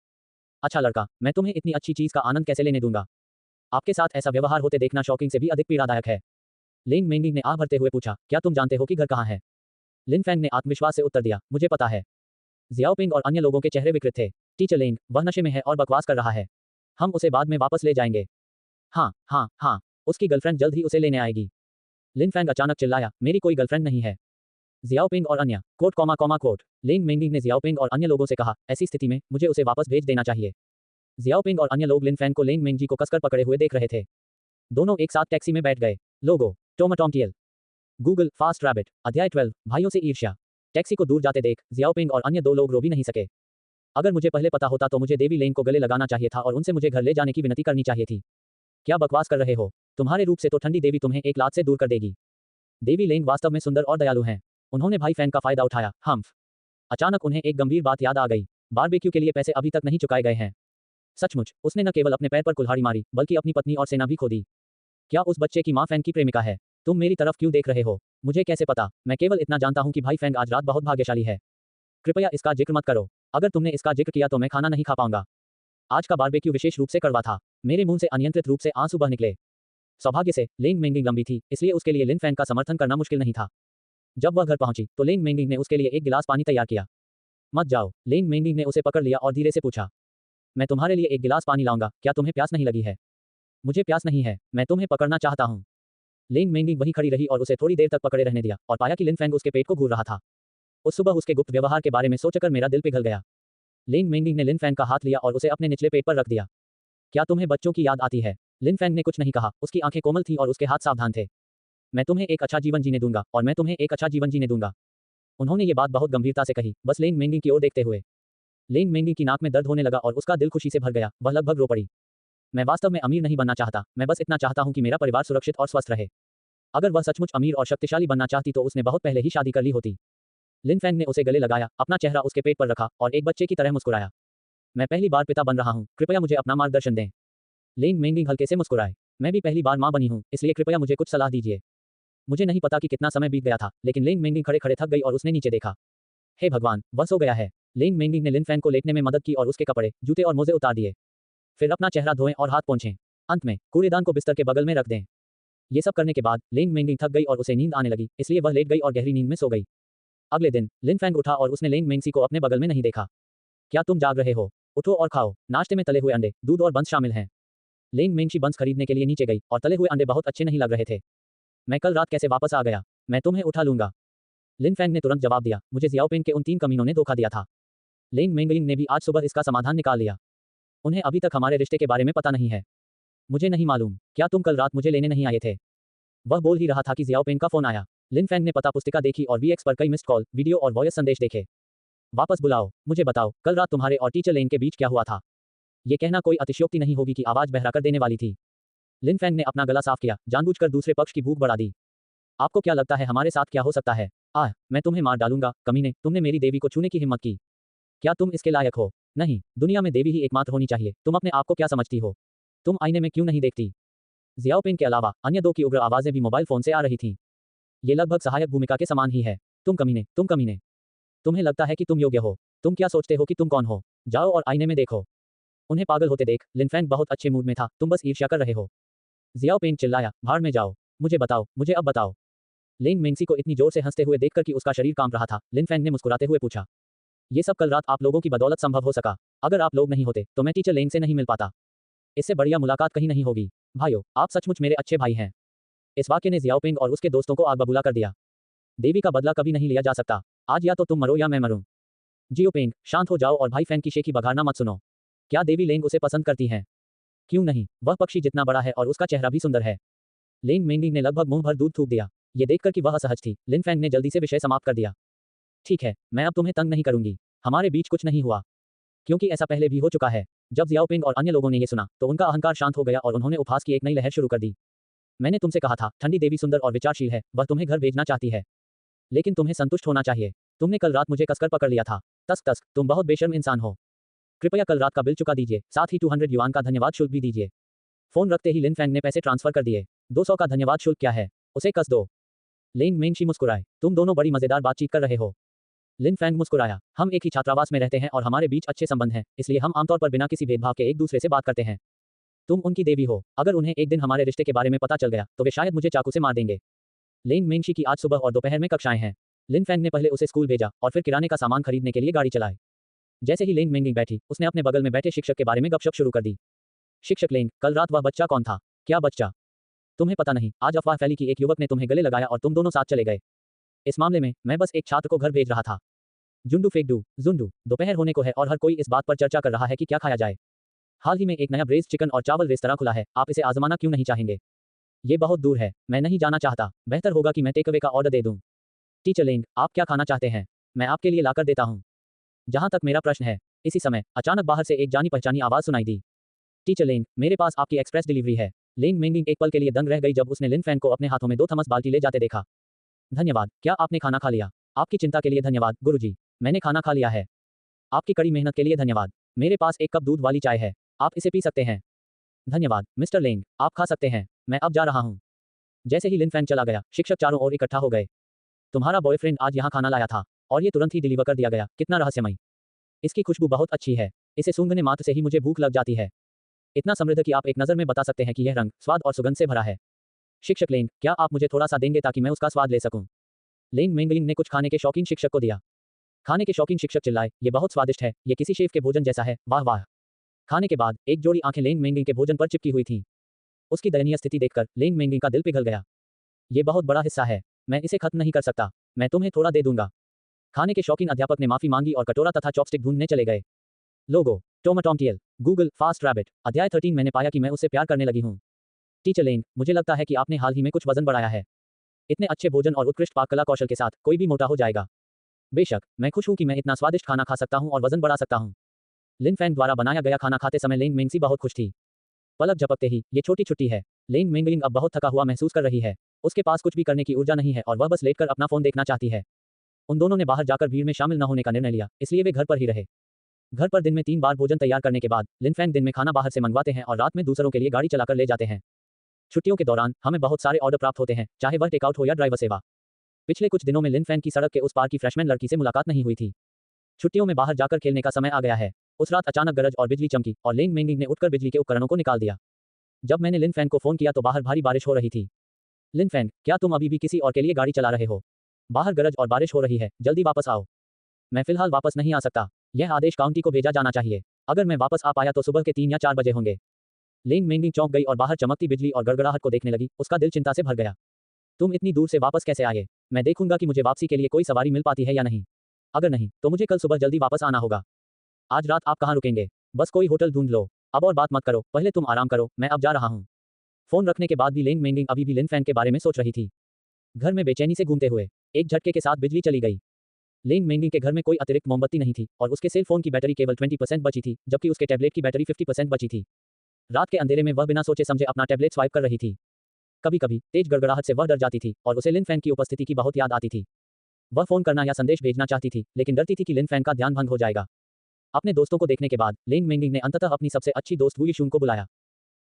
अच्छा लड़का, मैं तुम्हें इतनी अच्छी चीज का आनंद कैसे लेने दूंगा? आपके साथ ऐसा व्यवहार होते देखना शॉकिंग से भी अधिक पीड़ादायक है। लेंग मेंगिंग ने आह भरते हुए पूछा, क्या तुम जानते हो कि घर कहाँ है? लिन फैंग ने आत्मविश्वास से उत्तर दिया, मुझे पता है। जियाओपिंग और अन्य लोगों के चेहरे विकृत थे। टीचर लेंग, वह नशे में है और बकवास कर रहा है। हम उसे बाद में वापस ले जाएंगे। हाँ, उसकी गर्लफ्रेंड जल्द ही उसे लेने आएगी। लिन फैंग अचानक चिल्लाया, मेरी कोई गर्लफ्रेंड नहीं है। जियाओपिंग और अन्य कोट। लेंग मेंगिंग ने जियाओपिंग और अन्य लोगों से कहा, ऐसी स्थिति में मुझे उसे वापस भेज देना चाहिए। जियाओपिंग और अन्य लोग लिन फैंग को लेंग मेंगजी को कसकर पकड़े हुए देख रहे थे। दोनों एक साथ टैक्सी में बैठ गए। लोगो टोमाटोमटियल गूगल फास्ट रैबिट अध्याय 12 भाइयों से ईर्ष्या। टैक्सी को दूर जाते देख जियाओपिंग और अन्य दो लोग रो भी नहीं सके। अगर मुझे पहले पता होता तो मुझे देवी लेंग को गले लगाना चाहिए था और उनसे मुझे घर ले जाने की विनती करनी चाहिए थी। क्या बकवास कर रहे हो? तुम्हारे रूप से तो ठंडी देवी तुम्हें एक लात से दूर कर देगी। देवी लेंग वास्तव में सुंदर और दयालु हैं। उन्होंने भाई फैंग का फायदा उठाया। हम्फ। अचानक उन्हें एक गंभीर बात याद आ गई। बारबेक्यू के लिए पैसे अभी तक नहीं चुकाए गए हैं। सचमुच, उसने न केवल अपने पैर पर कुल्हाड़ी मारी, बल्कि अपनी पत्नी और सेना भी खो दी। क्या उस बच्चे की मां फैंग की प्रेमिका है? तुम मेरी तरफ क्यों देख रहे हो? मुझे कैसे पता? मैं केवल इतना जानता हूं कि भाई फैंग आज रात बहुत भाग्यशाली है। कृपया इसका जिक्र मत करो। अगर तुमने इसका जिक्र किया तो मैं खाना नहीं खा पाऊंगा। आज का बारबेक्यू विशेष रूप से कड़वा था। मेरे मुंह से अनियंत्रित रूप से आंसू बह निकले। सौभाग्य से लेंग मेंगिंग लंबी थी, इसलिए उसके लिए लिन फैंग का समर्थन करना मुश्किल नहीं था। जब वह घर पहुंची तो लेंग मेंगिंग ने उसके लिए एक गिलास पानी तैयार किया। मत जाओ। लेंग मेंगिंग ने उसे पकड़ लिया और धीरे से पूछा, मैं तुम्हारे लिए एक गिलास पानी लाऊंगा, क्या तुम्हें प्यास नहीं लगी है? मुझे प्यास नहीं है, मैं तुम्हें पकड़ना चाहता हूँ। लेंग मेंगिंग वहीं खड़ी रही और उसे थोड़ी देर तक पकड़े रहने दिया और पाया कि लिन फैंग उसके पेट को घूर रहा था। उस सुबह उसके गुप्त व्यवहार के बारे में सोचकर मेरा दिल पिघल गया। लेंग मेंगिंग ने लिन फैंग का हाथ लिया और उसे अपने निचले पेट पर रख दिया। क्या तुम्हें बच्चों की याद आती है? लिन फैंग ने कुछ नहीं कहा, उसकी आंखें कोमल थीं और उसके हाथ सावधान थे। मैं तुम्हें एक अच्छा जीवन जीने दूंगा और मैं तुम्हें एक अच्छा जीवन जीने दूंगा। उन्होंने ये बात बहुत गंभीरता से कही, बस लेंग मेंगिंग की ओर देखते हुए। लेंग मेंगिंग की नाक में दर्द होने लगा और उसका दिल खुशी से भर गया, वह लगभग रो पड़ी। मैं वास्तव में अमीर नहीं बनना चाहता, मैं बस इतना चाहता हूं कि मेरा परिवार सुरक्षित और स्वस्थ रहे। अगर वह सचमुच अमीर और शक्तिशाली बनना चाहती तो उसने बहुत पहले ही शादी कर ली होती। लिन फैंग ने उसे गले लगाया, अपना चेहरा उसके पेट पर रखा और एक बच्चे की तरह मुस्कुराया। मैं पहली बार पिता बन रहा हूँ, कृपया मुझे अपना मार्गदर्शन दें। लिन मेंगिंग हल्के से मुस्कुराए। मैं भी पहली बार माँ बनी हूँ, इसलिए कृपया मुझे कुछ सलाह दीजिए। मुझे नहीं पता कि कितना समय बीत गया था, लेकिन लिन मेंगिंग खड़े खड़े थक गई और उसने नीचे देखा। हे भगवान, वह सो गया है। लिन मेंगिंग ने लिन फैंग को लेटने में मदद की और उसके कपड़े, जूते और मोजे उतार दिए। फिर अपना चेहरा धोएं और हाथ पोंछें। अंत में कूड़ेदान को बिस्तर के बगल में रख दें। ये सब करने के बाद लिन मेंगिंग थक गई और उसे नींद आने लगी, इसलिए वह लेट गई और गहरी नींद में सो गई। अगले दिन लिन फैंग उठा और उसने लिन मेंगसी को अपने बगल में नहीं देखा। क्या तुम जाग रहे हो? उठो और खाओ। नाश्ते में तले हुए अंडे, दूध और बंस शामिल हैं। लिन मेंगशी बंस खरीदने के लिए नीचे गई और तले हुए अंडे बहुत अच्छे नहीं लग रहे थे। मैं कल रात कैसे वापस आ गया? मैं तुम्हें उठा लूंगा। लिन फैंग ने तुरंत जवाब दिया, मुझे जियाओपिंग के उन 3 कमीनों ने धोखा दिया था। लिन मेंगलिंग ने भी आज सुबह इसका समाधान निकाल लिया। उन्हें अभी तक हमारे रिश्ते के बारे में पता नहीं है। मुझे नहीं मालूम, क्या तुम कल रात मुझे लेने नहीं आए थे? वह बोल ही रहा था कि जियाओपिंग का फोन आया। लिन फैंग ने पता पुस्तिका देखी और वीएक्स पर कई मिस्ड कॉल, वीडियो और वॉयस संदेश देखे। वापस बुलाओ, मुझे बताओ, कल रात तुम्हारे और टीचर लेन के बीच क्या हुआ था? ये कहना कोई अतिशयोक्ति नहीं होगी कि आवाज बहरा कर देने वाली थी। लिन फैंग ने अपना गला साफ किया, जानबूझकर दूसरे पक्ष की भूख बढ़ा दी। आपको क्या लगता है हमारे साथ क्या हो सकता है? मैं तुम्हें मार डालूंगा, कमीने, तुमने मेरी देवी को छूने की हिम्मत की। क्या तुम इसके लायक हो? नहीं, दुनिया में देवी ही एकमात्र होनी चाहिए। तुम अपने आप को क्या समझती हो? तुम आईने में क्यों नहीं देखती? जियाओपिंग के अलावा अन्य 2 की उग्र आवाजें भी मोबाइल फोन से आ रही थीं। ये लगभग सहायक भूमिका के समान ही है। तुम कमीने, तुम कमीने। तुम्हें लगता है कि तुम योग्य हो? तुम क्या सोचते हो कि तुम कौन हो? जाओ और आईने में देखो। उन्हें पागल होते देख लिन फैंग बहुत अच्छे मूड में था, तुम बस ईर्ष्या कर रहे हो। जियाओपिंग चिल्लाया, भाड़ में जाओ। मुझे बताओ, मुझे अब बताओ। लिन मेंगसी को इतनी जोर से हंसते हुए देखकर कि उसका शरीर कांप रहा था, लिन फैंग ने मुस्कुराते हुए पूछा, ये सब कल रात आप लोगों की बदौलत संभव हो सका। अगर आप लोग नहीं होते तो मैं टीचर लेंग से नहीं मिल पाता। इससे बढ़िया मुलाकात कहीं नहीं होगी। भाइयों, आप सचमुच मेरे अच्छे भाई हैं। इस वाक्य ने जियाओपिंग और उसके दोस्तों को आग बबूला कर दिया। देवी का बदला कभी नहीं लिया जा सकता। आज या तो तुम मरो या मैं मरूं। जियोपिंग, शांत हो जाओ और भाई फैंग की शेखी बघाड़ना मत सुनो। क्या देवी लेंग उसे पसंद करती हैं? क्यों नहीं, वह पक्षी जितना बड़ा है और उसका चेहरा भी सुंदर है। लेंग मेंगिंग ने लगभग मुंह भर दूध थूक दिया। ये देखकर कि वह असहज थी, लिन फैंग ने जल्दी से विषय समाप्त कर दिया। ठीक है, मैं अब तुम्हें तंग नहीं करूंगी। हमारे बीच कुछ नहीं हुआ, क्योंकि ऐसा पहले भी हो चुका है। जब जियाओपिंग और अन्य लोगों ने ये सुना तो उनका अहंकार शांत हो गया और उन्होंने उपहास की एक नई लहर शुरू कर दी। मैंने तुमसे कहा था, ठंडी देवी सुंदर और विचारशील है, वह तुम्हें घर भेजना चाहती है। लेकिन तुम्हें संतुष्ट होना चाहिए। तुमने कल रात मुझे कसकर पकड़ लिया था। तस्क तस्क, तुम बहुत बेशर्म इंसान हो। कृपया कल रात का बिल चुका दीजिए, साथ ही 200 युआन का धन्यवाद शुल्क भी दीजिए। फोन रखते ही लिन फैंग ने पैसे ट्रांसफर कर दिए। 200 का धन्यवाद शुल्क क्या है? उसे कस दो। लिन मेंगशी मुस्कुराए, तुम दोनों बड़ी मजेदार बातचीत कर रहे हो। लिन फैंग मुस्कुराया, हम एक ही छात्रावास में रहते हैं और हमारे बीच अच्छे संबंध हैं, इसलिए हम आमतौर पर बिना किसी भेदभाव के एक दूसरे से बात करते हैं। तुम उनकी देवी हो। अगर उन्हें एक दिन हमारे रिश्ते के बारे में पता चल गया तो वे शायद मुझे चाकू से मार देंगे। लिन मेंगशी की आज सुबह और दोपहर में कक्षाएं हैं। लिन फैंग ने पहले उसे स्कूल भेजा और फिर किराने का सामान खरीदने के लिए गाड़ी चलाई। जैसे ही लिन मेंगिंग बैठी, उसने अपने बगल में बैठे शिक्षक के बारे में गपशप शुरू कर दी। शिक्षक लिंग, कल रात वह बच्चा कौन था? क्या बच्चा? तुम्हें पता नहीं, आज अफवाह फैली कि एक युवक ने तुम्हें गले लगाया और तुम दोनों साथ चले गए। इस मामले में मैं बस एक छात्र को घर भेज रहा था। जुंडू फेकडू, जुंडू, दोपहर होने को है और हर कोई इस बात पर चर्चा कर रहा है कि क्या खाया जाए। हाल ही में एक नया ब्रेज़ चिकन और चावल रेस्तरां खुला है, आप इसे आजमाना क्यों नहीं चाहेंगे? ये बहुत दूर है, मैं नहीं जाना चाहता, बेहतर होगा कि मैं टेकअवे का ऑर्डर दे दूं। टीचर लिंग, आप क्या खाना चाहते हैं? मैं आपके लिए लाकर देता हूं। जहां तक मेरा प्रश्न है। इसी समय अचानक बाहर से एक जानी पहचानी आवाज सुनाई दी। टीचर लिंग, मेरे पास आपकी एक्सप्रेस डिलीवरी है। लिंग मेंगिंग एक पल के लिए दंग रह गई जब उसने लिन फैंग को अपने हाथों में 2 थमस बाल्टी ले जाते देखा। धन्यवाद, क्या आपने खाना खा लिया? आपकी चिंता के लिए धन्यवाद, गुरुजी। मैंने खाना खा लिया है। आपकी कड़ी मेहनत के लिए धन्यवाद। मेरे पास एक कप दूध वाली चाय है, आप इसे पी सकते हैं। धन्यवाद, मिस्टर लिंग, आप खा सकते हैं, मैं अब जा रहा हूँ। जैसे ही लिन फैंग चला गया, शिक्षक चारों ओर इकट्ठा हो गए। तुम्हारा बॉयफ्रेंड आज यहाँ खाना लाया था और ये तुरंत ही डिलीवर कर दिया गया, कितना रहस्यमय। इसकी खुशबू बहुत अच्छी है, इसे सूंघने मात्र से ही मुझे भूख लग जाती है। इतना समृद्ध कि आप एक नज़र में बता सकते हैं कि यह रंग, स्वाद और सुगंध से भरा है। शिक्षक लिंग, क्या आप मुझे थोड़ा सा देंगे ताकि मैं उसका स्वाद ले सकूं? लिंग मेंगलिंग ने कुछ खाने के शौकीन शिक्षक को दिया। खाने के शौकीन शिक्षक चिल्लाए, ये बहुत स्वादिष्ट है, ये किसी शेफ के भोजन जैसा है, वाह वाह। खाने के बाद एक जोड़ी आंखें लिंग मेंगिंग के भोजन पर चिपकी हुई थीं। उसकी दयनीय स्थिति देखकर लिंग मेंगिंग का दिल पिघल गया। ये बहुत बड़ा हिस्सा है, मैं इसे खत्म नहीं कर सकता, मैं तुम्हें थोड़ा दे दूंगा। खाने के शौकीन अध्यापक ने माफी मांगी और कटोरा तथा चॉपस्टिक ढूंढने चले गए। लोगो, टोमाटोमटियल, गूगल, फास्ट रैबिट, अध्याय 13। मैंने पाया कि मैं उससे प्यार करने लगी हूँ। टीचर लिंग, मुझे लगता है कि आपने हाल ही में कुछ वजन बढ़ाया है। इतने अच्छे भोजन और उत्कृष्ट पाक कला कौशल के साथ कोई भी मोटा हो जाएगा। बेशक, मैं खुश हूं कि मैं इतना स्वादिष्ट खाना खा सकता हूं और वजन बढ़ा सकता हूं। लिन फैंग द्वारा बनाया गया खाना खाते समय लिंग मेंगसी बहुत खुश थी। पलक झपकते ही, ये छोटी छुट्टी है। लिंग मेंगलिंग अब बहुत थका हुआ महसूस कर रही है। उसके पास कुछ भी करने की ऊर्जा नहीं है और वह बस लेटकर अपना फोन देखना चाहती है। उन दोनों ने बाहर जाकर भीड़ में शामिल न होने का निर्णय लिया, इसलिए वे घर पर ही रहे। घर पर दिन में 3 बार भोजन तैयार करने के बाद लिन फैंग दिन में खाना बाहर से मंगवाते हैं और रात में दूसरों के लिए गाड़ी चलाकर ले जाते हैं। छुट्टियों के दौरान हमें बहुत सारे ऑर्डर प्राप्त होते हैं, चाहे वह टेकआउट हो या ड्राइवर सेवा। पिछले कुछ दिनों में लिन फैंग की सड़क के उस पार की फ्रेशमैन लड़की से मुलाकात नहीं हुई थी। छुट्टियों में बाहर जाकर खेलने का समय आ गया है। उस रात अचानक गरज और बिजली चमकी और लिन मेंगिंग ने उठकर बिजली के उपकरणों को निकाल दिया। जब मैंने लिन फैंग को फोन किया तो बाहर भारी बारिश हो रही थी। लिन फैंग, क्या तुम अभी भी किसी और के लिए गाड़ी चला रहे हो? बाहर गरज और बारिश हो रही है, जल्दी वापस आओ। मैं फिलहाल वापस नहीं आ सकता। यह आदेश काउंटी को भेजा जाना चाहिए। अगर मैं वापस आ पाया तो सुबह के 3 या 4 बजे होंगे। लिन मेंगिंग चौंक गई और बाहर चमकती बिजली और गड़गड़ाहट को देखने लगी। उसका दिल चिंता से भर गया। तुम इतनी दूर से वापस कैसे आए? मैं देखूंगा कि मुझे वापसी के लिए कोई सवारी मिल पाती है या नहीं। अगर नहीं तो मुझे कल सुबह जल्दी वापस आना होगा। आज रात आप कहाँ रुकेंगे? बस कोई होटल ढूंढ लो। अब और बात मत करो, पहले तुम आराम करो, मैं अब जा रहा हूँ। फोन रखने के बाद भी लिन मेंगिंग अभी भी लिन फैंग के बारे में सोच रही थी। घर में बेचैनी से घूमते हुए एक झटके के साथ बिजली चली गई। लिन मेंगिंग के घर में कोई अतिरिक्त मोमबत्ती नहीं थी और उसके सेल फोन की बैटरी केवल 20% बची थी, जबकि उसके टैबलेट की बैटरी 50% बची थी। रात के अंधेरे में वह बिना सोचे समझे अपना टैबलेट स्वाइप कर रही थी। कभी कभी तेज गड़गड़ाहट से वह डर जाती थी और उसे लिन फैंग की उपस्थिति की बहुत याद आती थी। वह फोन करना या संदेश भेजना चाहती थी, लेकिन डरती थी कि लिन फैंग का ध्यान भंग हो जाएगा। अपने दोस्तों को देखने के बाद लिन मेंगिंग ने अंततः अपनी सबसे अच्छी दोस्त वू यिशुंग को बुलाया।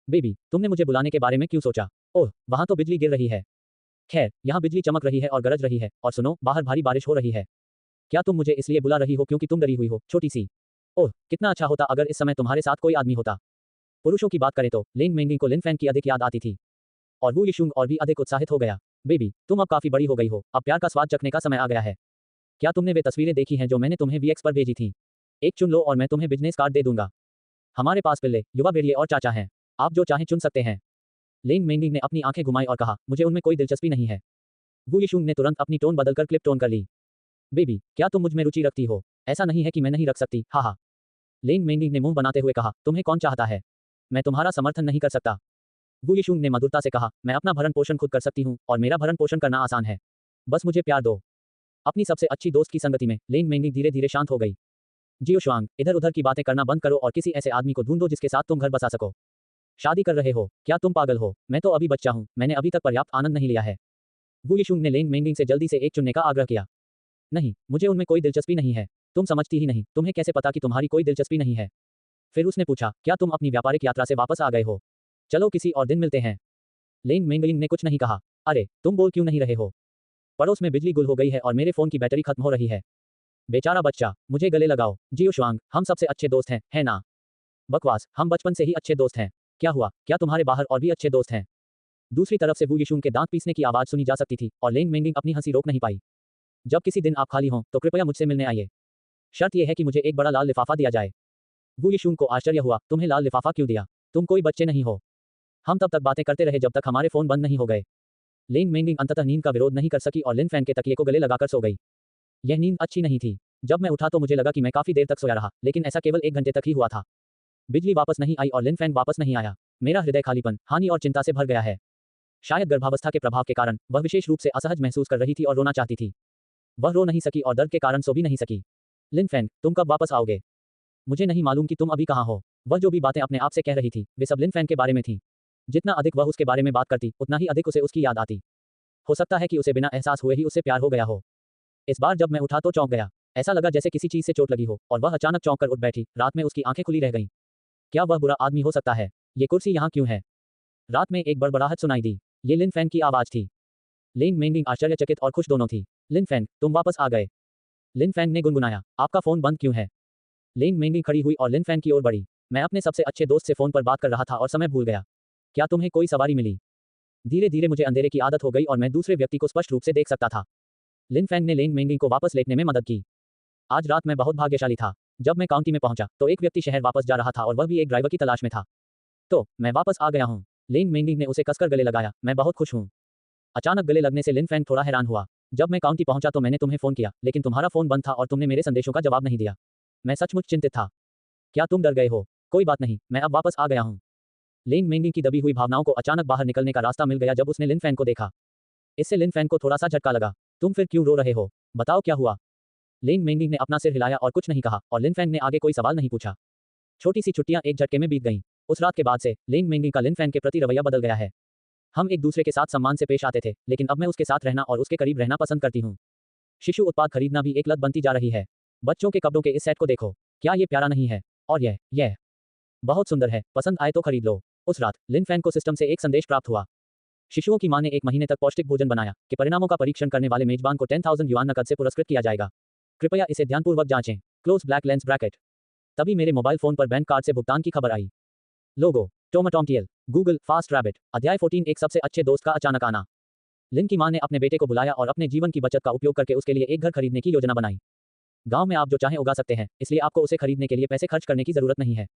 बेबी, तुमने मुझे बुलाने के बारे में क्यों सोचा? ओह, वहां तो बिजली गिर रही है। खैर, यहाँ बिजली चमक रही है और गरज रही है, और सुनो, बाहर भारी बारिश हो रही है। क्या तुम मुझे इसलिए बुला रही हो क्योंकि तुम डरी हुई हो, छोटी सी? ओह, कितना अच्छा होता अगर इस समय तुम्हारे साथ कोई आदमी होता। पुरुषों की बात करें तो लिन मेंगिंग को लिन फैंग की अधिक याद आती थी और वू यिशुंग और भी अधिक उत्साहित हो गया। बेबी, तुम अब काफी बड़ी हो गई हो, अब प्यार का स्वाद चखने का समय आ गया है। क्या तुमने वे तस्वीरें देखी हैं जो मैंने तुम्हें वीएक्स पर भेजी थी? एक चुन लो और मैं तुम्हें बिजनेस कार्ड दे दूंगा। हमारे पास पिल्ले, युवा भेड़िए और चाचा हैं। आप जो चाहें चुन सकते हैं। लिन मेंगिंग ने अपनी आंखें घुमाई और कहा, मुझे उनमें कोई दिलचस्पी नहीं है। वू यिशुंग ने तुरंत अपनी टोन बदलकर क्लिप टोन कर ली। बेबी, क्या तुम मुझ में रुचि रखती हो? ऐसा नहीं है कि मैं नहीं रख सकती, हाँ। लिन मेंगिंग ने मुंह बनाते हुए कहा, तुम्हें कौन चाहता है? मैं तुम्हारा समर्थन नहीं कर सकता। वू यिशुंग ने मधुरता से कहा, मैं अपना भरण पोषण खुद कर सकती हूँ और मेरा भरण पोषण करना आसान है। बस मुझे प्यार दो। अपनी सबसे अच्छी दोस्त की संगति में लिन मेंगिंग धीरे धीरे शांत हो गई। जियो शुआंग, इधर उधर की बातें करना बंद करो और किसी ऐसे आदमी को ढूंढो जिसके साथ तुम घर बसा सको। शादी कर रहे हो? क्या तुम पागल हो? मैं तो अभी बच्चा हूँ, मैंने अभी तक पर्याप्त आनंद नहीं लिया है। वू यिशुंग ने लिन मेंगिंग से जल्दी से एक चुनने का आग्रह किया। नहीं, मुझे उनमें कोई दिलचस्पी नहीं है। तुम समझती ही नहीं, तुम्हें कैसे पता कि तुम्हारी कोई दिलचस्पी नहीं है? फिर उसने पूछा, क्या तुम अपनी व्यापारिक यात्रा से वापस आ गए हो? चलो किसी और दिन मिलते हैं। लिन मेंगिंग ने कुछ नहीं कहा। अरे, तुम बोल क्यों नहीं रहे हो? पड़ोस में बिजली गुल हो गई है और मेरे फोन की बैटरी खत्म हो रही है। बेचारा बच्चा, मुझे गले लगाओ। जियो शुआंग, हम सबसे अच्छे दोस्त हैं, है ना? बकवास, हम बचपन से ही अच्छे दोस्त हैं। क्या हुआ, क्या तुम्हारे बाहर और भी अच्छे दोस्त हैं? दूसरी तरफ से वू यिशुंग के दांत पीसने की आवाज सुनी जा सकती थी और लिन मेंगिंग अपनी हंसी रोक नहीं पाई। जब किसी दिन आप खाली हों तो कृपया मुझसे मिलने आइए। शर्त यह है कि मुझे एक बड़ा लाल लिफाफा दिया जाए। वू यिशुंग को आश्चर्य हुआ, तुम्हें लाल लिफाफा क्यों दिया? तुम कोई बच्चे नहीं हो। हम तब तक बातें करते रहे जब तक हमारे फोन बंद नहीं हो गए। लिन मेंगिंग अंततः नींद का विरोध नहीं कर सकी और लिन फैन के तकिए को गले लगाकर सो गई। यह नींद अच्छी नहीं थी। जब मैं उठा तो मुझे लगा कि मैं काफी देर तक सोया रहा, लेकिन ऐसा केवल 1 घंटे तक ही हुआ था। बिजली वापस नहीं आई और लिन फैंग वापस नहीं आया। मेरा हृदय खालीपन, हानि और चिंता से भर गया है। शायद गर्भावस्था के प्रभाव के कारण वह विशेष रूप से असहज महसूस कर रही थी और रोना चाहती थी। वह रो नहीं सकी और दर्द के कारण सो भी नहीं सकी। लिन फैंग, तुम कब वापस आओगे? मुझे नहीं मालूम कि तुम अभी कहाँ हो। वह जो भी बातें अपने आप से कह रही थी, वे सब लिन फैंग के बारे में थीं। जितना अधिक वह उसके बारे में बात करती, उतना ही अधिक उसे उसकी याद आती। हो सकता है कि उसे बिना एहसास हुए ही उससे प्यार हो गया हो। इस बार जब मैं उठा तो चौंक गया। ऐसा लगा जैसे किसी चीज से चोट लगी हो और वह अचानक चौंक कर उठ बैठी। रात में उसकी आंखें खुली रह गईं। क्या वह बुरा आदमी हो सकता है? ये कुर्सी यहाँ क्यों है? रात में एक बड़बड़ाहट सुनाई दी। ये लिन फैंग की आवाज थी। लिन मेंगिंग आश्चर्यचकित और खुश दोनों थी। लिन फैंग, तुम वापस आ गए। लिन फैंग ने गुनगुनाया, आपका फोन बंद क्यों है? लिन मेंगिंग खड़ी हुई और लिन फैंग की ओर बढ़ी। मैं अपने सबसे अच्छे दोस्त से फोन पर बात कर रहा था और समय भूल गया। क्या तुम्हें कोई सवारी मिली? धीरे धीरे मुझे अंधेरे की आदत हो गई और मैं दूसरे व्यक्ति को स्पष्ट रूप से देख सकता था। लिन फैंग ने लिन मेंगिंग को वापस लेटने में मदद की। आज रात मैं बहुत भाग्यशाली था। जब मैं काउंटी में पहुंचा तो एक व्यक्ति शहर वापस जा रहा था और वह भी एक ड्राइवर की तलाश में था। तो मैं वापस आ गया हूँ। लिन मेंगिंग ने उसे कसकर गले लगाया। मैं बहुत खुश हूँ। अचानक गले लगने से लिन फैंग थोड़ा हैरान हुआ। जब मैं काउंटी पहुंचा तो मैंने तुम्हें फोन किया, लेकिन तुम्हारा फोन बंद था और तुमने मेरे संदेशों का जवाब नहीं दिया। मैं सचमुच चिंतित था। क्या तुम डर गए हो? कोई बात नहीं, मैं अब वापस आ गया हूँ। लिन मेंगिंग की दबी हुई भावनाओं को अचानक बाहर निकलने का रास्ता मिल गया जब उसने लिन फैंग को देखा। इससे लिन फैंग को थोड़ा सा झटका लगा। तुम फिर क्यों रो रहे हो? बताओ क्या हुआ? लिन मेंगिंग ने अपना सिर हिलाया और कुछ नहीं कहा और लिन फैंग ने आगे कोई सवाल नहीं पूछा। छोटी सी छुट्टियां एक झटके में बीत गईं। उस रात के बाद से लिन मेंगिंग का लिन फैंग के प्रति रवैया बदल गया है। हम एक दूसरे के साथ सम्मान से पेश आते थे, लेकिन अब मैं उसके साथ रहना और उसके करीब रहना पसंद करती हूँ। शिशु उत्पाद खरीदना भी एक लत बनती जा रही है। बच्चों के कपड़ों के इस सेट को देखो, क्या ये प्यारा नहीं है? और यह बहुत सुंदर है, पसंद आए तो खरीद लो। उस रात लिन फैंग को सिस्टम से एक संदेश प्राप्त हुआ। शिशुओं की मां ने 1 महीने तक पौष्टिक भोजन बनाया कि परिणामों का परीक्षण करने वाले मेजबान को 10,000 युआन नकद से पुरस्कृत किया जाएगा। कृपया इसे ध्यानपूर्वक जांचें। Close black lens bracket. तभी मेरे मोबाइल फोन पर बैंक कार्ड से भुगतान की खबर आई। लोगो टोमाटोमटीएल गूगल फास्ट रैबिट अध्याय 14 एक सबसे अच्छे दोस्त का अचानक आना। लिन की मां ने अपने बेटे को बुलाया और अपने जीवन की बचत का उपयोग करके उसके लिए एक घर खरीदने की योजना बनाई। गांव में आप जो चाहें उगा सकते हैं, इसलिए आपको उसे खरीदने के लिए पैसे खर्च करने की जरूरत नहीं है।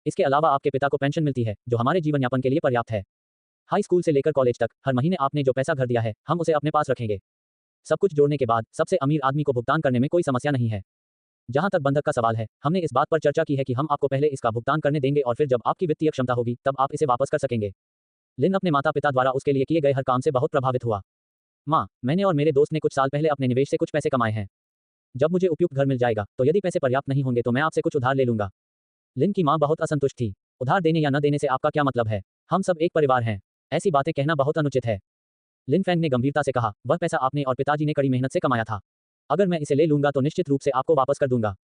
इसके अलावा आपके पिता को पेंशन मिलती है, जो हमारे जीवन यापन के लिए पर्याप्त है। हाई स्कूल से लेकर कॉलेज तक हर महीने आपने जो पैसा घर दिया है, हम उसे अपने पास रखेंगे। सब कुछ जोड़ने के बाद सबसे अमीर आदमी को भुगतान करने में कोई समस्या नहीं है। जहां तक बंधक का सवाल है, हमने इस बात पर चर्चा की है कि हम आपको पहले इसका भुगतान करने देंगे और फिर जब आपकी वित्तीय क्षमता होगी तब आप इसे वापस कर सकेंगे। लिन अपने माता पिता द्वारा उसके लिए किए गए हर काम से बहुत प्रभावित हुआ। माँ, मैंने और मेरे दोस्त ने कुछ साल पहले अपने निवेश से कुछ पैसे कमाए हैं। जब मुझे उपयुक्त घर मिल जाएगा तो यदि पैसे पर्याप्त नहीं होंगे तो मैं आपसे कुछ उधार ले लूंगा। लिन की माँ बहुत असंतुष्ट थी। उधार देने या न देने से आपका क्या मतलब है? हम सब एक परिवार हैं। ऐसी बातें कहना बहुत अनुचित है। लिन फैंग ने गंभीरता से कहा, वह पैसा आपने और पिताजी ने कड़ी मेहनत से कमाया था। अगर मैं इसे ले लूंगा तो निश्चित रूप से आपको वापस कर दूंगा।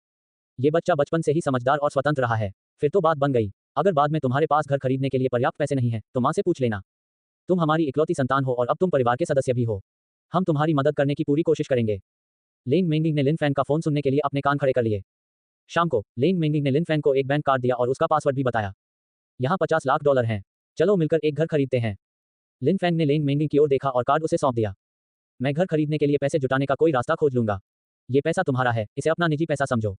ये बच्चा बचपन से ही समझदार और स्वतंत्र रहा है। फिर तो बात बन गई। अगर बाद में तुम्हारे पास घर खरीदने के लिए पर्याप्त पैसे नहीं है तो माँ से पूछ लेना। तुम हमारी इकलौती संतान हो और अब तुम परिवार के सदस्य भी हो। हम तुम्हारी मदद करने की पूरी कोशिश करेंगे। लेन मेंगिंग ने लिन फैंग का फोन सुनने के लिए अपने कान खड़े कर लिए। शाम को लेन मेंगिंग ने लिन फैंग को एक बैंक कार्ड दिया और उसका पासवर्ड भी बताया। यहाँ $50 लाख हैं। चलो मिलकर एक घर खरीदते हैं। लिन फैंग ने लेन मेंगिंग की ओर देखा और कार्ड उसे सौंप दिया। मैं घर खरीदने के लिए पैसे जुटाने का कोई रास्ता खोज लूंगा। ये पैसा तुम्हारा है, इसे अपना निजी पैसा समझो।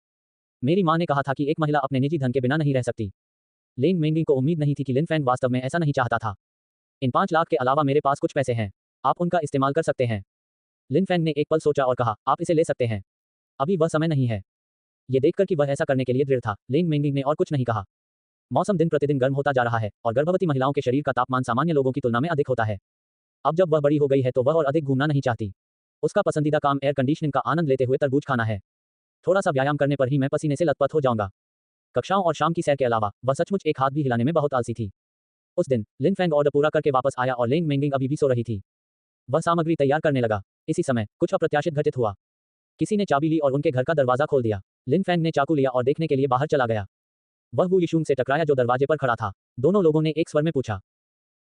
मेरी माँ ने कहा था कि एक महिला अपने निजी धन के बिना नहीं रह सकती। लेन मेंगिंग को उम्मीद नहीं थी कि लिन फैंग वास्तव में ऐसा नहीं चाहता था। इन 5 लाख के अलावा मेरे पास कुछ पैसे हैं, आप उनका इस्तेमाल कर सकते हैं। लिन फैंग ने एक पल सोचा और कहा, आप इसे ले सकते हैं। अभी वह समय नहीं है। ये देखकर कि वह ऐसा करने के लिए दृढ़ था, लेन मेंगिंग ने और कुछ नहीं कहा। मौसम दिन प्रतिदिन गर्म होता जा रहा है और गर्भवती महिलाओं के शरीर का तापमान सामान्य लोगों की तुलना में अधिक होता है। अब जब वह बड़ी हो गई है तो वह और अधिक घूमना नहीं चाहती। उसका पसंदीदा काम एयर कंडीशनिंग का आनंद लेते हुए तरबूज खाना है। थोड़ा सा व्यायाम करने पर ही मैं पसीने से लथपथ हो जाऊंगा। कक्षाओं और शाम की सैर के अलावा वह सचमुच एक हाथ भी हिलाने में बहुत आलसी थी। उस दिन लिन फैंग ऑर्डर पूरा करके वापस आया और लेन मेंगिंग अभी भी सो रही थी। वह सामग्री तैयार करने लगा। इसी समय कुछ अप्रत्याशित घटित हुआ। किसी ने चाबी ली और उनके घर का दरवाजा खोल दिया। लिन फैंग ने चाकू लिया और देखने के लिए बाहर चला गया। वह वू यिशुंग से टकराया जो दरवाजे पर खड़ा था। दोनों लोगों ने एक स्वर में पूछा,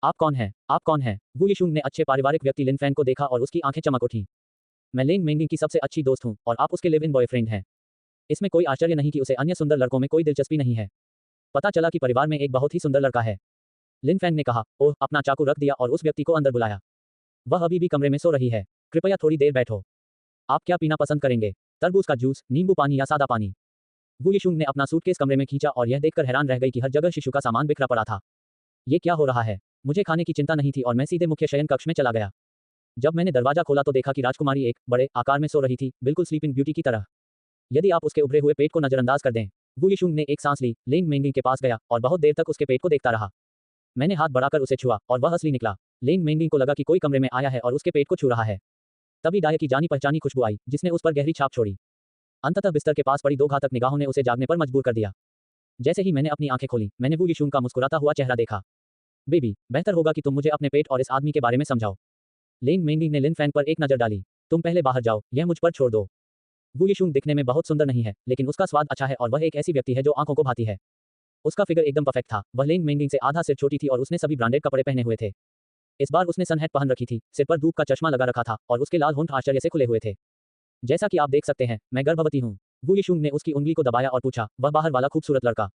आप कौन हैं? आप कौन हैं? वू यिशुंग ने अच्छे पारिवारिक व्यक्ति लिन फैंग को देखा और उसकी आंखें चमक उठी। मैं लेन मेंगिंग की सबसे अच्छी दोस्त हूं और आप उसके लिव इन बॉयफ्रेंड हैं। इसमें कोई आश्चर्य नहीं कि उसे अन्य सुंदर लड़कों में कोई दिलचस्पी नहीं है। पता चला कि परिवार में एक बहुत ही सुंदर लड़का है। लिन फैंग ने कहा, ओह, अपना चाकू रख दिया और उस व्यक्ति को अंदर बुलाया। वह अभी भी कमरे में सो रही है। कृपया थोड़ी देर बैठो। आप क्या पीना पसंद करेंगे? तरबूज का जूस, नींबू पानी या सादा पानी? वू यिशुंग ने अपना सूटकेस कमरे में खींचा और यह देखकर हैरान रह गई कि हर जगह शिशु का सामान बिखरा पड़ा था। ये क्या हो रहा है? मुझे खाने की चिंता नहीं थी और मैं सीधे मुख्य शयन कक्ष में चला गया। जब मैंने दरवाजा खोला तो देखा कि राजकुमारी एक बड़े आकार में सो रही थी, बिल्कुल स्लीपिंग ब्यूटी की तरह। यदि आप उसके उभरे हुए पेट को नजरअंदाज कर दें। वू यिशुंग ने एक सांस ली, लेन मेंगिंग के पास गया और बहुत देर तक उसके पेट को देखता रहा। मैंने हाथ बढ़ाकर उसे छुआ और वह असली निकला। लेन मेंगिंग को लगा कि कोई कमरे में आया है और उसके पेट को छू रहा है। तभी डाय की जानी पहचानी खुशबू आई, जिसने उस पर गहरी छाप छोड़ी। अंततः बिस्तर के पास पड़ी 2 घातक निगाहों ने उसे जागने पर मजबूर कर दिया। जैसे ही मैंने अपनी आंखें खोली, मैंने वू यिशुंग का मुस्कुराता हुआ चेहरा देखा। बेबी, बेहतर होगा कि तुम मुझे अपने पेट और इस आदमी के बारे में समझाओ। लेन मेंगिंग ने लिन फैंग पर एक नजर डाली। तुम पहले बाहर जाओ, यह मुझ पर छोड़ दो। वू यिशुंग दिखने में बहुत सुंदर नहीं है, लेकिन उसका स्वाद अच्छा है और वह एक ऐसी व्यक्ति है जो आंखों को भाती है। उसका फिगर एकदम परफेक्ट था। वह लेन मेंगिंग से आधा सिर छोटी थी और उसने सभी ब्रांडेड कपड़े पहने हुए थे। इस बार उसने सनहैट पहन रखी थी, सिर पर धूप का चश्मा लगा रखा था और उसके लाल होंठ आश्चर्य से खुले हुए थे। जैसा कि आप देख सकते हैं, मैं गर्भवती हूँ। वू यिशुंग ने उसकी उंगली को दबाया और पूछा, वह बाहर वाला खूबसूरत लड़का?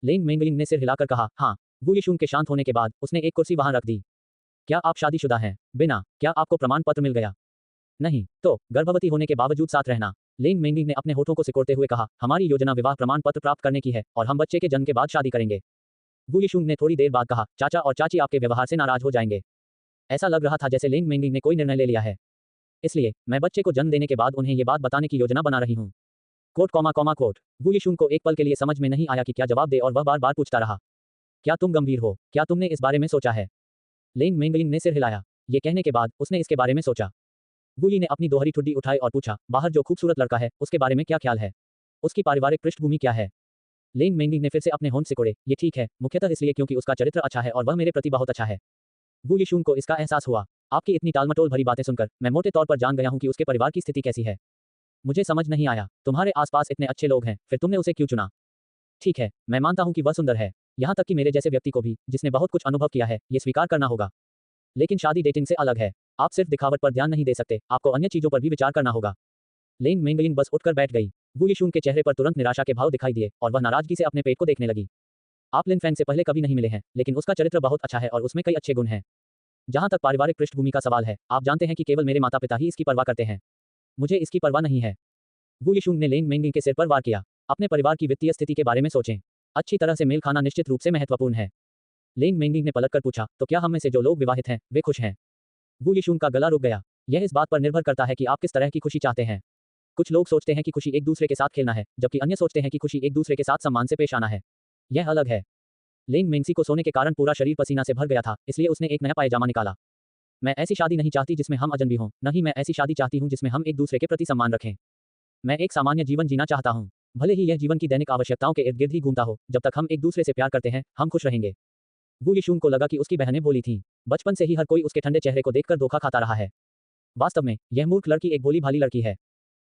लेन मेंगिंग ने सिर हिलाकर कहा, हाँ। वू यिशुंग के शांत होने के बाद उसने एक कुर्सी वहां रख दी। क्या आप शादीशुदा हैं? बिना। क्या आपको प्रमाण पत्र मिल गया? नहीं। तो गर्भवती होने के बावजूद साथ रहना? लेन मेंगिंग ने अपने होठों को सिकोड़ते हुए कहा, हमारी योजना विवाह प्रमाण पत्र प्राप्त करने की है और हम बच्चे के जन्म के बाद शादी करेंगे। वू यिशुंग ने थोड़ी देर बाद कहा, चाचा और चाची आपके व्यवहार से नाराज हो जाएंगे। ऐसा लग रहा था जैसे लेन मेंगिंग ने कोई निर्णय ले लिया है। इसलिए मैं बच्चे को जन्म देने के बाद उन्हें ये बात बताने की योजना बना रही हूँ। कोट। वू यिशुंग को एक पल के लिए समझ में नहीं आया कि क्या जवाब दे और वह बार बार पूछता रहा, क्या तुम गंभीर हो? क्या तुमने इस बारे में सोचा है? लेन मेंगिंग ने सिर हिलाया। ये कहने के बाद उसने इसके बारे में सोचा। वू यी ने अपनी दोहरी ठुड्डी उठाई और पूछा, बाहर जो खूबसूरत लड़का है उसके बारे में क्या ख्याल है? उसकी पारिवारिक पृष्ठभूमि क्या है? लेन मेंगिंग ने फिर से अपने होंठ सिकोड़े। ये ठीक है, मुख्यतः इसलिए क्योंकि उसका चरित्र अच्छा है और वह मेरे प्रति बहुत अच्छा है। वू यिशुंग को इसका एहसास हुआ। आपकी इतनी टालमटोल भरी बातें सुनकर मैं मोटे तौर पर जान गया हूं कि उसके परिवार की स्थिति कैसी है। मुझे समझ नहीं आया, तुम्हारे आसपास इतने अच्छे लोग हैं, फिर तुमने उसे क्यों चुना? ठीक है, मैं मानता हूँ कि वह सुंदर है। यहाँ तक कि मेरे जैसे व्यक्ति को भी, जिसने बहुत कुछ अनुभव किया है, ये स्वीकार करना होगा। लेकिन शादी डेटिंग से अलग है। आप सिर्फ दिखावट पर ध्यान नहीं दे सकते, आपको अन्य चीजों पर भी विचार करना होगा। लेंग मेंगलिंग बस उठकर बैठ गई। वू यिशुंग के चेहरे पर तुरंत निराशा के भाव दिखाई दिए और वह नाराजगी से अपने पेट को देखने लगी। आप लिन फैंग से पहले कभी नहीं मिले हैं, लेकिन उसका चरित्र बहुत अच्छा है और उसमें कई अच्छे गुण हैं। जहाँ तक पारिवारिक पृष्ठभूमि का सवाल है, आप जानते हैं कि केवल मेरे माता पिता ही इसकी परवाह करते हैं। मुझे इसकी परवाह नहीं है। वू यिशुंग ने लेंग मेंगिंग के सिर पर वार किया। अपने परिवार की वित्तीय स्थिति के बारे में सोचें। अच्छी तरह से मेल खाना निश्चित रूप से महत्वपूर्ण है। लेंग मेंगिंग ने पलटकर पूछा, तो क्या हम में से जो लोग विवाहित हैं, वे खुश हैं? वू यिशुंग का गला रुक गया। यह इस बात पर निर्भर करता है कि आप किस तरह की खुशी चाहते हैं। कुछ लोग सोचते हैं कि खुशी एक दूसरे के साथ खेलना है, जबकि अन्य सोचते हैं कि खुशी एक दूसरे के साथ सम्मान से पेश आना है। यह अलग है। लेंग मेंगसी को सोने के कारण पूरा शरीर पसीना से भर गया था, इसलिए उसने एक नया पायजामा निकाला। मैं ऐसी शादी नहीं चाहती जिसमें हम अजनबी हों, न ही मैं ऐसी शादी चाहती हूं जिसमें हम एक दूसरे के प्रति सम्मान रखें। मैं एक सामान्य जीवन जीना चाहता हूं। भले ही यह जीवन की दैनिक आवश्यकताओं के इर्द गिर्द ही घूमता हो, जब तक हम एक दूसरे से प्यार करते हैं, हम खुश रहेंगे। वू यिशुंग को लगा कि उसकी बहनें भोली थीं। बचपन से ही हर कोई उसके ठंडे चेहरे को देखकर धोखा खाता रहा है। वास्तव में, यह मूर्ख लड़की एक भोली भाली लड़की है।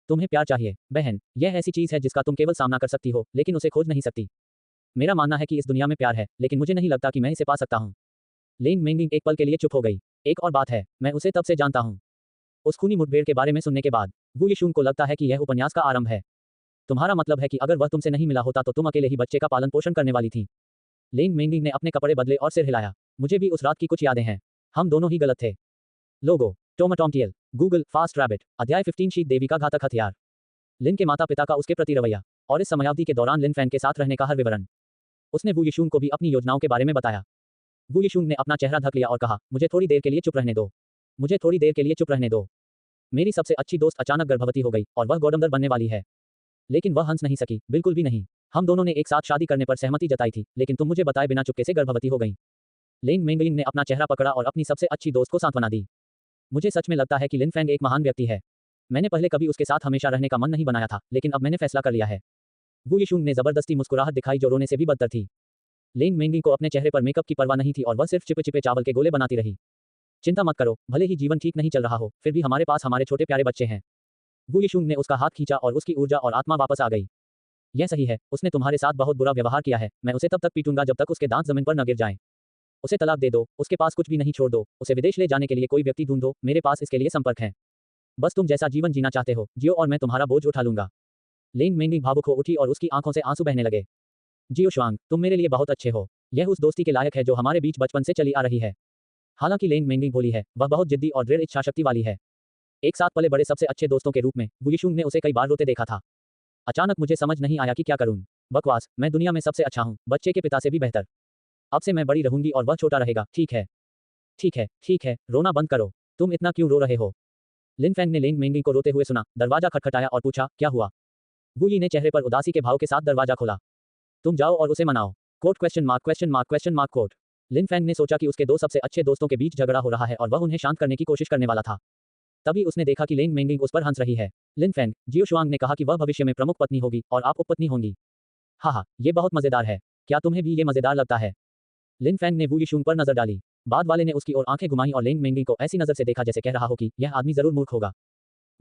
तुम्हें प्यार चाहिए, बहन, यह ऐसी चीज है जिसका तुम केवल सामना कर सकती हो, लेकिन उसे खोज नहीं सकती। मेरा मानना है कि इस दुनिया में प्यार है, लेकिन मुझे नहीं लगता कि मैं इसे पा सकता हूँ। लेंग मेंगिंग एक पल के लिए चुप हो गई। एक और बात है, मैं उसे तब से जानता हूँ। उस खूनी मुठभेड़ के बारे में सुनने के बाद, वू यिशुंग को लगता है कि यह उपन्यास का आरंभ है। तुम्हारा मतलब है कि अगर वह तुमसे नहीं मिला होता तो तुम अकेले ही बच्चे का पालन पोषण करने वाली थी। लेंग मेंगिंग ने अपने कपड़े बदले और सिर हिलाया। मुझे भी उस रात की कुछ यादें हैं। हम दोनों ही गलत थे। लोगो टोमाटोमटियल गूगल फास्ट रैबिट अध्याय 15 शीत देवी का घातक हथियार। लिन के माता पिता का उसके प्रति रवैया और इस समयावधि के दौरान लिन फैन के साथ रहने का हर विवरण। उसने वू यिशुंग को भी अपनी योजनाओं के बारे में बताया। वू यिशुंग ने अपना चेहरा ढक लिया और कहा, मुझे थोड़ी देर के लिए चुप रहने दो। मुझे थोड़ी देर के लिए चुप रहने दो। मेरी सबसे अच्छी दोस्त अचानक गर्भवती हो गई और वह गोडमदर बनने वाली है। लेकिन वह हंस नहीं सकी, बिल्कुल भी नहीं। हम दोनों ने एक साथ शादी करने पर सहमति जताई थी, लेकिन तुम मुझे बताए बिना चुपके से गर्भवती हो गई। लेंग मेंगलिंग ने अपना चेहरा पकड़ा और अपनी सबसे अच्छी दोस्त को सांत्वना दी। मुझे सच में लगता है कि लिन फैंग एक महान व्यक्ति है। मैंने पहले कभी उसके साथ हमेशा रहने का मन नहीं बनाया था, लेकिन अब मैंने फैसला कर लिया है। वू यिशुंग ने जबरदस्ती मुस्कुराहट दिखाई जो रोने से भी बदतर थी। लेंग मेंगिंग को अपने चेहरे पर मेकअप की परवाह नहीं थी और वह सिर्फ चिपे चिपे चावल के गोले बनाती रही। चिंता मत करो, भले ही जीवन ठीक नहीं चल रहा हो, फिर भी हमारे पास हमारे छोटे प्यारे बच्चे हैं। वू यिशुंग ने उसका हाथ खींचा और उसकी ऊर्जा और आत्मा वापस आ गई। यह सही है, उसने तुम्हारे साथ बहुत बुरा व्यवहार किया है, मैं उसे तब तक पीटूंगा जब तक उसके दांत जमीन पर न गिर जाएं। उसे तलाक दे दो, उसके पास कुछ भी नहीं छोड़ दो, उसे विदेश ले जाने के लिए कोई व्यक्ति ढूंढो, मेरे पास इसके लिए संपर्क है। बस तुम जैसा जीवन जीना चाहते हो, जियो और मैं तुम्हारा बोझ उठा लूंगा। लेंग मेंगिंग भावुक हो उठी और उसकी आंखों से आंसू बहने लगे। जियो शुआंग, तुम मेरे लिए बहुत अच्छे हो। यह उस दोस्ती के लायक है जो हमारे बीच बचपन से चली आ रही है। हालांकि लेंग मेंगिंग भोली है, वह बहुत जिद्दी और दृढ़ इच्छाशक्ति वाली है। एक साथ पले बड़े सबसे अच्छे दोस्तों के रूप में वू यिशुंग ने उसे कई बार रोते देखा था। अचानक मुझे समझ नहीं आया कि क्या करूं। बकवास, मैं दुनिया में सबसे अच्छा हूं, बच्चे के पिता से भी बेहतर। अब से मैं बड़ी रहूंगी और वह छोटा रहेगा, ठीक है? ठीक है, ठीक है, रोना बंद करो। तुम इतना क्यों रो रहे हो? लिन फैंग ने लेंग मेंगिंग को रोते हुए सुना, दरवाजा खटखटाया और पूछा, क्या हुआ? वू यी ने चेहरे पर उदासी के भाव के साथ दरवाजा खोला। तुम जाओ और उसे मनाओ। Quote question mark question mark question mark quote. Lin Fang ने सोचा कि उसके दो सबसे अच्छे दोस्तों के बीच झगड़ा हो रहा है और वह उन्हें शांत करने की कोशिश करने वाला था। तभी उसने देखा कि लेंग मेंगिंग उस पर हंस रही है। लिन फैंग, जियो शुआंग ने कहा कि वह भविष्य में प्रमुख पत्नी होगी और आप उपपत्नी होंगी। हाँ, ये बहुत मजेदार है। क्या तुम्हें भी ये मजेदार लगता है? लिन फैंग ने वू यिशुंग पर नजर डाली। बाद वाले ने उसकी ओर आंखें घुमाई और लेंग मेंगिंग को ऐसी नजर से देखा जैसे कह रहा हो कि यह आदमी जरूर मूर्ख होगा।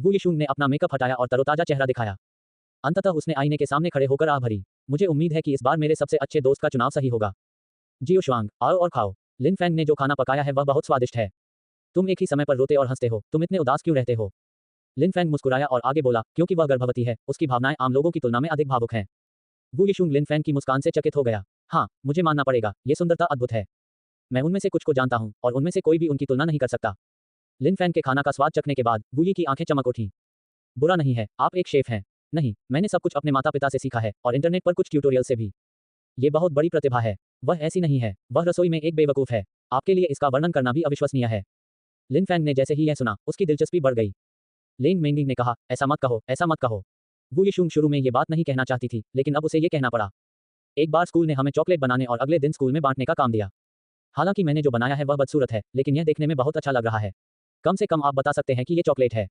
वू यिशुंग ने अपना मेकअप हटाया और तरोताजा चेहरा दिखाया। अंततः उसने आईने के सामने खड़े होकर आह भरी। मुझे उम्मीद है कि इस बार मेरे सबसे अच्छे दोस्त का चुनाव सही होगा। जियो शुआंग, आओ और खाओ। लिन फैंग ने जो खाना पकाया है वह बहुत स्वादिष्ट है। तुम एक ही समय पर रोते और हंसते हो, तुम इतने उदास क्यों रहते हो? लिन फैंग मुस्कुराया और आगे बोला, क्योंकि वह गर्भवती है, उसकी भावनाएं आम लोगों की तुलना में अधिक भावुक हैं। वू यिशुंग लिन फैंग की मुस्कान से चकित हो गया। हाँ, मुझे मानना पड़ेगा, ये सुंदरता अद्भुत है। मैं उनमें से कुछ को जानता हूँ और उनमें से कोई भी उनकी तुलना नहीं कर सकता। लिन फैंग के खाना का स्वाद चखने के बाद वू यी की आंखें चमक उठीं। बुरा नहीं है, आप एक शेफ हैं। नहीं, मैंने सब कुछ अपने माता पिता से सीखा है और इंटरनेट पर कुछ ट्यूटोरियल से भी। ये बहुत बड़ी प्रतिभा है। वह ऐसी नहीं है, वह रसोई में एक बेवकूफ है। आपके लिए इसका वर्णन करना भी अविश्वसनीय है। लिन फैंग ने जैसे ही यह सुना, उसकी दिलचस्पी बढ़ गई। लेंग मेंगिंग ने कहा, ऐसा मत कहो, ऐसा मत कहो। वू यिशुंग शुरू में ये बात नहीं कहना चाहती थी, लेकिन अब उसे ये कहना पड़ा। एक बार स्कूल ने हमें चॉकलेट बनाने और अगले दिन स्कूल में बांटने का काम दिया। हालांकि मैंने जो बनाया है वह बदसूरत है, लेकिन यह देखने में बहुत अच्छा लग रहा है। कम से कम आप बता सकते हैं कि ये चॉकलेट है।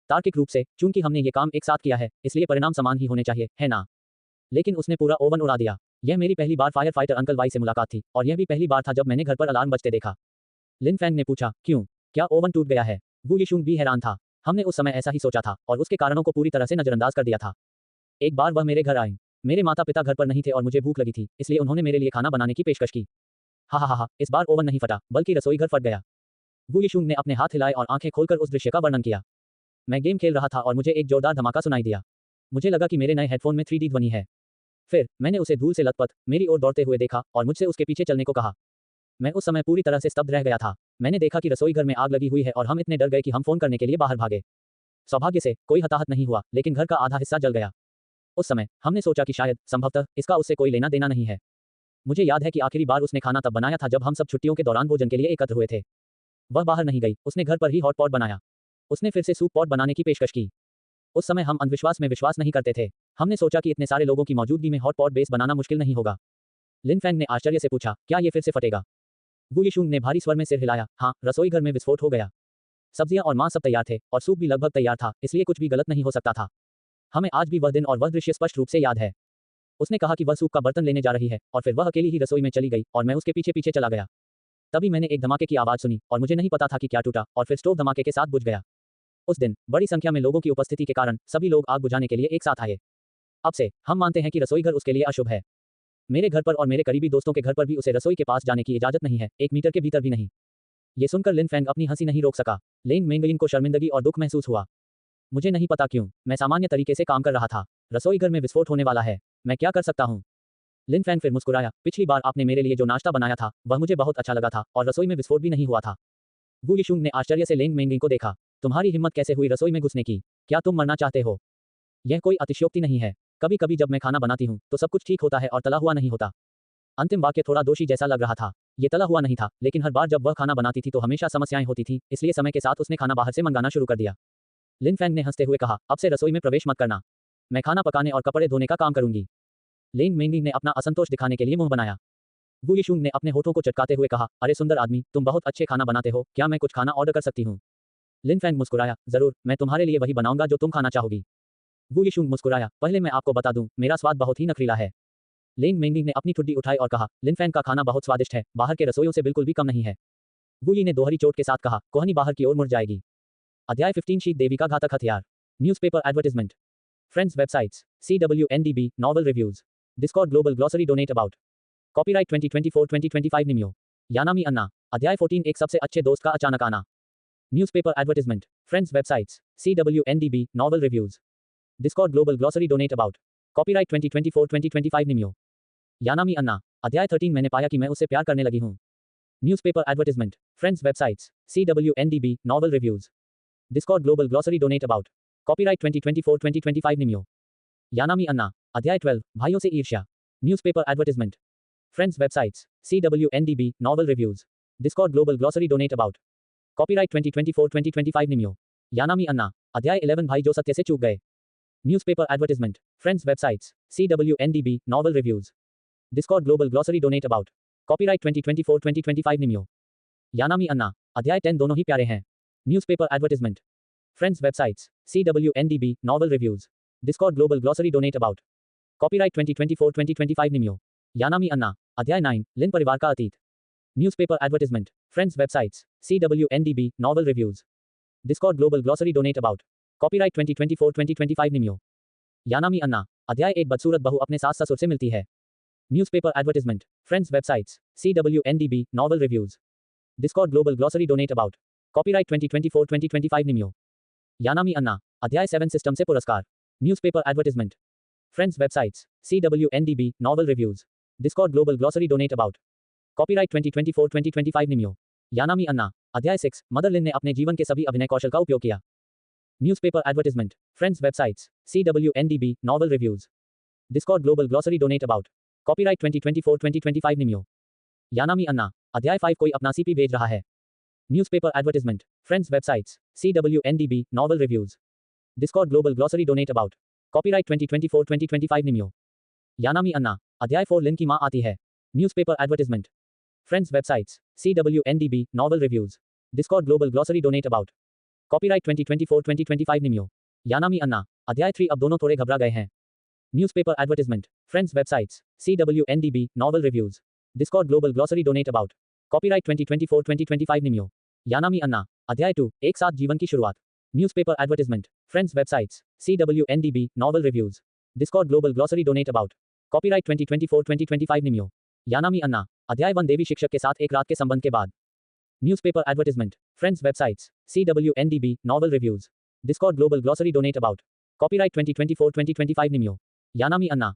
तार्किक रूप से, चूंकि हमने ये काम एक साथ किया है, इसलिए परिणाम समान ही होने चाहिए, है ना? लेकिन उसने पूरा ओवन उड़ा दिया। यह मेरी पहली बार फायर फाइटर अंकल वाई से मुलाकात थी और यह भी पहली बार था जब मैंने घर पर अलार्म बजते देखा। लिन फैंग ने पूछा, क्यों? क्या ओवन टूट गया है? वू यिशुंग भी हैरान था। हमने उस समय ऐसा ही सोचा था और उसके कारणों को पूरी तरह से नजरअंदाज कर दिया था। एक बार वह मेरे घर आए। मेरे माता पिता घर पर नहीं थे और मुझे भूख लगी थी, इसलिए उन्होंने मेरे लिए खाना बनाने की पेशकश की। हा हा हा, इस बार ओवन नहीं फटा, बल्कि रसोई घर फट गया। वू यिशुंग ने अपने हाथ हिलाए और आंखें खोलकर उस दृश्य का वर्णन किया। मैं गेम खेल रहा था और मुझे एक जोरदार धमाका सुनाई दिया। मुझे लगा कि मेरे नए हेडफोन में 3D ध्वनि है। फिर मैंने उसे धूल से लथपथ मेरी ओर दौड़ते हुए देखा और मुझसे उसके पीछे चलने को कहा। मैं उस समय पूरी तरह से स्तब्ध रह गया था। मैंने देखा कि रसोई घर में आग लगी हुई है और हम इतने डर गए कि हम फोन करने के लिए बाहर भागे। सौभाग्य से कोई हताहत नहीं हुआ, लेकिन घर का आधा हिस्सा जल गया। उस समय हमने सोचा कि शायद संभवतः इसका उससे कोई लेना देना नहीं है। मुझे याद है कि आखिरी बार उसने खाना तब बनाया था जब हम सब छुट्टियों के दौरान भोजन के लिए एकत्र हुए थे। वह बाहर नहीं गई, उसने घर पर ही हॉट पॉट बनाया। उसने फिर से सूप पॉट बनाने की पेशकश की। उस समय हम अंधविश्वास में विश्वास नहीं करते थे। हमने सोचा कि इतने सारे लोगों की मौजूदगी में हॉट पॉट बेस बनाना मुश्किल नहीं होगा। लिन फैंग ने आश्चर्य से पूछा, क्या ये फिर से फटेगा? वू यिशुंग ने भारी स्वर में सिर हिलाया। हाँ, रसोई घर में विस्फोट हो गया। सब्जियां और मांस सब तैयार थे और सूप भी लगभग तैयार था, इसलिए कुछ भी गलत नहीं हो सकता था। हमें आज भी वह दिन और वह दृश्य स्पष्ट रूप से याद है। उसने कहा कि वह सूप का बर्तन लेने जा रही है और फिर वह अकेली ही रसोई में चली गई और मैं उसके पीछे पीछे चला गया। तभी मैंने एक धमाके की आवाज सुनी और मुझे नहीं पता था कि क्या टूटा और फिर स्टोव धमाके के साथ बुझ गया। उस दिन बड़ी संख्या में लोगों की उपस्थिति के कारण सभी लोग आग बुझाने के लिए एक साथ आए। अब से हम मानते हैं कि रसोई घर उसके लिए अशुभ है। मेरे घर पर और मेरे करीबी दोस्तों के घर पर भी उसे रसोई के पास जाने की इजाजत नहीं है, 1 मीटर के भीतर भी नहीं। ये सुनकर लिन फैंग अपनी हंसी नहीं रोक सका। लेंग मेंगलिन को शर्मिंदगी और दुख महसूस हुआ। मुझे नहीं पता क्यों, मैं सामान्य तरीके से काम कर रहा था। रसोई घर में विस्फोट होने वाला है, मैं क्या कर सकता हूँ? लिन फैंग फिर मुस्कुराया। पिछली बार आपने मेरे लिए जो नाश्ता बनाया था वह मुझे बहुत अच्छा लगा था और रसोई में विस्फोट भी नहीं हुआ था। वू यिशुंग ने आश्चर्य से लेंग मेंगिंग को देखा। तुम्हारी हिम्मत कैसे हुई रसोई में घुसने की? क्या तुम मरना चाहते हो? यह कोई अतिशयोक्ति नहीं है। कभी कभी जब मैं खाना बनाती हूँ तो सब कुछ ठीक होता है और तला हुआ नहीं होता। अंतिम वाक्य थोड़ा दोषी जैसा लग रहा था। ये तला हुआ नहीं था, लेकिन हर बार जब वह खाना बनाती थी तो हमेशा समस्याएं होती थी, इसलिए समय के साथ उसने खाना बाहर से मंगाना शुरू कर दिया। लिन फैंग ने हंसते हुए कहा, अब से रसोई में प्रवेश मत करना। मैं खाना पकाने और कपड़े धोने का काम करूंगी। लेंग मेंगिंग ने अपना असंतोष दिखाने के लिए मुंह बनाया। वू यिशुंग ने अपने होठों को चटकाते हुए कहा, अरे सुंदर आदमी, तुम बहुत अच्छे खाना बनाते हो, क्या मैं कुछ खाना ऑर्डर कर सकती हूँ? लिन फैंग मुस्कुराया, जरूर, मैं तुम्हारे लिए वही बनाऊंगा जो तुम खाना चाहोगी। वू यिशुंग मुस्कुराया, पहले मैं आपको बता दूं, मेरा स्वाद बहुत ही नखरीला है। लेंग मेंगिंग ने अपनी ठुड्डी उठाई और कहा, लिन फैंग का खाना बहुत स्वादिष्ट है, बाहर के रसोइयों से बिल्कुल भी कम नहीं है। वू यी ने दोहरी चोट के साथ कहा, कोहनी बाहर की ओर मुड़ जाएगी। अध्याय 15 शीत देवी का घातक हथियार। Newspaper advertisement. Friends websites, CWNDB, novel reviews. Discord global glossary donate about. Copyright 2024-2025 निमियो। Yanami Anna. अध्याय 14 एक सबसे अच्छे दोस्त का अचानक आना। Newspaper advertisement. Friends websites, CWNDB, novel reviews. Discord global glossary donate about. Copyright 2024-2025 निमियो। Yanami Anna. अध्याय 13 मैंने पाया कि मैं उससे प्यार करने लगी हूँ। Newspaper advertisement. Friends websites, CWNDB, novel reviews. Discord global glossary donate about. Copyright 2024-2025 निमियो। Yanami Anna. अध्याय 12 भाइयों से ईर्ष्या। Newspaper advertisement. Friends websites, CWNDB, novel reviews. Discord global glossary donate about. Copyright 2024-2025 निमियो। Yanami Anna. अध्याय 11 भाई जो सत्य से चूक गए। Newspaper advertisement. Friends websites, CWNDB, novel reviews. Discord global glossary donate about. Copyright 2024-2025 निमियो। Yanami Anna. अध्याय 10 दोनों ही प्यारे हैं। Newspaper advertisement. Friends websites, CWNDB, novel reviews. Discord global glossary donate about. Copyright 2024-2025 निमियो। Yanami Anna. अध्याय 9 लिन परिवार का अतीत। Newspaper advertisement. Friends websites, CWNDB, novel reviews. Discord global glossary donate about. Copyright 2024-2025 निमियो। Yanami Anna. अध्याय एक बदसूरत बहू अपने सास ससुर से मिलती है। Newspaper advertisement. Friends websites, CWNDB, novel reviews. Discord global glossary donate about. Copyright 2024-2025 निमियो। Yanami Anna. अध्याय 7 सिस्टम से पुरस्कार। Newspaper advertisement. Friends websites, CWNDB, novel reviews. Discord global glossary donate about. Copyright 2024-2025 निमियो। Yanami Anna. अध्याय 6 mother लिन ने अपने जीवन के सभी अभिनय कौशल का उपयोग किया। Newspaper advertisement. Friends websites, CWNDB, novel reviews. Discord global glossary donate about. Copyright 2024-2025 निमियो। Yanami Anna. अध्याय 5 कोई अपना CP भेज रहा है। Newspaper advertisement. Friends websites, CWNDB, novel reviews. Discord global glossary donate about. Copyright 2024-2025 निमियो। Yanami Anna. अध्याय 4 Lin की मां आती है। Newspaper advertisement. Friends websites, CWNDB, novel reviews. Discord global glossary donate about. Copyright 2024-2025 निमियो। Yanami Anna. अध्याय 3 अब दोनों थोड़े घबरा गए हैं। Newspaper advertisement. Friends websites, CWNDB, novel reviews. Discord global glossary donate about. Copyright 2024-2025 निमियो। Yanami Anna. अध्याय 2 एक साथ जीवन की शुरुआत। Newspaper advertisement. Friends websites. CWNDB, novel reviews. Discord global glossary donate about. Copyright 2024-2025 निम्यो. यानामी Anna. अध्याय 1 देवी शिक्षक के साथ एक रात के संबंध के बाद. Newspaper advertisement. Friends websites. CWNDB, novel reviews. Discord global glossary donate about. Copyright 2024-2025 निम्यो. यानामी Anna.